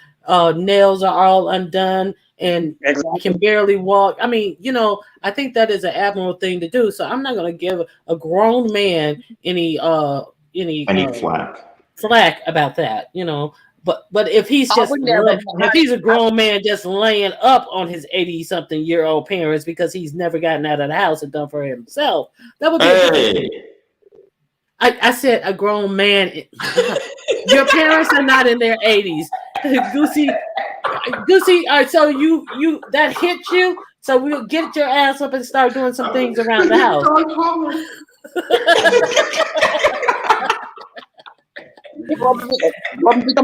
nails are all undone, and can barely walk. I mean, I think that is an admirable thing to do. So I'm not going to give a grown man any flack about that. But if he's I would never. if he's a grown man just laying up on his 80-something-year-old parents because he's never gotten out of the house and done for himself, that would be a different thing. I said a grown man. Your parents are not in their 80s. Goosey, all right, so you that hit you, so we'll get your ass up and start doing some things around the house. Become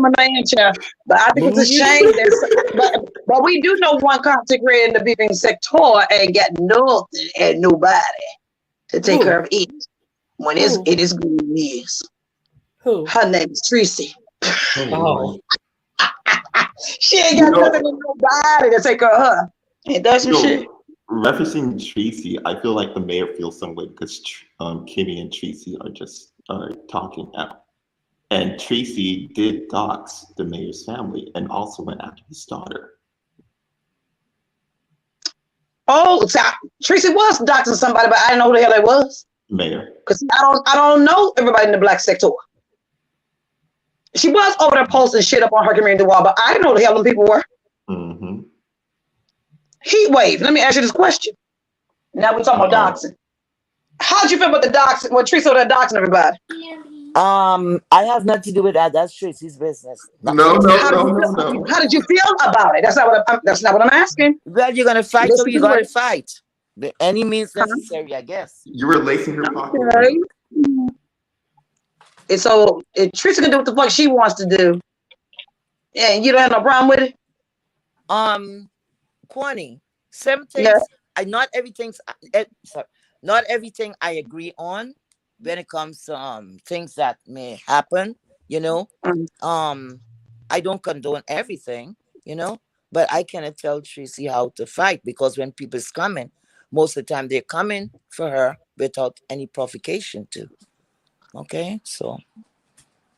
a man child. But I think it's a shame that but we do know one content creator in the beeping sector ain't got nothing and nobody to take care of it when it is good news. Who? Her name is Tracy. Oh. She ain't got nothing and nobody to take care of her. And that's some shit. Referencing Tracy, I feel like the mayor feels some way because Kimmy and Tracy are just talking out. And Tracy did dox the mayor's family and also went after his daughter. Oh, so Tracy was doxing somebody, but I didn't know who the hell they was. Mayor. Because I don't know everybody in the black sector. She was over there posting shit up on her community wall, but I didn't know who the hell them people were. Mm-hmm. Heat wave. Let me ask you this question. Now we're talking about doxing. How'd you feel about the doxing when Tracy over there doxing everybody? I have nothing to do with that. That's Tracy's business. No. How did you feel about it? That's not what I'm asking. Well, you're gonna fight, so you gotta fight. By any means necessary, I guess. You were lacing her pocket. Okay. And so if Tracy can do what the fuck she wants to do, and you don't have no problem with it. Kwani, some things not everything I agree on when it comes to things that may happen, I don't condone everything, but I cannot tell Tracy how to fight, because when people's coming, most of the time they're coming for her without any provocation too. Okay, so,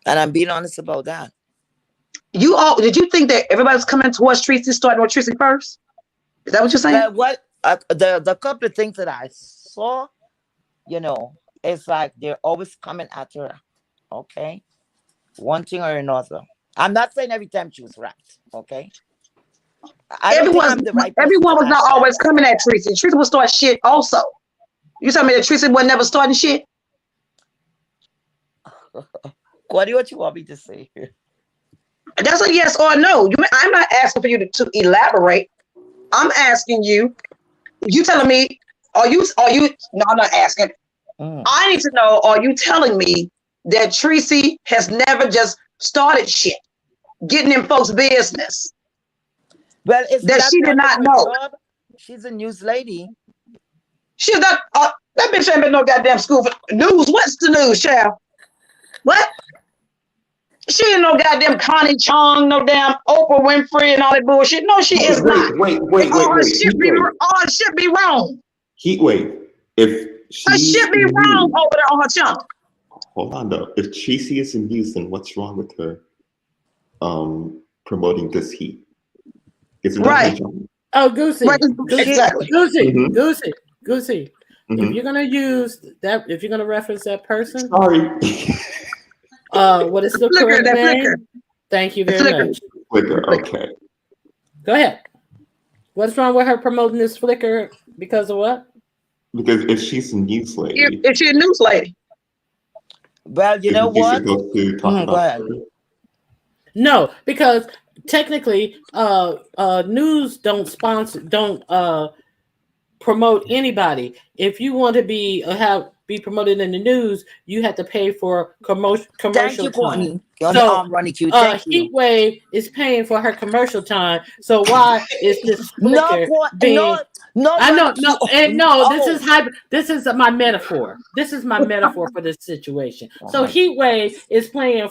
and I'm being honest about that. Did you think that everybody's coming towards Tracy, starting with Tracy first? Is that what you're saying? The couple of things that I saw, it's like they're always coming at her. Okay, one thing or another. I'm not saying every time she was right. Okay. Everyone was not always coming at Tracy. Tracy would start shit also. You tell me that Tracy was never starting shit? What do you want me to say here? That's a yes or no. I'm not asking for you to elaborate. I'm asking you. You telling me? Are you? No, I'm not asking. I need to know. Are you telling me that Tracy has never just started shit, getting in folks' business? Well, that she did not know. Job. She's a news lady. She's not. That bitch ain't been no goddamn school for news. What's the news, child? What? She ain't no goddamn Connie Chung, no damn Oprah Winfrey and all that bullshit. No, she is not. Wait. All shit be wrong. Heat wave. If her shit be wrong over there on her channel. Hold on though. If Tracy is in news, then what's wrong with her promoting this heat? Isn't that right? Oh, Goosey. Right. Exactly. Goosey. Mm-hmm. Goosey. Mm-hmm. If you're gonna use that, if you're gonna reference that person, sorry. What is the correct name? Flicker. Thank you very much. Flicker. Okay. Go ahead. What's wrong with her promoting this Flicker? Because of what? Because if she's a news lady. If she's a news lady. Well, you know what? Go ahead. No, because technically, news don't promote anybody. If you want to be promoted in the news, you have to pay for Thank commercial you, time. Courtney. On the So arm, Ronnie Q. Thank you. Heatwave is paying for her commercial time. So why is this No, flicker being? no, I know, Ronnie no, Q. and no. This Oh, is This is my metaphor. This is my metaphor for this situation. oh So my. Heatwave is paying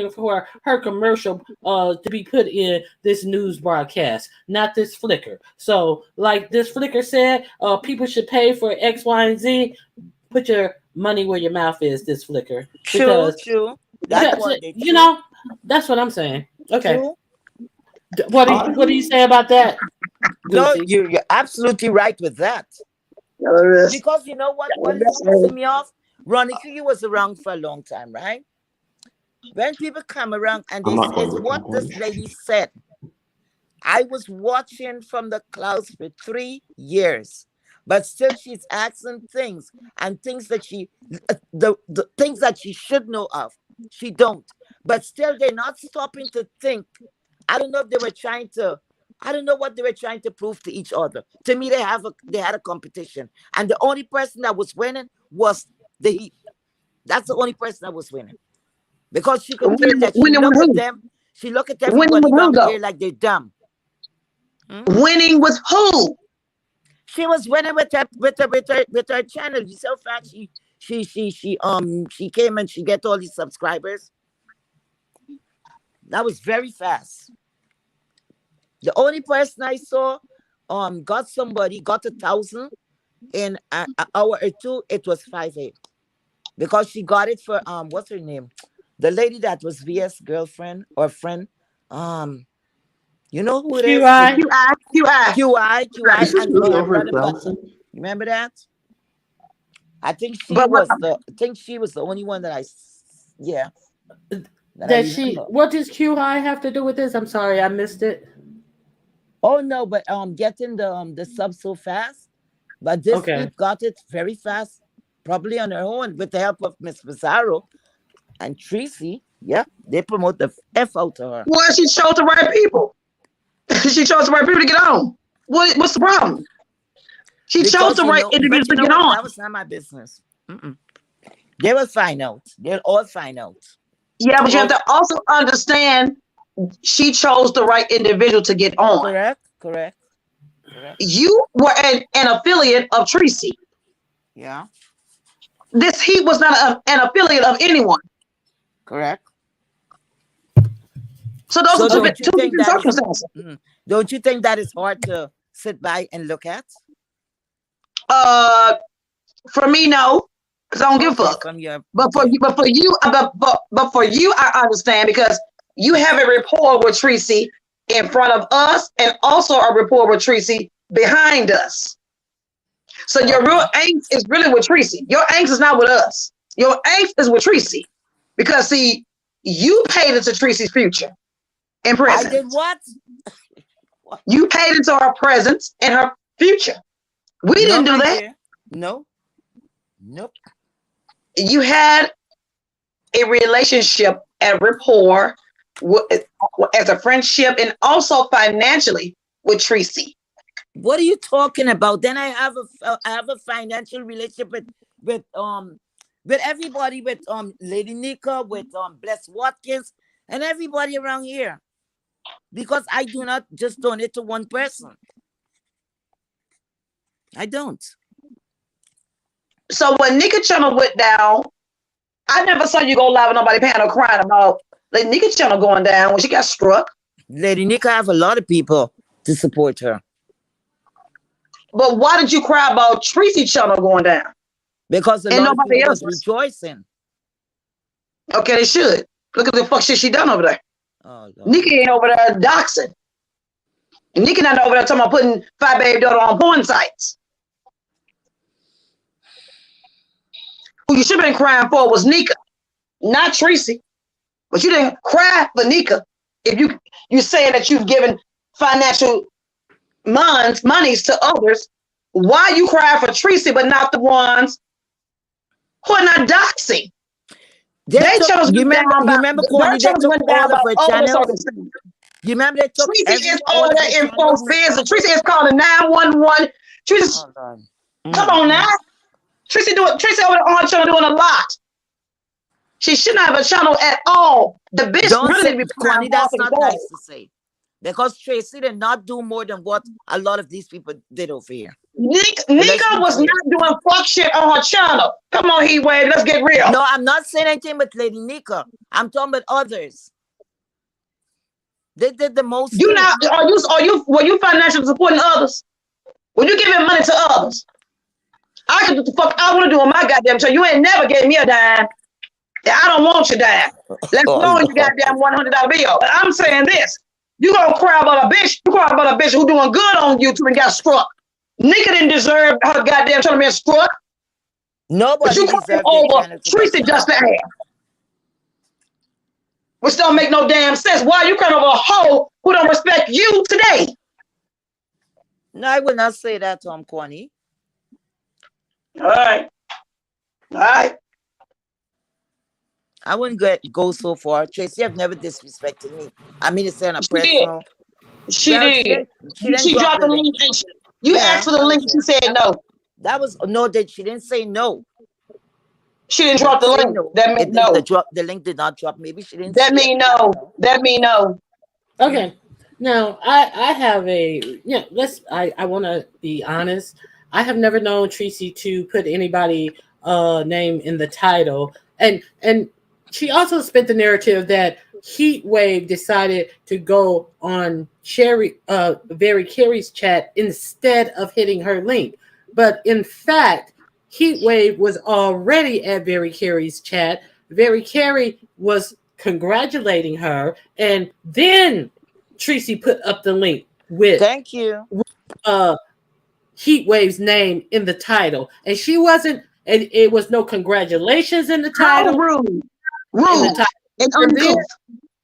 for her commercial to be put in this news broadcast, not this flicker. So like this flicker said, people should pay for X, Y, and Z. Put your money where your mouth is. This flicker, True, because true. That because part, they you true, know that's what I'm saying. Okay, true. what do you say about that, No, Lucy? you're absolutely right with that. Because you know what is pissing me off? Ronnie Q was around for a long time, right? When people come around and I'm this not going is with him, what this Courtney. lady said. I was watching from the clouds for 3 years, but still she's asking things and things that the things that she should know of, she don't. But still, they're not stopping to think. I don't know if they were trying to. I don't know what they were trying to prove to each other. To me, they had a competition, and the only person that was winning was the Heat. That's the only person that was winning because she could care that she Winning with look at who? them. She look at Winning everybody with who down though? here like they're dumb. Hmm? Winning with who? She was winning with her channel. You so fast she came and she get all these subscribers. That was very fast. The only person I saw got 1,000 in an hour or two. It was 5A because she got it for what's her name? The lady that was VS girlfriend or friend. You know who it is? QI. QI, Is this and really over Brother Button. 1,000? Remember that? I think But what? she was the only one that yeah, that I That she. remember. What does QI have to do with this? I'm sorry, I missed it. Oh no, but getting the sub so fast. But this Okay. Eve got it very fast, probably on her own with the help of Miss Pizarro and Tracy. Yeah, they promote the F out of her. Well, she chose the right people. She chose the right people to get on. What's the problem? She chose Because the right individuals but you to know get what? on. That was not my business. Mm-mm. They will find out. They'll all find out. Yeah, but you have Okay. to also understand she chose the right individual to get on. Correct. You were an affiliate of Tracy. Yeah, This Heat was not an affiliate of anyone. correct. So those So are two don't you think different that is circumstances. don't you think that is hard to sit by and look at? For me, no, because I don't give a Okay, fuck. from your But for okay. you, but for you, I understand because you have a rapport with Tracy in front of us, and also a rapport with Tracy behind us. So your real Okay. angst is really with Tracy. Your angst is not with us. Your angst is with Tracy because see, you paid into Tracy's future and I present. did what? What? You paid into her present and her future. We No, didn't do my that. dear. No. Nope. You had a relationship, a rapport, as a friendship, and also financially with Tracy. What are you talking about? Then I have a financial relationship with everybody, with Lady Nika, with Bless Watkins, and everybody around here. Because I do not just donate to one person. I don't. So when Nika Channel went down, I never saw you go live with nobody panel crying about the Nika Channel going down when she got struck. Lady Nika have a lot of people to support her. But why did you cry about Tracy Channel going down? Because a And lot of nobody people else was was. rejoicing. Okay, they should. Look at the fuck shit she done over there. Oh, Lord. Nika ain't over there doxing. Nika not over there talking about putting 5 baby daughter on porn sites. Who you should have been crying for was Nika, not Tracy. But you didn't cry for Nika. If you saying that you've given financial monies to others, why you cry for Tracy but not the ones who are not doxing? They Their took, channels you went remember, down you by remember, their Courtney, they channels took went all down of by her other channels. circumstances. You remember they took Tracy is all over of her there in false channels? business. Tracy is calling 911. Tracy, Oh, Lord. come on now. Tracy over there on her channel doing a lot. She shouldn't have a channel at all. The bitch Don't really say, needs to Connie, that's walking not forward. nice to say. Because Tracy did not do more than what a lot of these people did over here. So let's Nika be was clear. not doing fuck shit on her channel. Come on, Heat Wave, let's get real. No, I'm not saying anything but Lady Nika. I'm talking about others. They did the most. You now were you financially supporting others? Were you giving money to others? I can do the fuck I want to do on my goddamn show. You ain't never gave me a dime. I don't want your dime. Let's Oh, go on your Lord. goddamn $100 bill. But I'm saying this. You gonna cry about a bitch. You cry about a bitch who doing good on YouTube and got struck. Nika didn't deserve her goddamn channel being struck. But Nobody you crying deserved their over channel to get Tracy struck. just to have. Which don't make no damn sense. Why are you crying over a hoe who don't respect you today? No, I would not say that, Tom Connie. All right. All right. I wouldn't go so far. Tracy, I've never disrespected me. I mean, it's on a She did. personal. She Well, did. she didn't She drop dropped the the link. link. You asked for the that link. was She it. said no. That was no. That she didn't say no. She didn't She drop didn't the say link. no. That meant no. The link did not drop. Maybe she didn't That see it. mean I don't no. know. That mean no. Okay. Now I have a let's I want to be honest. I have never known Tracy to put anybody name in the title, and she also spent the narrative that Heat Wave decided to go on Very Carey's chat instead of hitting her link. But in fact, Heat Wave was already at Very Carey's chat. Very Carey was congratulating her, and then Tracy put up the link with Thank you. uh Heat Wave's name in the title, and she wasn't, and it was no congratulations in the How title. rude. In the Rude title, and and then, uncouth.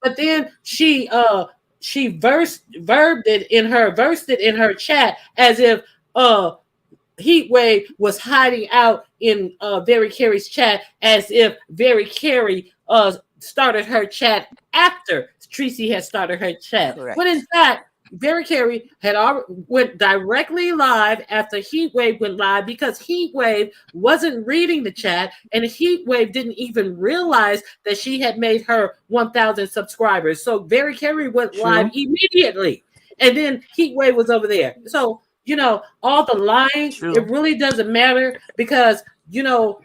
but then she verbed it in her chat as if Heat Wave was hiding out in Very Carey's chat, as if Very Carey started her chat after Tracy had started her chat. Correct. When in fact, Very Carey had already went directly live after Heat Wave went live, because Heat Wave wasn't reading the chat, and Heat Wave didn't even realize that she had made her 1,000 subscribers. So Very Carey went live immediately, and then Heat Wave was over there. So all the lying, True. it really doesn't matter, because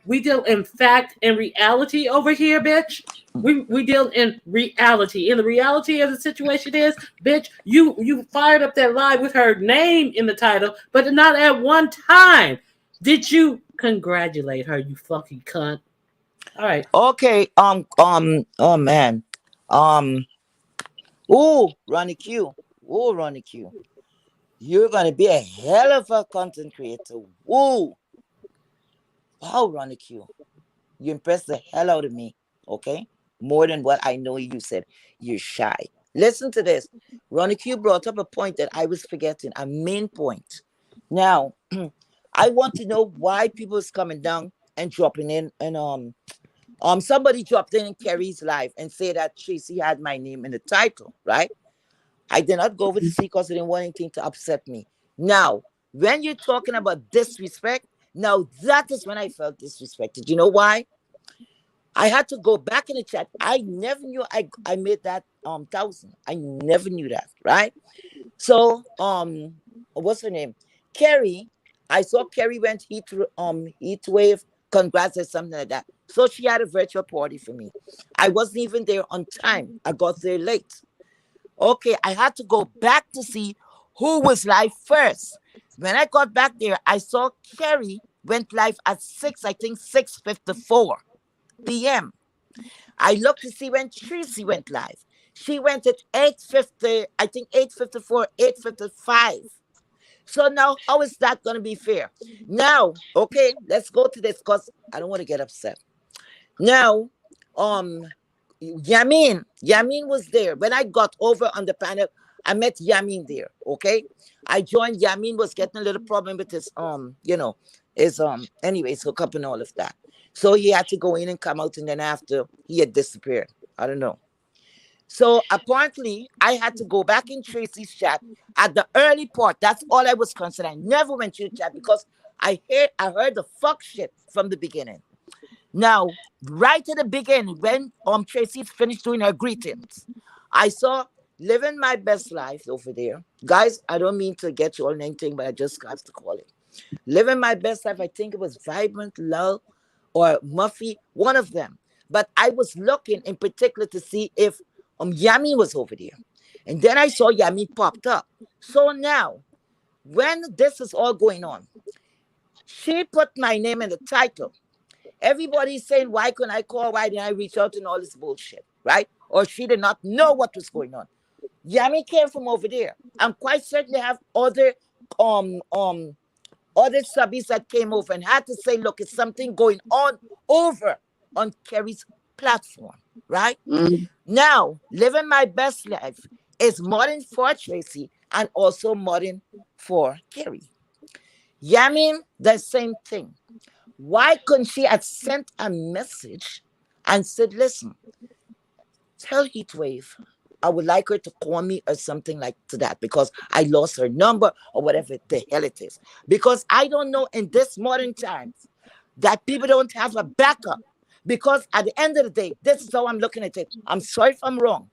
we deal in fact and reality over here, bitch. We deal in reality. And the reality of the situation is, bitch, you fired up that live with her name in the title, but not at one time did you congratulate her, you fucking cunt. All right. Okay. Oh man. Ronnie Q. Oh, Ronnie Q. You're gonna be a hell of a content creator. Woo! Wow, Ronnie Q. You impressed the hell out of me. Okay? More than what I know you said. You're shy. Listen to this. Ronnie Q brought up a point that I was forgetting, a main point. Now, I want to know why people is coming down and dropping in, and somebody dropped in Kerry's live and said that Tracy had my name in the title, right? I did not go over to see because I didn't want anything to upset me. Now, when you're talking about disrespect, now that is when I felt disrespected. You know why? I had to go back in the chat. I never knew I made that 1,000. I never knew that, right? So what's her name? Kerry. I saw Kerry went heat wave, congrats or something like that. So she had a virtual party for me. I wasn't even there on time. I got there late. Okay, I had to go back to see who was live first. When I got back there, I saw Kerry went live at 6:54 p.m. I looked to see when Tracy went live. She went at 8:50, I think 8:54, 8:55. So now, how is that going to be fair? Now, okay, let's go to this because I don't want to get upset. Now, Yamin was there. When I got over on the panel, I met Yamin there. Okay, I joined. Yamin was getting a little problem with his anyways, hook up and all of that. So he had to go in and come out, and then after he had disappeared. I don't know. So apparently, I had to go back in Tracy's chat at the early part. That's all I was concerned. I never went to the chat because I heard the fuck shit from the beginning. Now, right at the beginning, when Tracy's finished doing her greetings, I saw living my best life over there. Guys, I don't mean to get you all anything, but I just have to call it. Living my best life, I think it was Vibrant Love or Muffy, one of them. But I was looking in particular to see if Yami was over there. And then I saw Yami popped up. So now, when this is all going on, she put my name in the title. Everybody's saying, why couldn't I call? Why didn't I reach out and all this bullshit, right? Or she did not know what was going on. Yami came from over there. I'm quite certain they have other subbies that came over and had to say, look, it's something going on over on Kerry's platform, right? Now, living my best life is modern for Tracy and also modern for Kerry. Yami, the same thing. Why couldn't she have sent a message and said, listen, tell Heatwave I would like her to call me or something like to that because I lost her number or whatever the hell it is. Because I don't know in this modern times that people don't have a backup. Because at the end of the day, this is how I'm looking at it. I'm sorry if I'm wrong.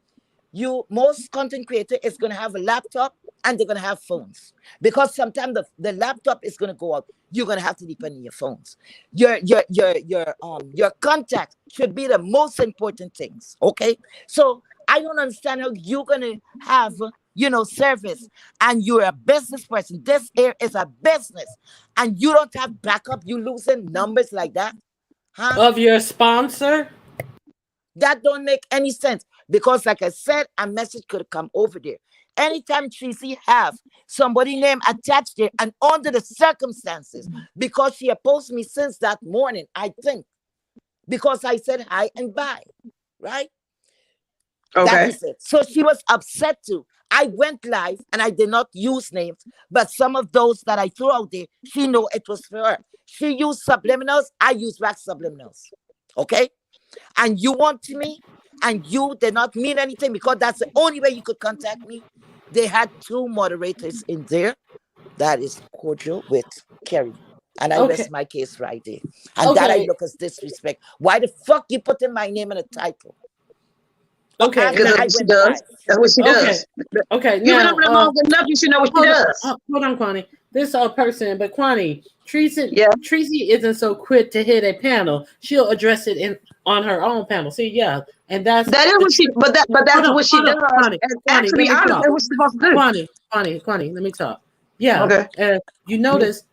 Most content creator is going to have a laptop and they're going to have phones because sometimes the laptop is going to go out. You're going to have to depend on your phones. Your contact should be the most important things. Okay. So I don't understand how you're going to have, service and you're a business person. This here is a business and you don't have backup. You losing numbers like that. Huh? Of your sponsor? That don't make any sense because, like I said, a message could come over there. Anytime Tracy have somebody name attached there and under the circumstances, because she opposed me since that morning, I think, because I said hi and bye, right? Okay. That is it. So she was upset too. I went live and I did not use names, but some of those that I threw out there, she knew it was for her. She used subliminals. I used back subliminals. Okay? And you want to me, and you did not mean anything because that's the only way you could contact me. They had two moderators in there. That is cordial with Kerry. And I rest my case right there. And that I look as disrespect. Why the fuck you putting my name in a title? Okay, because that's what she does. That's what she does. Okay, you've been over there long enough. You should know what she does. Hold on, Kwani. This person, but Kwani, Tracy isn't so quick to hit a panel. She'll address it on her own panel. See, and that is what she. But that's what she does. Kwani, actually, honestly, what she's supposed to do. Kwani, let me talk. Yeah. Okay. You notice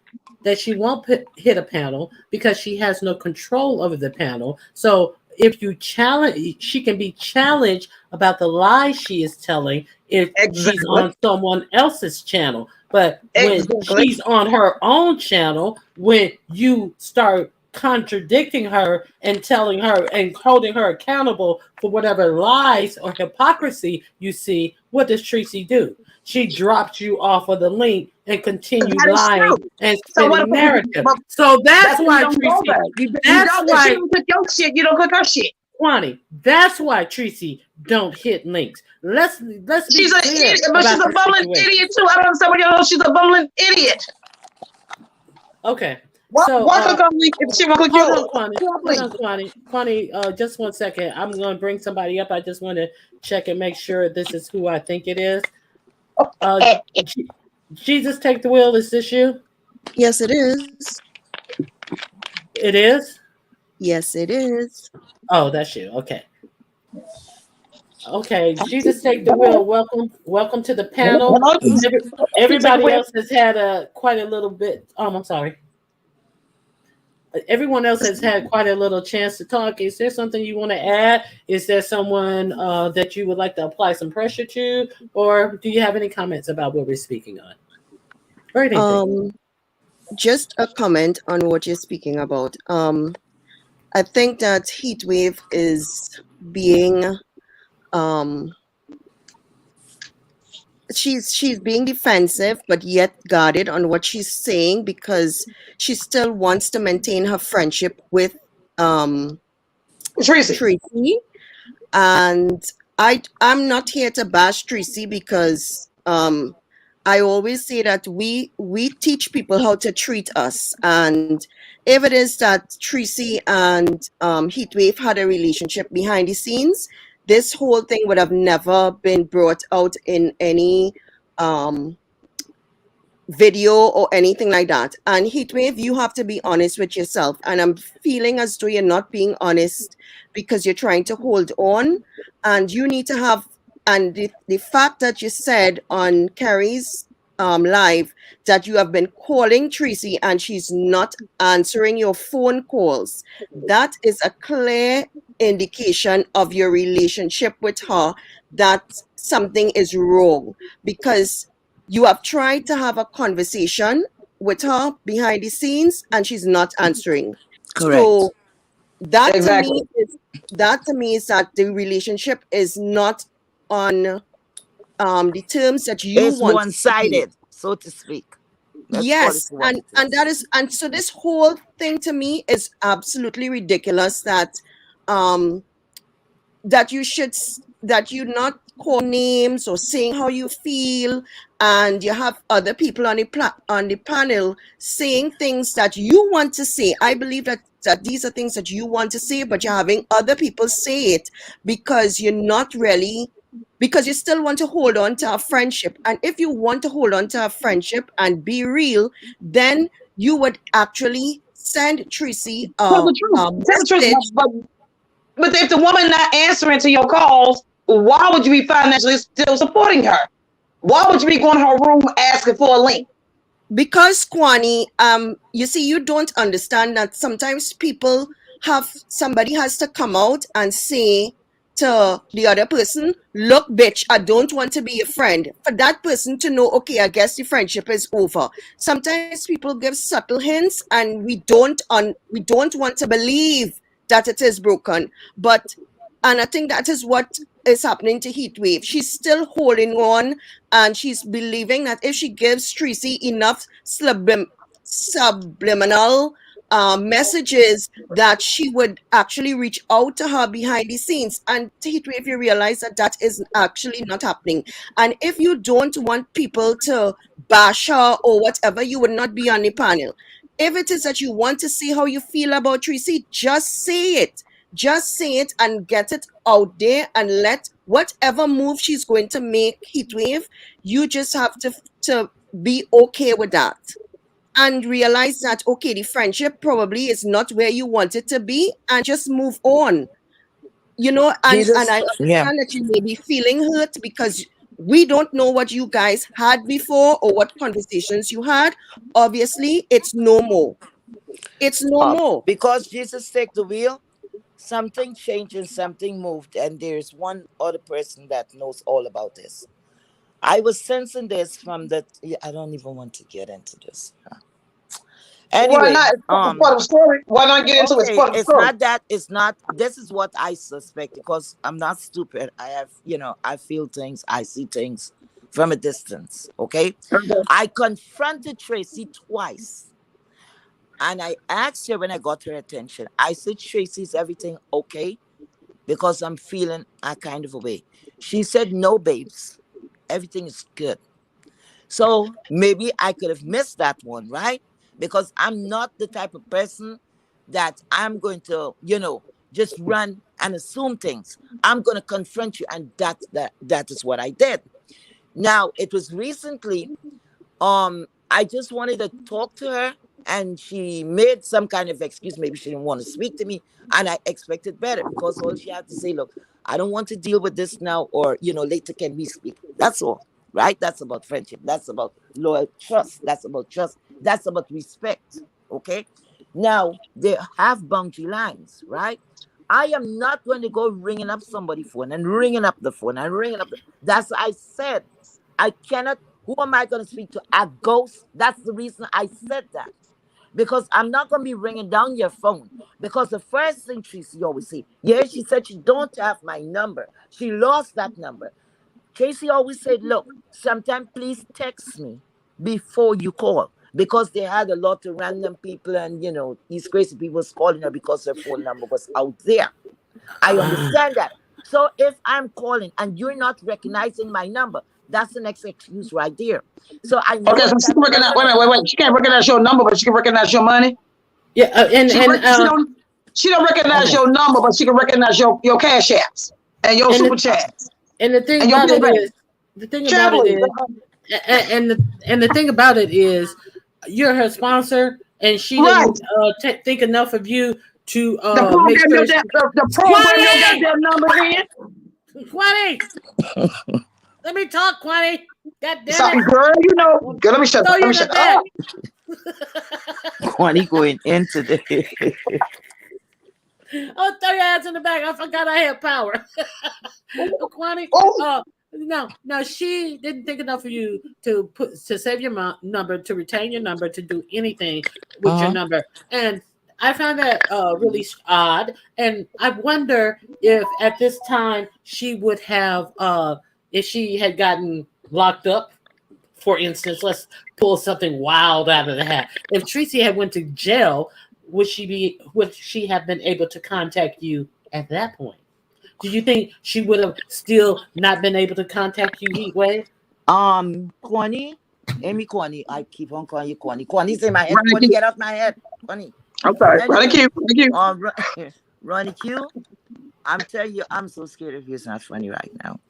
that she won't hit a panel because she has no control over the panel. So if you challenge, she can be challenged about the lies she is telling if she's on someone else's channel. But when she's on her own channel, when you start contradicting her and telling her and holding her accountable for whatever lies or hypocrisy you see, what does Tracy do? She drops you off of the link and continue lying and spinning narrative. So that's why Tracy. That's why you don't click your shit. You don't click her shit. Kwani, that's why Tracy don't hit links. Let's be she's clear an idiot, but she's a bumbling idiot too. I don't know somebody else. She's a bumbling idiot. Okay. Why click on link if she won't click yours? Kwani, just 1 second. I'm going to bring somebody up. I just want to check and make sure this is who I think it is. Jesus, take the wheel. Is this you? Yes, it is. It is? Yes, it is. Oh, that's you. Okay. Okay, Jesus, take the wheel. Welcome to the panel. Everybody else has had quite a little bit. I'm sorry. Everyone else has had quite a little chance to talk. Is there something you want to add? Is there someone that you would like to apply some pressure to, or do you have any comments about what we're speaking on? Or anything? Just a comment on what you're speaking about. I think that Heatwave is being she's being defensive but yet guarded on what she's saying because she still wants to maintain her friendship with Tracy. And I'm not here to bash Tracy because I always say that we teach people how to treat us, and if it is that Tracy and Heatwave had a relationship behind the scenes, this whole thing would have never been brought out in any um video or anything like that. And Heatwave, you have to be honest with yourself. And I'm feeling as though you're not being honest because you're trying to hold on. And you need to have, and the fact that you said on Carrie's live that you have been calling Tracy and she's not answering your phone calls, that is a clear indication of your relationship with her that something is wrong, because you have tried to have a conversation with her behind the scenes and she's not answering. Correct. So that to Exactly. me is that the relationship is not on the terms that you It's want it to be. one-sided, so to speak. Let's call it Yes, for what it and is. that is, and so this whole thing to me is absolutely ridiculous that um that you should that you not call names or saying how you feel, and you have other people on the on the panel saying things that you want to say. I believe that these are things that you want to say, but you're having other people say it because you're not really, because you still want to hold on to a friendship. And if you want to hold on to a friendship and be real, then you would actually send Tracy Tell the truth. a Tell the truth. message. But if the woman not answering to your calls, why would you be financially still supporting her? Why would you be going to her room asking for a link? Because Kwani, you see, you don't understand that sometimes people have, somebody has to come out and say to the other person, look, bitch, I don't want to be a friend. For that person to know, okay, I guess the friendship is over. Sometimes people give subtle hints and we don't want to believe that it is broken. But, and I think that is what is happening to Heatwave. She's still holding on, and she's believing that if she gives Tracy enough subliminal messages, that she would actually reach out to her behind the scenes. And if you realize that that is actually not happening, and if you don't want people to bash her or whatever, you would not be on the panel. If it is that you want to see how you feel about Tracy, just say it. Just say it and get it out there, and let whatever move she's going to make, Heatwave, you just have to be okay with that, and realize that okay, the friendship probably is not where you want it to be, and just move on. And Jesus, I yeah. understand that you may be feeling hurt because we don't know what you guys had before or what conversations you had. Obviously, it's no more. It's no more. Because Jesus take the wheel, something changed and something moved, and there's one other person that knows all about this. I was sensing this from the. Yeah, I don't even want to get into this. Why Anyway, not? It's part of the story. Why not get into it? It's okay, part of the it's story. not that. It's not. This is what I suspect because I'm not stupid. I have, I feel things. I see things from a distance. Okay, Okay. I confronted Tracy twice. And I asked her when I got her attention, I said, Tracy, is everything okay? Because I'm feeling a kind of a way. She said, no, babes. Everything is good. So maybe I could have missed that one, right? Because I'm not the type of person that I'm going to, just run and assume things. I'm going to confront you. And that is what I did. Now, it was recently I just wanted to talk to her, and she made some kind of excuse. Maybe she didn't want to speak to me, and I expected better because all she had to say, look, I don't want to deal with this now, or later can we speak. That's all. Right? That's about friendship. That's about loyal trust. That's about trust. That's about respect. Okay. Now they have boundary lines, right? I am not going to go ringing up somebody's phone and ringing up the phone and ringing up. That's I said. I cannot. Who am I going to speak to? A ghost? That's the reason I said that. Because I'm not going to be ringing down your phone. Because the first thing Tracy always say, yeah, she said she don't have my number. She lost that number. Tracy always said, look, sometime please text me before you call. Because they had a lot of random people and, these crazy people was calling her because her phone number was out there. I understand that. So if I'm calling and you're not recognizing my number, That's the next excuse right there. So I know Okay, so if she that can recognize. person, Wait. She can't recognize your number, but she can recognize your money. Yeah, She can, she don't. She don't recognize okay. your number, but she can recognize your cash apps and your And super the, chats and the thing and your about it payback. is, the thing about it Travel. is, and the thing about it is, you're her sponsor, and she Right. didn't think enough of you to The make program sure. your the program your Quantity, goddamn numbers in. Quantity. Let me talk, Quantity. God damn it! Something, girl, you know. Girl, let me shut up. No, Let you're me not shut that. up. Kwani going into the Oh, throw your ass in the back. I forgot I had power. Kwani, Oh, no, she didn't think enough of you to save your number, to retain your number, to do anything with your uh-huh. number, and I found that really odd. And I wonder if at this time she would have, if she had gotten locked up, for instance. Let's pull something wild out of the hat. If Tracy had went to jail, would she have been able to contact you at that point? Do you think she would have still not been able to contact you, Heatwave? Kwani, Amy Kwani, I keep on calling you Kwani. Kwani's in my head. Ronnie Kwani, Q. get off my head. Kwani. I'm sorry. Ronnie Anyway, Q. Ronnie Q. Ronnie Q, I'm telling you, I'm so scared of you. It's not funny right now.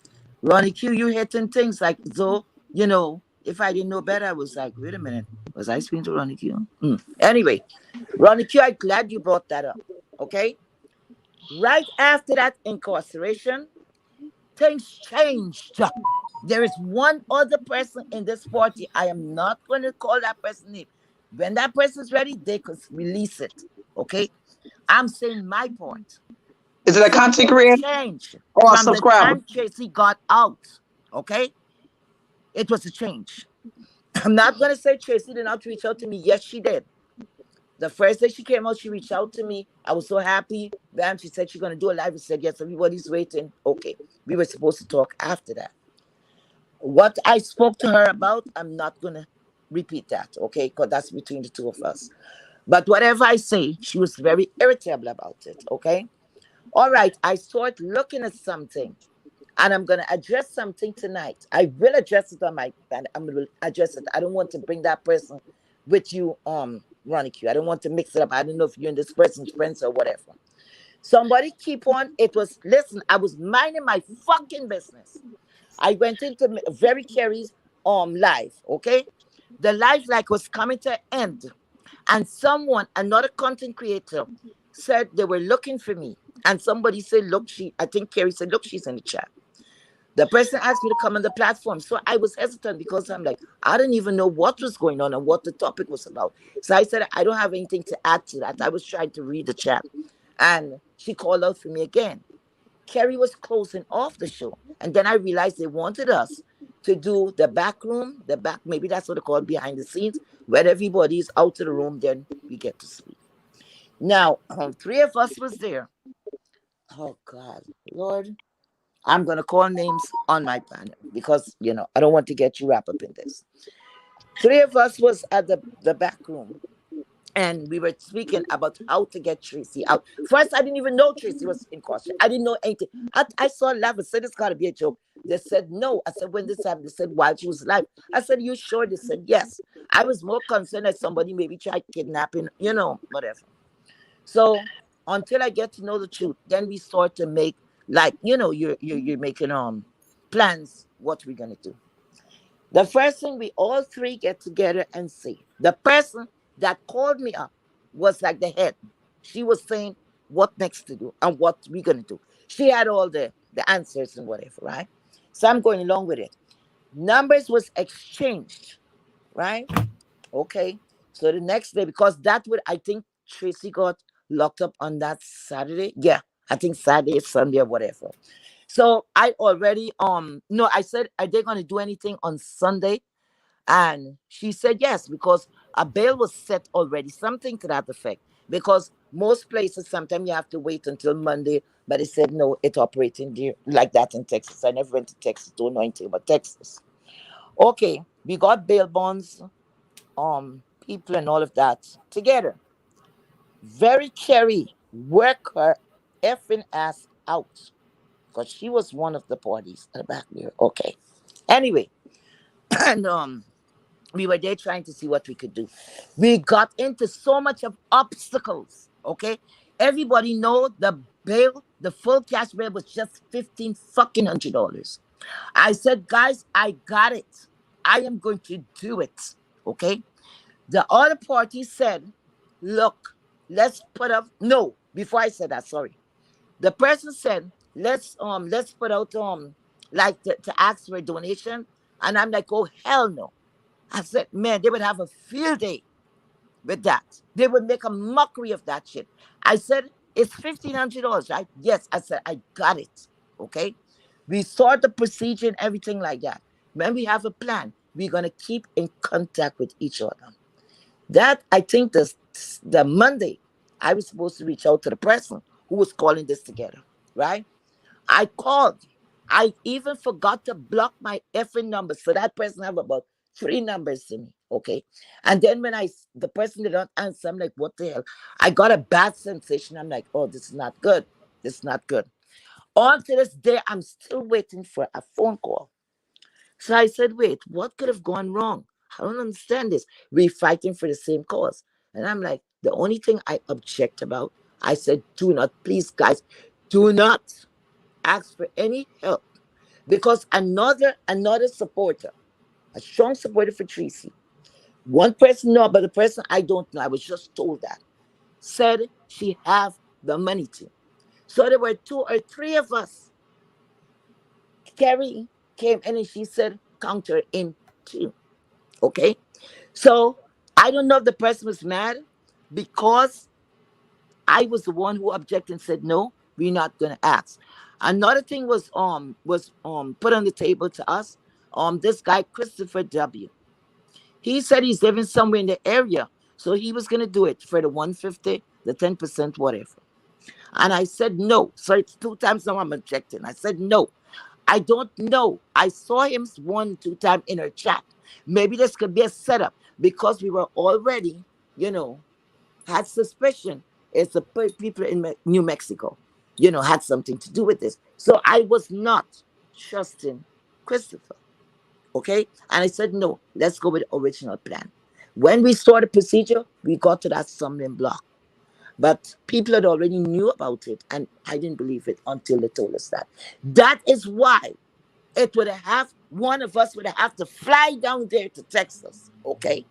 Ronnie Q, you hitting things like though, if I didn't know better, I was like, wait a minute, was I speaking to Ronnie Q? Anyway, Ronnie Q, I'm glad you brought that up. Okay. Right after that incarceration, things changed. There is one other person in this party. I am not going to call that person name. When that person is ready, they could release it. Okay. I'm saying my point. Is it a content Something creator changed or a from the subscriber? time Tracy got out. Okay. It was a change. I'm not going to say Tracy did not reach out to me. Yes, she did. The first day she came out, she reached out to me. I was so happy. Bam, she said she's going to do a live. I said, yes, everybody's waiting. Okay. We were supposed to talk after that. What I spoke to her about, I'm not going to repeat that. Okay. Because that's between the two of us. But whatever I say, she was very irritable about it. Okay. All right. I started looking at something. And I'm going to address something tonight. I will address it on my, and I'm going to address it. I don't want to bring that person with you, Ronnie Q. I don't want to mix it up. I don't know if you and this person's friends or whatever. Somebody keep on. Listen, I was minding my fucking business. I went into Very Carey's live, okay? The live like was coming to an end. And another content creator, said they were looking for me. And somebody said, look, I think Carey said, look, she's in the chat. The person asked me to come on the platform. So I was hesitant because I'm like, I didn't even know what was going on and what the topic was about. So I said, I don't have anything to add to that. I was trying to read the chat. And she called out for me again. Carrie was closing off the show. And then I realized they wanted us to do the back room, maybe that's what they call it, behind the scenes, where everybody is out of the room, then we get to sleep. Now, three of us was there. Oh, God, Lord. I'm going to call names on my panel because, I don't want to get you wrapped up in this. Three of us was at the back room and we were speaking about how to get Tracy out. First, I didn't even know Tracy was incarcerated. I didn't know anything. I saw laugh and said, it's got to be a joke. They said, no. I said, when this happened, they said, while she was alive. I said, you sure? They said, yes. I was more concerned that somebody maybe tried kidnapping, whatever. So until I get to know the truth, then we start to make you're making plans what we're gonna do. The first thing we all three get together and say, the person that called me up was like the head. She was saying what next to do and what we're gonna do. She had all the answers and whatever, right? So I'm going along with it. Numbers was exchanged, right? Okay. So the next day, because I think Tracy got locked up on that Saturday. Yeah, I think Saturday, Sunday, or whatever. So I already, no, I said, are they going to do anything on Sunday? And she said yes, because a bail was set already, something to that effect. Because most places, sometimes you have to wait until Monday, but they said no, it operating there like that in Texas. I never went to Texas, don't know anything about Texas. Okay, we got bail bonds, people and all of that together. Very Cherry work her effing ass out because she was one of the parties at the back there. Okay. Anyway, and we were there trying to see what we could do. We got into so much of obstacles. Okay, everybody know the bail, the full cash bail was just $1,500. I said, guys, I got it. I am going to do it. Okay. The other party said, look, let's put up. No, before I said that, sorry. The person said, let's put out like to ask for a donation. And I'm like, oh hell no. I said, man, they would have a field day with that. They would make a mockery of that shit. I said, it's $1,500, right? Yes. I said, I got it. Okay. We saw the procedure and everything like that. When we have a plan, we're gonna keep in contact with each other. That I think the Monday I was supposed to reach out to the person who was calling this together, right? I called. I even forgot to block my effing number, so that person have about 3 numbers to me. Okay, and then when the person did not answer, I'm like, what the hell? I got a bad sensation. I'm like, oh, this is not good. This is not good. On to this day, I'm still waiting for a phone call. So I said, wait, what could have gone wrong? I don't understand this. We're fighting for the same cause. And I'm like, the only thing I object about, I said, do not, please, guys, do not ask for any help. Because another supporter, a strong supporter for Tracy, one person know, but the person I don't know, I was just told that, said she have the money to. So there were 2 or 3 of us. Carrie came in and she said, counter in 2. Okay. So I don't know if the person was mad because I was the one who objected and said, no, we're not gonna ask. Another thing was put on the table to us. This guy, Christopher W. He said he's living somewhere in the area. So he was gonna do it for the 150, the 10%, whatever. And I said no. So it's 2 times now I'm objecting. I said no. I don't know. I saw him 1, 2 times in her chat. Maybe this could be a setup because we were already, had suspicion. It's the people in New Mexico, had something to do with this. So I was not trusting Christopher. Okay. And I said, no, let's go with the original plan. When we saw the procedure, we got to that stumbling block. But people had already knew about it, and I didn't believe it until they told us that. That is why it would have one of us would have to fly down there to Texas, okay,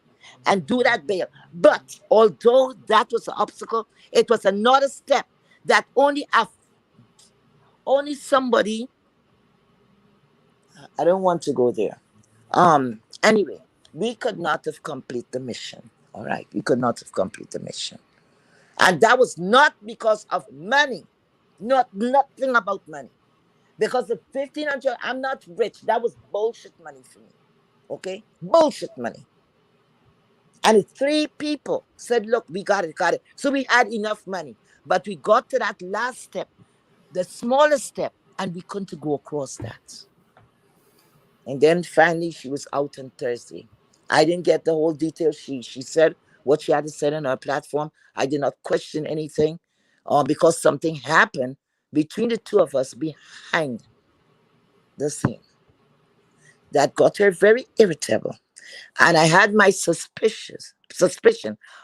and do that bail. But although that was an obstacle, it was another step that only somebody. I don't want to go there. Anyway, we could not have completed the mission. All right, we could not have completed the mission. And that was not because of money. Nothing about money. Because the 1,500, I'm not rich. That was bullshit money for me. Okay? Bullshit money. And 3 people said, look, we got it. So we had enough money. But we got to that last step, the smallest step, and we couldn't go across that. And then finally she was out on Thursday. I didn't get the whole detail. She said what she had to say on her platform. I did not question anything because something happened between the 2 of us behind the scene that got her very irritable. And I had my suspicion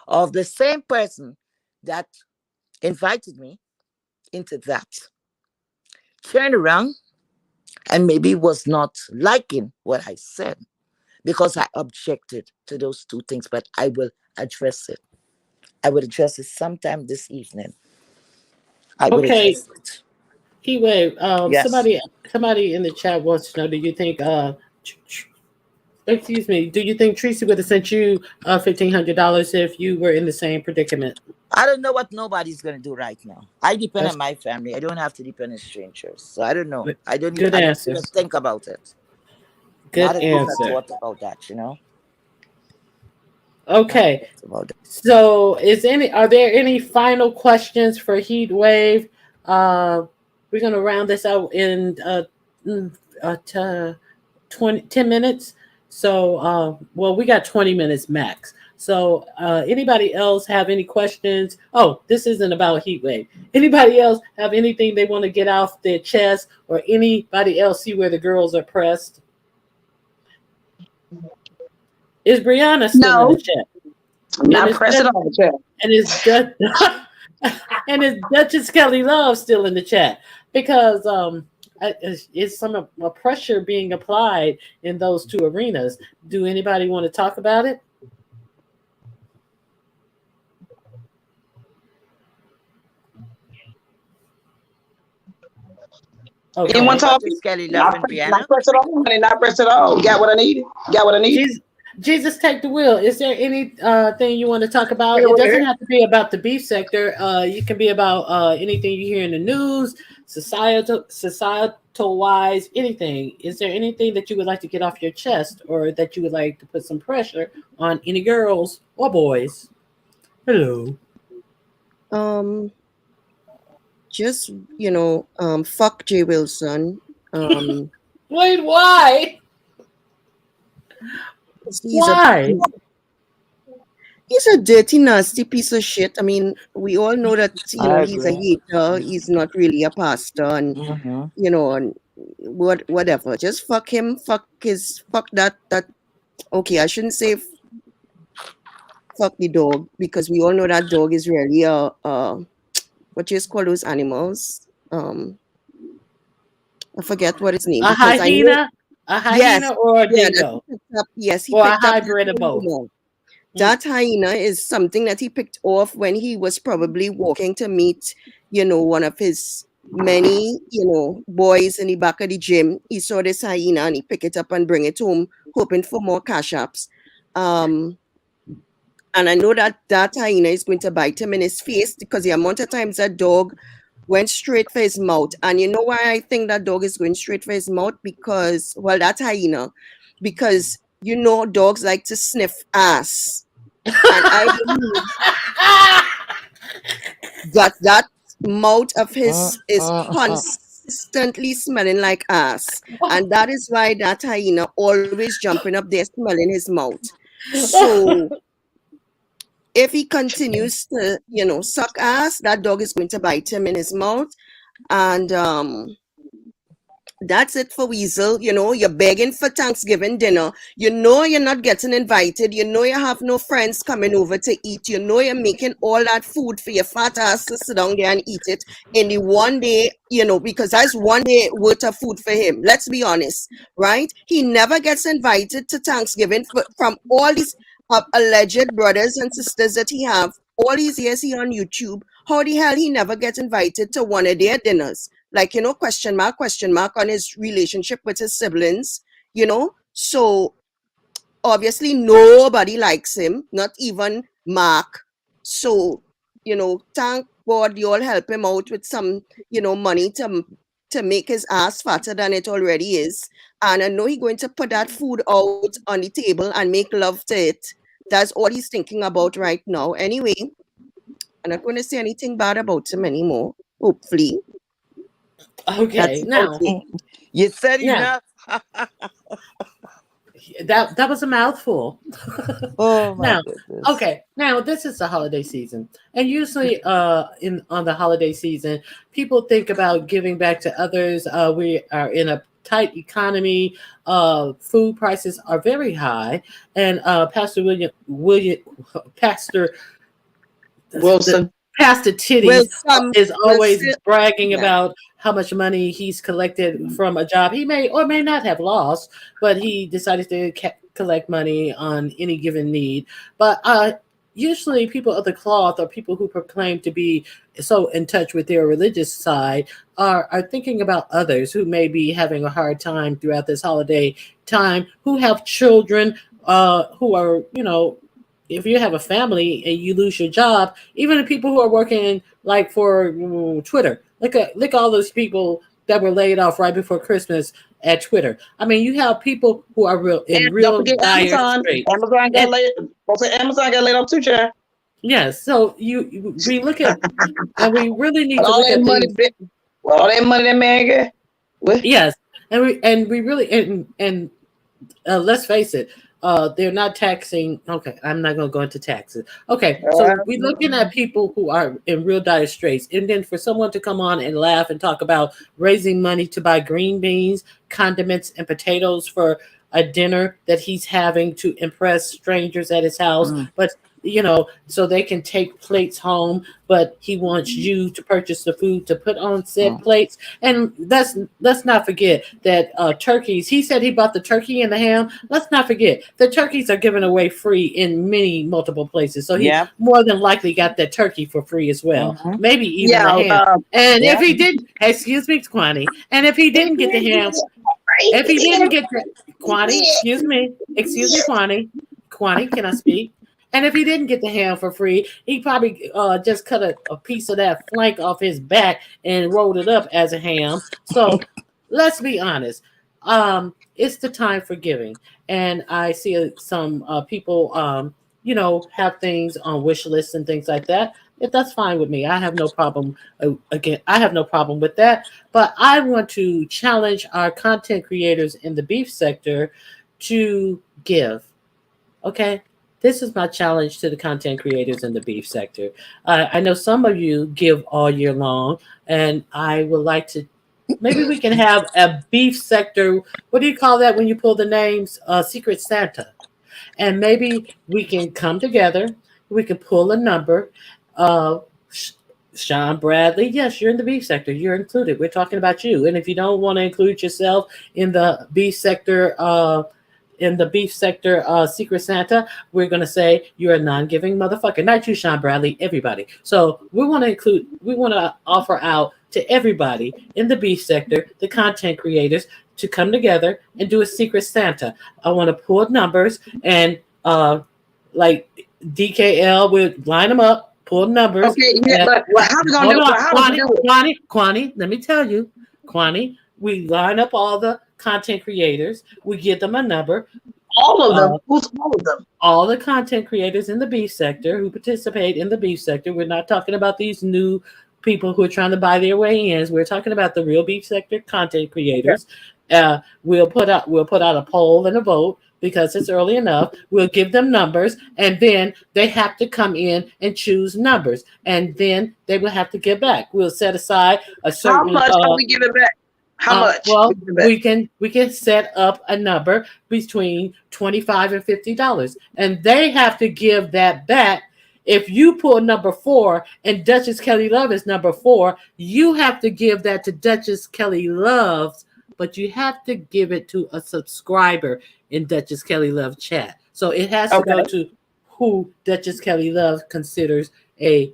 of the same person that invited me into that turn around and maybe was not liking what I said because I objected to those 2 things, but I will address it. I would address it sometime this evening. I would Okay, address it. Heatwave. Yes. Somebody in the chat wants to know. Do you think? Excuse me. Do you think Tracy would have sent you $1,500 if you were in the same predicament? I don't know what nobody's gonna do right now. I depend on That's my family. I don't have to depend on strangers. So I don't know. I don't even good I don't answer. even think about it. Good Not at least I answer. thought about that. Not Okay. about that. So, are there any final questions for Heat Wave? We're gonna round this out in 10 minutes. So, well, we got 20 minutes max. So, anybody else have any questions? Oh, this isn't about Heat Wave. Anybody else have anything they want to get off their chest, or anybody else see where the girls are pressed? Is Brianna still in the No, chat? And not is press it on the chat. and is and is Duchess Kelly Love still in the chat? Because is some pressure being applied in those two arenas? Do anybody want to talk about it? Anyone Okay. talking? Duchess Kelly Love Not, and Brianna. not press it on, honey. Not press it on. Got what I needed. Got what I needed. Jesus, take the wheel. Is there any thing you want to talk about? It doesn't have to be about the beef sector. You can be about anything you hear in the news, societal wise, anything. Is there anything that you would like to get off your chest, or that you would like to put some pressure on any girls or boys? Hello. Just fuck Jay Wilson. Wait, why? He's Why? he's a dirty, nasty piece of shit. I mean, we all know that I he's a agree. hater. He's not really a pastor, and and whatever. Just fuck him. Fuck that. Okay, I shouldn't say fuck the dog, because we all know that dog is really what you call those animals. I forget what its name, A because I know. hyena? A hyena Yes, or a yeah, that dingo? he picked up. Yes, he Or a picked up that hybrid of both? hyena. That hyena is something that he picked off when he was probably walking to meet, one of his many, boys in the back of the gym. He saw this hyena and he picked it up and bring it home, hoping for more cash apps. And I know that hyena is going to bite him in his face, because the amount of times that dog went straight for his mouth. And you know why I think that dog is going straight for his mouth? Because, well, that hyena, because dogs like to sniff ass. And I believe that mouth of his is constantly smelling like ass. And that is why that hyena always jumping up there smelling his mouth. So if he continues to, suck ass, that dog is going to bite him in his mouth. And that's it for Weasel. You're begging for Thanksgiving dinner. You're not getting invited. You have no friends coming over to eat. You're making all that food for your fat ass to sit down there and eat it in the one day, because that's one day worth of food for him. Let's be honest, right? He never gets invited to Thanksgiving from all these alleged brothers and sisters that he have. All these years he on YouTube. How the hell he never gets invited to one of their dinners? Like, question mark on his relationship with his siblings, So obviously nobody likes him, not even Mark. So, thank God you all help him out with some, money to make his ass fatter than it already is. And I know he's going to put that food out on the table and make love to it. That's all he's thinking about right now. Anyway, I'm not going to say anything bad about him anymore, hopefully. Okay, now you said now, enough. that was a mouthful. Oh my Now, goodness. okay, now this is the holiday season, and usually on the holiday season, people think about giving back to others. We are in a tight economy. Food prices are very high, and Pastor Wilson. Pastor Titties is always Wilson. bragging Yeah. about how much money he's collected from a job he may or may not have lost, but he decided to collect money on any given need. But usually people of the cloth, or people who proclaim to be so in touch with their religious side, are thinking about others who may be having a hard time throughout this holiday time, who have children, who are, if you have a family and you lose your job, even the people who are working like for Twitter, look at all those people that were laid off right before Christmas at Twitter. I mean, you have people who are real dire straits. Amazon got laid off too, Chad. Yes, so we look at, and we really need to all look that at money. these. All that money that man got. What? Yes, and we really and let's face it, they're not taxing. Okay, I'm not going to go into taxes. Okay, so we're looking at people who are in real dire straits, and then for someone to come on and laugh and talk about raising money to buy green beans, condiments, and potatoes for a dinner that he's having to impress strangers at his house, Mm. but so they can take plates home, but he wants you to purchase the food to put on said Mm. plates. And let's not forget that turkeys. He said he bought the turkey and the ham. Let's not forget the turkeys are given away free in many multiple places. So he Yep. more than likely got that turkey for free as well. Mm-hmm. Maybe even Yeah. the ham. And if Yep. he did, excuse me, Kwani, and if he didn't get the ham, if he didn't get the Kwani, excuse me, Kwani, can I speak? And if he didn't get the ham for free, he probably just cut a piece of that flank off his back and rolled it up as a ham. So let's be honest. It's the time for giving, and I see some people, have things on wish lists and things like that. If that's fine with me, I have no problem. Again, I have no problem with that. But I want to challenge our content creators in the beef sector to give. Okay, this is my challenge to the content creators in the beef sector. I know some of you give all year long, and I would like to. Maybe we can have a beef sector. What do you call that when you pull the names? Secret Santa. And maybe we can come together. We can pull a number. Uh, Sean Bradley, yes, you're in the beef sector. You're included. We're talking about you. And if you don't want to include yourself in the beef sector, Secret Santa, we're gonna say you're a non-giving motherfucker. Not you, Sean Bradley. Everybody. So we want to offer out to everybody in the beef sector, the content creators, to come together and do a Secret Santa. I want to pull numbers and like DKL, we'll line them up, pull numbers. Okay, yeah, but how we gonna do it? How we do it? Kwani, let me tell you, Kwani, we line up all the content creators, we give them a number. All of them? Who's all of them? All the content creators in the beef sector who participate in the beef sector. We're not talking about these new people who are trying to buy their way in. We're talking about the real beef sector content creators. We'll put out a poll and a vote because it's early enough. We'll give them numbers, and then they have to come in and choose numbers, and then they will have to give back. We'll set aside a certain. How much can we give it back? How much? Well, we can set up a number between $25 and $50, and they have to give that back. If you pull number 4 and Duchess Kelly Love is number 4, you have to give that to Duchess Kelly Love's, but you have to give it to a subscriber in Duchess Kelly Love chat. So it has to go to who Duchess Kelly Love considers a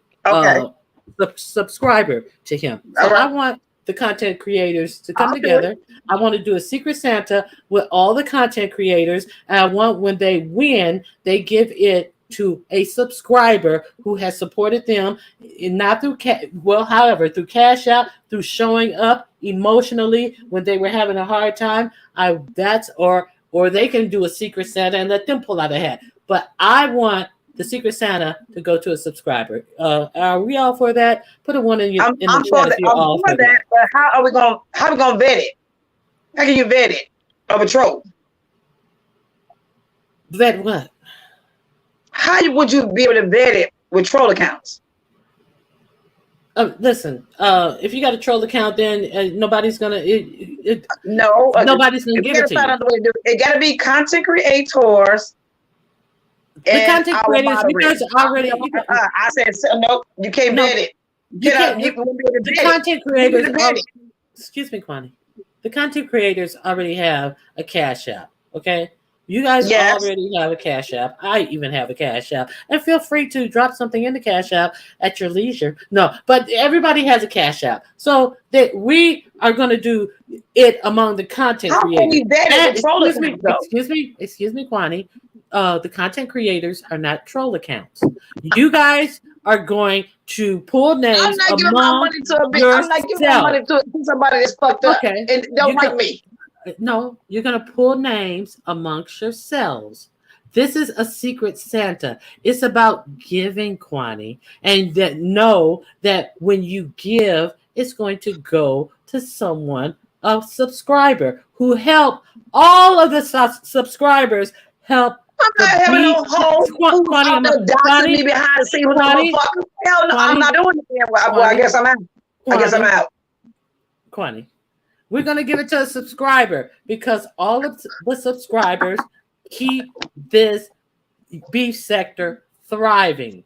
subscriber to him. So I want the content creators to come together. I want to do a Secret Santa with all the content creators. And I want when they win, they give it to a subscriber who has supported them, not through through Cash App, through showing up emotionally when they were having a hard time. Or they can do a Secret Santa and let them pull out a hat. But I want the Secret Santa to go to a subscriber. Are we all for that? Put a 1 in the chat if you're all for that. But how we gonna vet it? How can you vet it? Of a troll? Vet what? How would you be able to vet it with troll accounts? Listen, if you got a troll account, then nobody's gonna. Nobody's gonna give it to you. It got to be content creators. The content creators, because already. I said no. You can't vet it. The content creators. Excuse me, Kwani. The content creators already have a Cash App. Okay. You guys already have a Cash App. I even have a Cash App. And feel free to drop something in the Cash App at your leisure. No, but everybody has a Cash App. So that we are going to do it among the content creators. Excuse me, Kwani. The content creators are not troll accounts. You guys are going to pull names among yourself. I'm not giving my money to somebody that's fucked up and don't like me. No, you're going to pull names amongst yourselves. This is a Secret Santa. It's about giving, Kwani, and know that when you give, it's going to go to someone, a subscriber, who help all of the subscribers help. I'm not having no home. Kwani, me behind the scenes with motherfuckers. Hell no, I'm not doing it. Well, I guess I'm out. I guess I'm out. Kwani, We're gonna give it to a subscriber because all of the subscribers keep this beef sector thriving.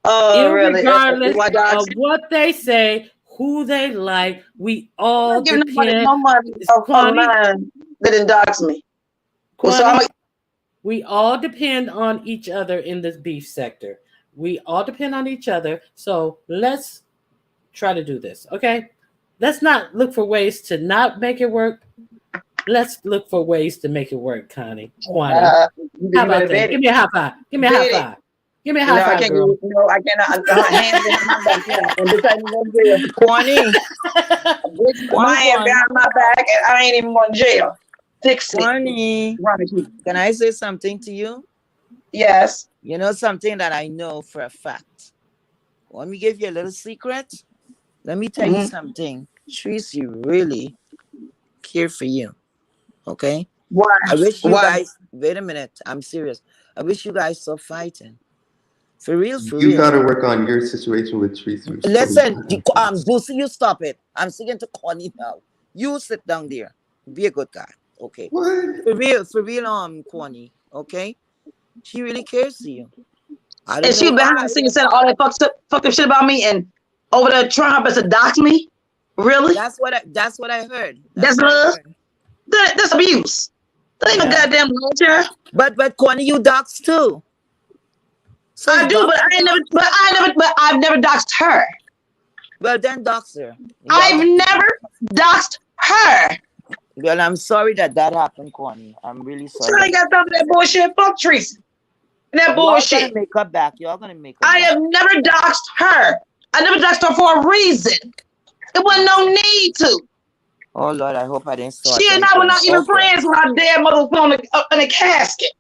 Oh, really? Irregardless Why of dogs? what they say, who they like, we I'm all not giving nobody depend. no money of Quantity, mine that indocs me. Well, so I'm quantity. We all depend on each other in this beef sector. We all depend on each other. So let's try to do this, okay? Let's not look for ways to not make it work. Let's look for ways to make it work, Connie. Quantity. How you better about that? bet Give it. me a high five. Give me a high Bet it. five. Give me a high No, I five, can't give girl. you. No, I cannot. Hands behind my back. Yeah, and this ain't going to jail. Kwani, My hand Kwani, behind my back, and I ain't even going to jail. Fix it. Kwani. Run. Can I say something to you? Yes. You know something that I know for a fact. Want me to give you a little secret? Let me tell you something. Tracy really care for you. Okay? Why? I wish you Why? guys, wait a minute. I'm serious. I wish you guys stop fighting. For real, for You real. got to work on your situation with Tracy. Listen, Boosie, you stop it. I'm speaking to Connie now. You sit down there. Be a good guy. Okay. What? For real, Connie. Okay? She really cares for you. I don't And she know behind why. the scenes saying all that fucked up shit about me, and over there trying her best to dox me. Really? That's what I heard. That's what I love. heard. That's abuse. That ain't no Yeah. goddamn love here. But Connie, you dox too. So I do, but I've never doxed her. Well, then dox her. I've never doxed her. Well, I'm sorry that happened, Connie. I'm really sorry. So I ain't got time for that bullshit. Fuck Tracy. That bullshit. Y'all gonna make her back. Y'all gonna make her I back. have never doxed her. I never doxed her for a reason. It wasn't no need to. Oh Lord, I hope I didn't start. She and I were not even friends when our dead mother was put in a casket.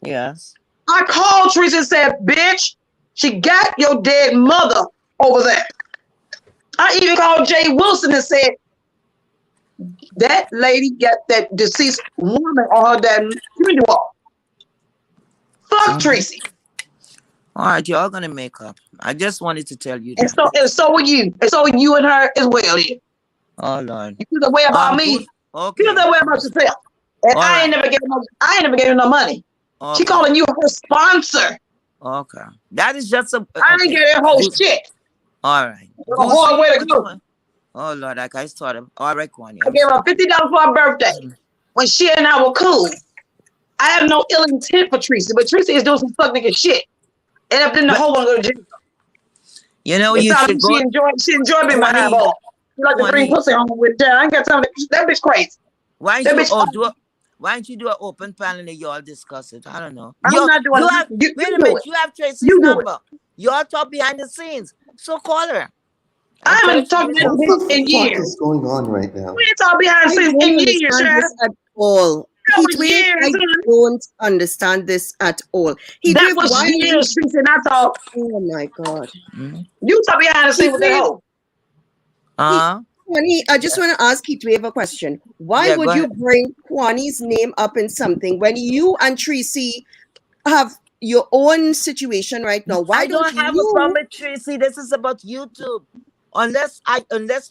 Yes. I called Teresa and said, bitch, she got your dead mother over there. I even called Jay Wilson and said, that lady got that deceased woman on her damn community wall. Fuck Tracy. All right, y'all gonna make up. I just wanted to tell you that. And so are you. And so are you and her as well. Then. Oh Lord. You feel that way about me. Okay. Feel that way about yourself. And I ain't never gave her no money. Okay. She calling you her sponsor. Okay. That is just a I ain't get that whole shit. All right. Hard way to go. Oh Lord, like I started. All right, Kwani. I gave her $50 for her birthday when she and I were cool. I have no ill intent for Tracy, but Tracy is doing some fuck nigga shit. And if then the whole one go to jail. You know, you should go. She enjoyed being my eyeball. She like to bring pussy home with her. I ain't got time for that bitch crazy. Why don't you do an open panel and y'all discuss it? I don't know. I'm not doing it. Wait a minute. You have Tracy's number. Y'all talk behind the scenes. So call her. I haven't talked to What in the years. fuck is going on right now? We ain't talked behind the scenes in years, at all. Heatwave, I don't understand this at all. That was years since I thought. Oh my God. You talk behind the scenes with that hoe. Kwani, I just want to ask Heatwave a question. Why would you bring Kwani's name up in something when you and Tracy have your own situation right now? Why don't I don't have a problem with Tracy? This is about YouTube. Unless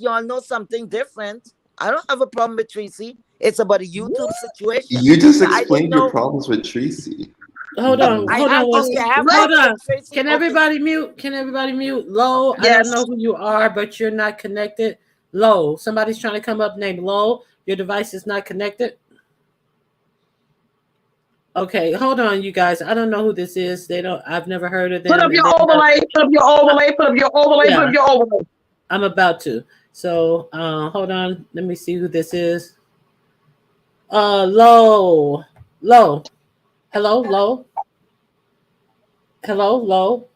y'all know something different, I don't have a problem with Tracy. It's about a YouTube situation. You just explained your problems with Tracy. Hold on. Tracy. Can everybody mute? Can everybody mute? Low, yes. I don't know who you are, but you're not connected. Low, somebody's trying to come up named Low. Your device is not connected. Okay, hold on, you guys. I don't know who this is. I've never heard of them. Put up your overlay. Put up your overlay. Put up your overlay. Put up your overlay. I'm about to. So hold on. Let me see who this is. Low. Hello, Low. Hello, Low.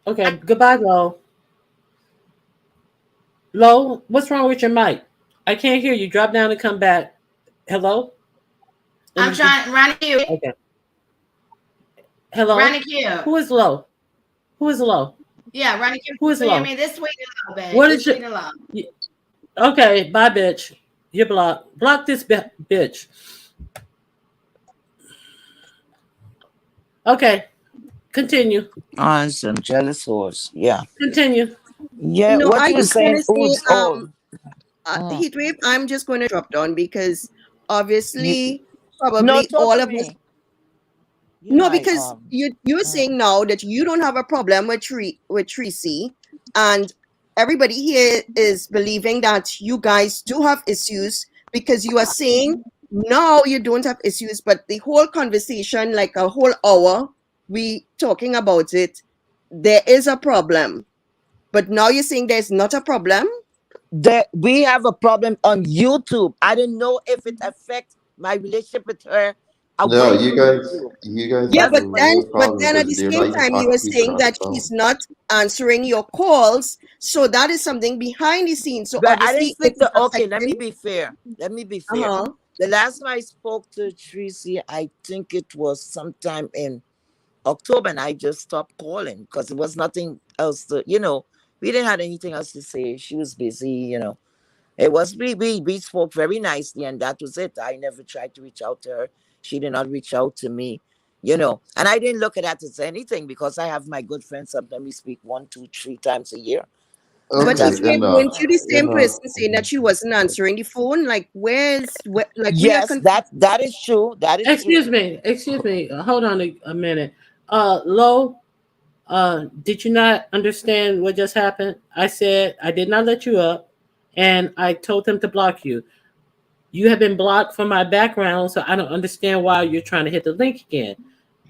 Okay, goodbye, Low. Low, what's wrong with your mic? I can't hear you. Drop down and come back. Hello? I'm trying. Ronnie Q. Okay. Hello? Ronnie Q. Who is Low? Who is Low? Yeah, Ronnie Q. Who is Low? I mean, this sweet and low, babe. What is it? Okay, bye, bitch. You're blocked. Block this bitch. Okay, continue. Some jealous horse. Yeah. Continue. Yeah. No, what I you just saying? want to say, Mm. Heatwave, I'm just going to drop down because You obviously, no probably talk all to of us. me. You know No, I because you're mm. saying now that you don't have a problem with Tracy, and everybody here is believing that you guys do have issues because you are saying now you don't have issues, but the whole conversation, like a whole hour, we talking about it, there is a problem. But now you're saying there's not a problem? We have a problem on YouTube. I don't know if it affects my relationship with her No, away from YouTube. you guys Yeah, have That's a my real but problem then at because the they're same not even time you were talking to each other saying on the that phone. she's not answering your calls, so that is something behind the scenes. So but I didn't obviously speak it's to okay, let me affecting. be fair. Let me be fair. Uh-huh. The last time I spoke to Tracy, I think it was sometime in October, and I just stopped calling because it was nothing else to, we didn't have anything else to say. She was busy. It was we spoke very nicely, and that was it. I never tried to reach out to her. She did not reach out to me. And I didn't look at that as anything because I have my good friends. Sometimes we speak 1, 2, 3 times a year. But Okay, Sometimes. Heatwave, weren't you the same person saying that she wasn't answering the phone? Like, like we are Yes, that is true. That is true. Excuse me. Hold on a minute. Lo, did you not understand what just happened? I said I did not let you up, and I told them to block you. You have been blocked from my background, so I don't understand why you're trying to hit the link again.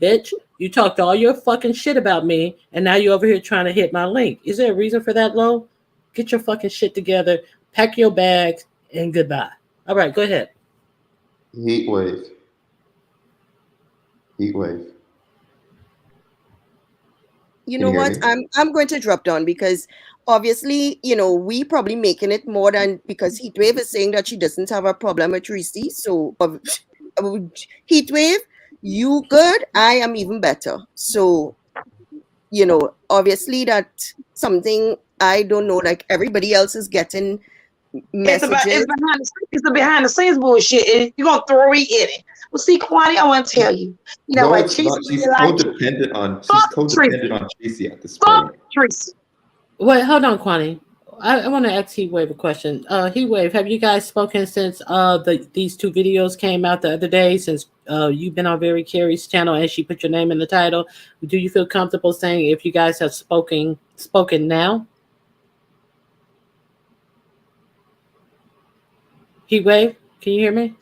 Bitch, you talked all your fucking shit about me, and now you're over here trying to hit my link. Is there a reason for that, Lo? Get your fucking shit together, pack your bags, and goodbye. All right, go ahead. heat wave, heat wave. you Can know you hear what? me? I'm going to drop down because obviously, we probably making it more than because Heatwave is saying that she doesn't have a problem with Tracy. So Heatwave, you good, I am even better. So, obviously that something I don't know, like everybody else is getting messages. It's the behind the scenes bullshit, and you're gonna throw me in it. Well, see, Kwani, I want to tell you. You know No, what? it's Tracy not. really like you. She's Fuck codependent Tracy. on Tracy at this Fuck point. Tracy. Wait, hold on, Kwani. I want to ask Heatwave a question. Heatwave, have you guys spoken since these two videos came out the other day? Since you've been on Very Carrie's channel and she put your name in the title, do you feel comfortable saying if you guys have spoken now? Heatwave, can you hear me?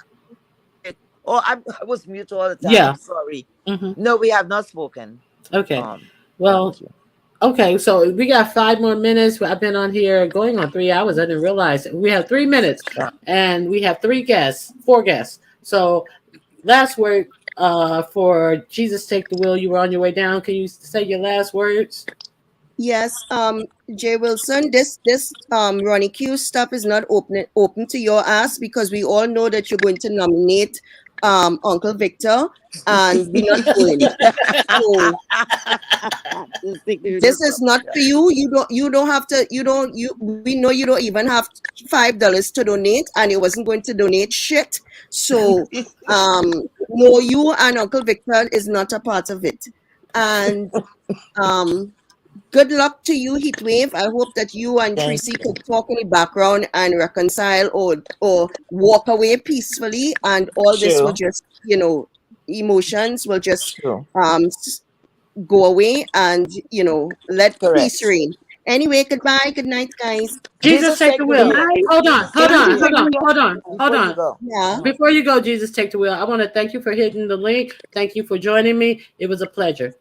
Oh, I was mute all the time. I'm Yeah. sorry. Mm-hmm. No, we have not spoken. Okay. Thank Well, you. okay. So we got 5 more minutes. I've been on here going on 3 hours. I didn't realize we have 3 minutes, and we have four guests. So last word for Jesus Take the Wheel. You were on your way down. Can you say your last words? Yes, Jay Wilson, this Ronnie Q stuff is not open to your ass because we all know that you're going to nominate Uncle Victor, and we're not going. So this is not for you. You don't have to you we know you don't even have $5 to donate, and it wasn't going to donate shit. So no, you and Uncle Victor is not a part of it. And um good luck to you, Heatwave. I hope that you and Thank Tracy you. could talk in the background and reconcile, or walk away peacefully, and all this will True. just, emotions will just True. go away, and let peace Correct. reign. Anyway, goodbye, good night, guys. Jesus Jesus Take take the the wheel. wheel. Hold on, Jesus hold take the on, hold wheel. on, hold on, hold Before you on. go. Yeah. Before you go, Jesus Take the Wheel, I want to thank you for hitting the link. Thank you for joining me. It was a pleasure.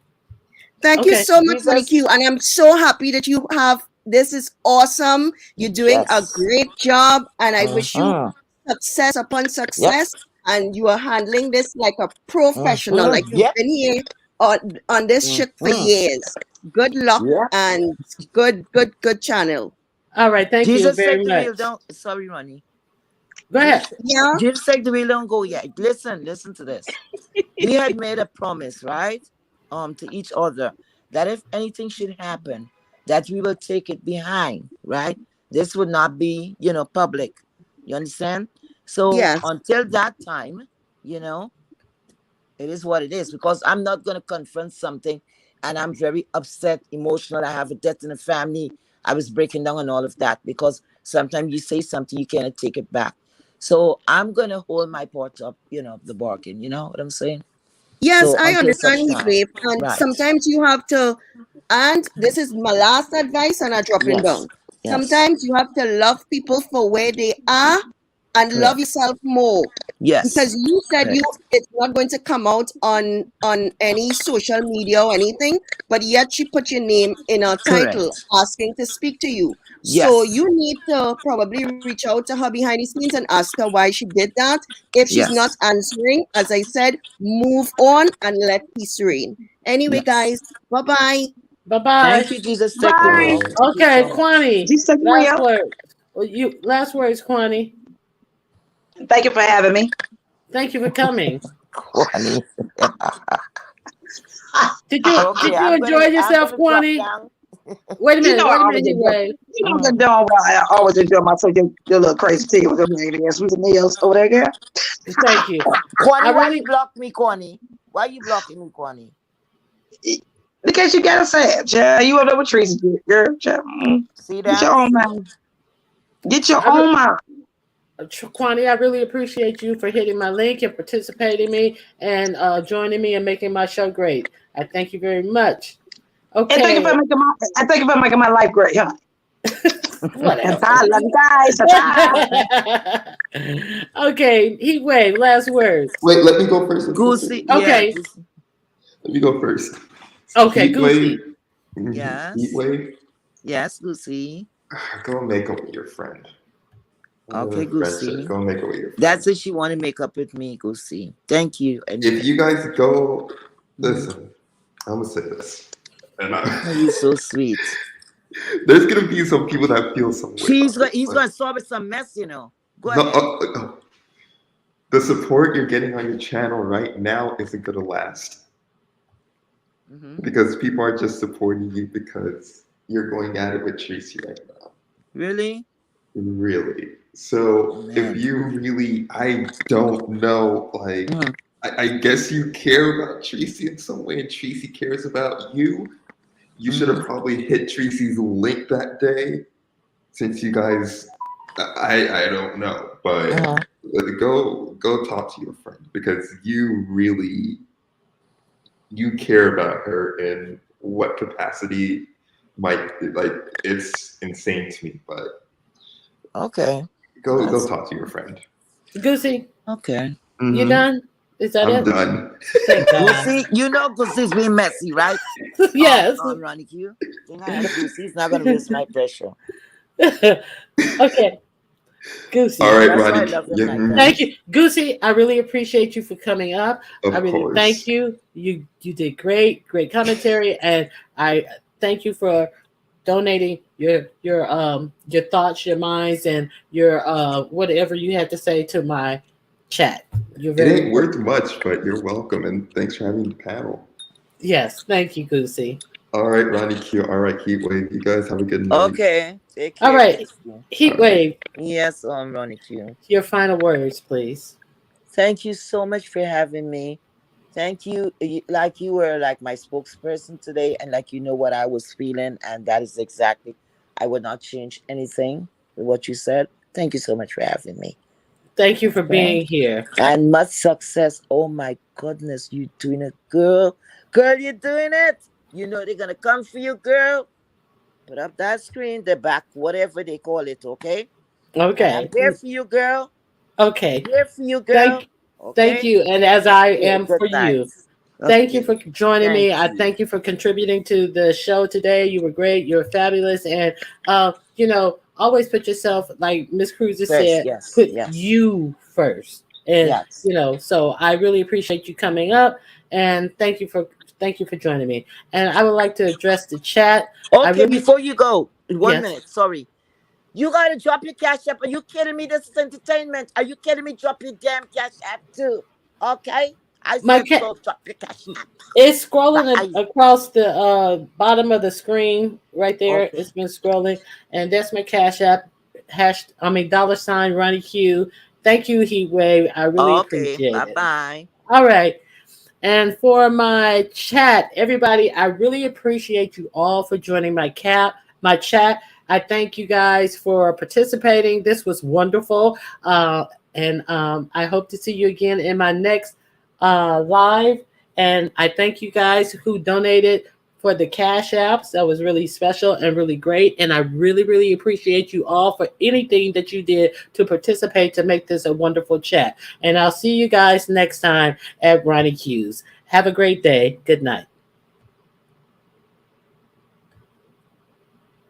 Thank you Okay. so much, Ronnie Jesus. Q. And I'm so happy that you have this is awesome. You're doing a Yes. great job, and I wish you Mm-hmm. success upon Yep. success. And you are handling this like a professional, like Mm-hmm. you've Yep. been here on this shit for Mm-hmm. years. Good luck, Yep. and good channel. All right. Thank you Jesus very take the wheel. much. Don't. Sorry, Ronnie. Go ahead. Jesus. Yeah. Jesus take the wheel. Don't go yet. Listen to this. We had made a promise, right? To each other that if anything should happen, that we will take it behind, right? This would not be, public. You understand? So Yes. until that time, you know, it is what it is because I'm not going to confront something and I'm very upset, emotional. I have a death in the family. I was breaking down and all of that because Sometimes you say something, you cannot take it back. So I'm gonna hold my part up, the bargain. You know what I'm saying? Yes, So I until such understand, time, Heatwave. And right? sometimes you have to, and this is my last advice, and I'm dropping Yes, down. yes, Sometimes you have to love people for where they are and love correct. yourself more. Yes, Because you said correct, it's not going to come out on any social media or anything, but yet she put your name in a title correct. asking to speak to you. So Yes, you need to probably reach out to her behind the scenes and ask her why she did that. If she's not yes, answering, as I said, move on and let peace reign. Anyway, yes. guys, bye bye. Bye Thank bye. you, Jesus. Take the Bye. wheel. Bye. Thank you Okay, so much. Kwani, Jesus take the last wheel. word. Well, you last words, Kwani. Thank you for having me. Thank you for coming. Kwani. Did you Okay, did you I'm enjoy gonna I'm yourself, gonna drop Kwani? down. Wait a You minute. know I Wait a always minute, He enjoy. Wave. You know the Mhm. doing well. I always enjoy myself. Your little crazy tea with them lady ass with the nails over there, girl. Thank you. I Kwani, why you really block me, Kwani? Why you blocking me, Kwani? Because you gotta say it, child. You up there with Tracy, girl. Child. See Get your that? own See? mind. Get your I re- own mind. Kwani, I really appreciate you for hitting my link and participating me and joining me and making my show great. I thank you very much. And thank you Okay, for making my life great, huh? And whatever. I love you guys. Ta-ta. Okay, Heat Wave, last words. Wait, let me go first. Let me go first. Goosey, yeah, Okay, Goosey. Let me go first. okay, Heat wave. Goosey. Heat Yes. wave. Yes, Goosey. Go make up with your friend. Okay, Friendship. Goosey. Go make up with your friend. That's it. She want to make up with me, Goosey. Thank you. If Anyway. you guys go, Mhm. listen. I'm gonna say this, and Oh, you so sweet. there's gonna be some people that feel some way about this, He's but gonna solve it some mess. Go no, ahead. the support you're getting on your channel right now isn't gonna last Hmm. because people are just supporting you because you're going at it with Tracy right now. Really? Really. So if Man. you really, I don't know, like, Mhm. I guess you care about Tracy in some way, and Tracy cares about you. You should have Mhm. probably hit Tracy's link that day, since you guys. I don't know, but Uh-huh. go talk to your friend because you really you care about her in what capacity might like it's insane to me, but Okay. go That's talk to your friend. Goosey, okay. you Hmm. done? Is that I'm it? done. Thank God. Goosey, Goosey's being messy, right? Yes. On Ronnie Q. Think I have Goosey's not gonna raise my pressure. Okay, All Goosey. right, That's why I Ronnie. love him Yeah, like that. Thank you, Goosey. I really appreciate you for coming up. I of really thank course. you. You did great commentary, and I thank you for donating your thoughts, your minds, and your whatever you had to say to my chat. You're It very ain't worth much, but you're welcome, and thanks for having the panel. yes. Thank you, Goosey. All right, Ronnie Q. All right, Heatwave. You guys have a good night. Okay. Take All care, right, Goosey. All Heat right. Wave. Yes, Ronnie Q. Your final words, please. Thank you so much for having me. Thank you. Like you were like my spokesperson today, and like you know what I was feeling, and that is exactly. I would not change anything with what you said. Thank you so much for having me. Thank you for Okay. being here. And much success. Oh my goodness, you doing it, girl. Girl, you're doing it. You know they're gonna come for you, girl. Put up that screen, the back, whatever they call it, okay? And I'm Okay. here for you, girl. I'm Okay. here for you, girl. Thank thank Okay? you. And as Take I care. am Good for you. night. Thank you Okay. for joining Thank me. I you. thank you for contributing to the show today. You were great. You're fabulous. And always put yourself, like Miss Cruz has First, said, yes, put yes, you first. And yes. so I really appreciate you coming up and thank you for joining me. And I would like to address the chat. I Okay, really before you go, in one yes. minute, sorry. You gotta drop your cash app. Are you kidding me? This is entertainment. Are you kidding me? Drop your damn cash app too. Okay? I My said cat so. Drop your cash app. It's scrolling Bye. across the bottom of the screen right there. Okay. It's been scrolling, and that's my Cash App. $ Ronnie Q. Thank you, Heat Wave. I really Okay. appreciate Bye it. bye. All right. And for my chat, everybody, I really appreciate you all for joining my chat. I thank you guys for participating. This was wonderful. And I hope to see you again in my next live. And I thank you guys who donated for the cash apps. That was really special and really great. And I really, really appreciate you all for anything that you did to participate to make this a wonderful chat. And I'll see you guys next time at Ronnie Q's. Have a great day. Good night.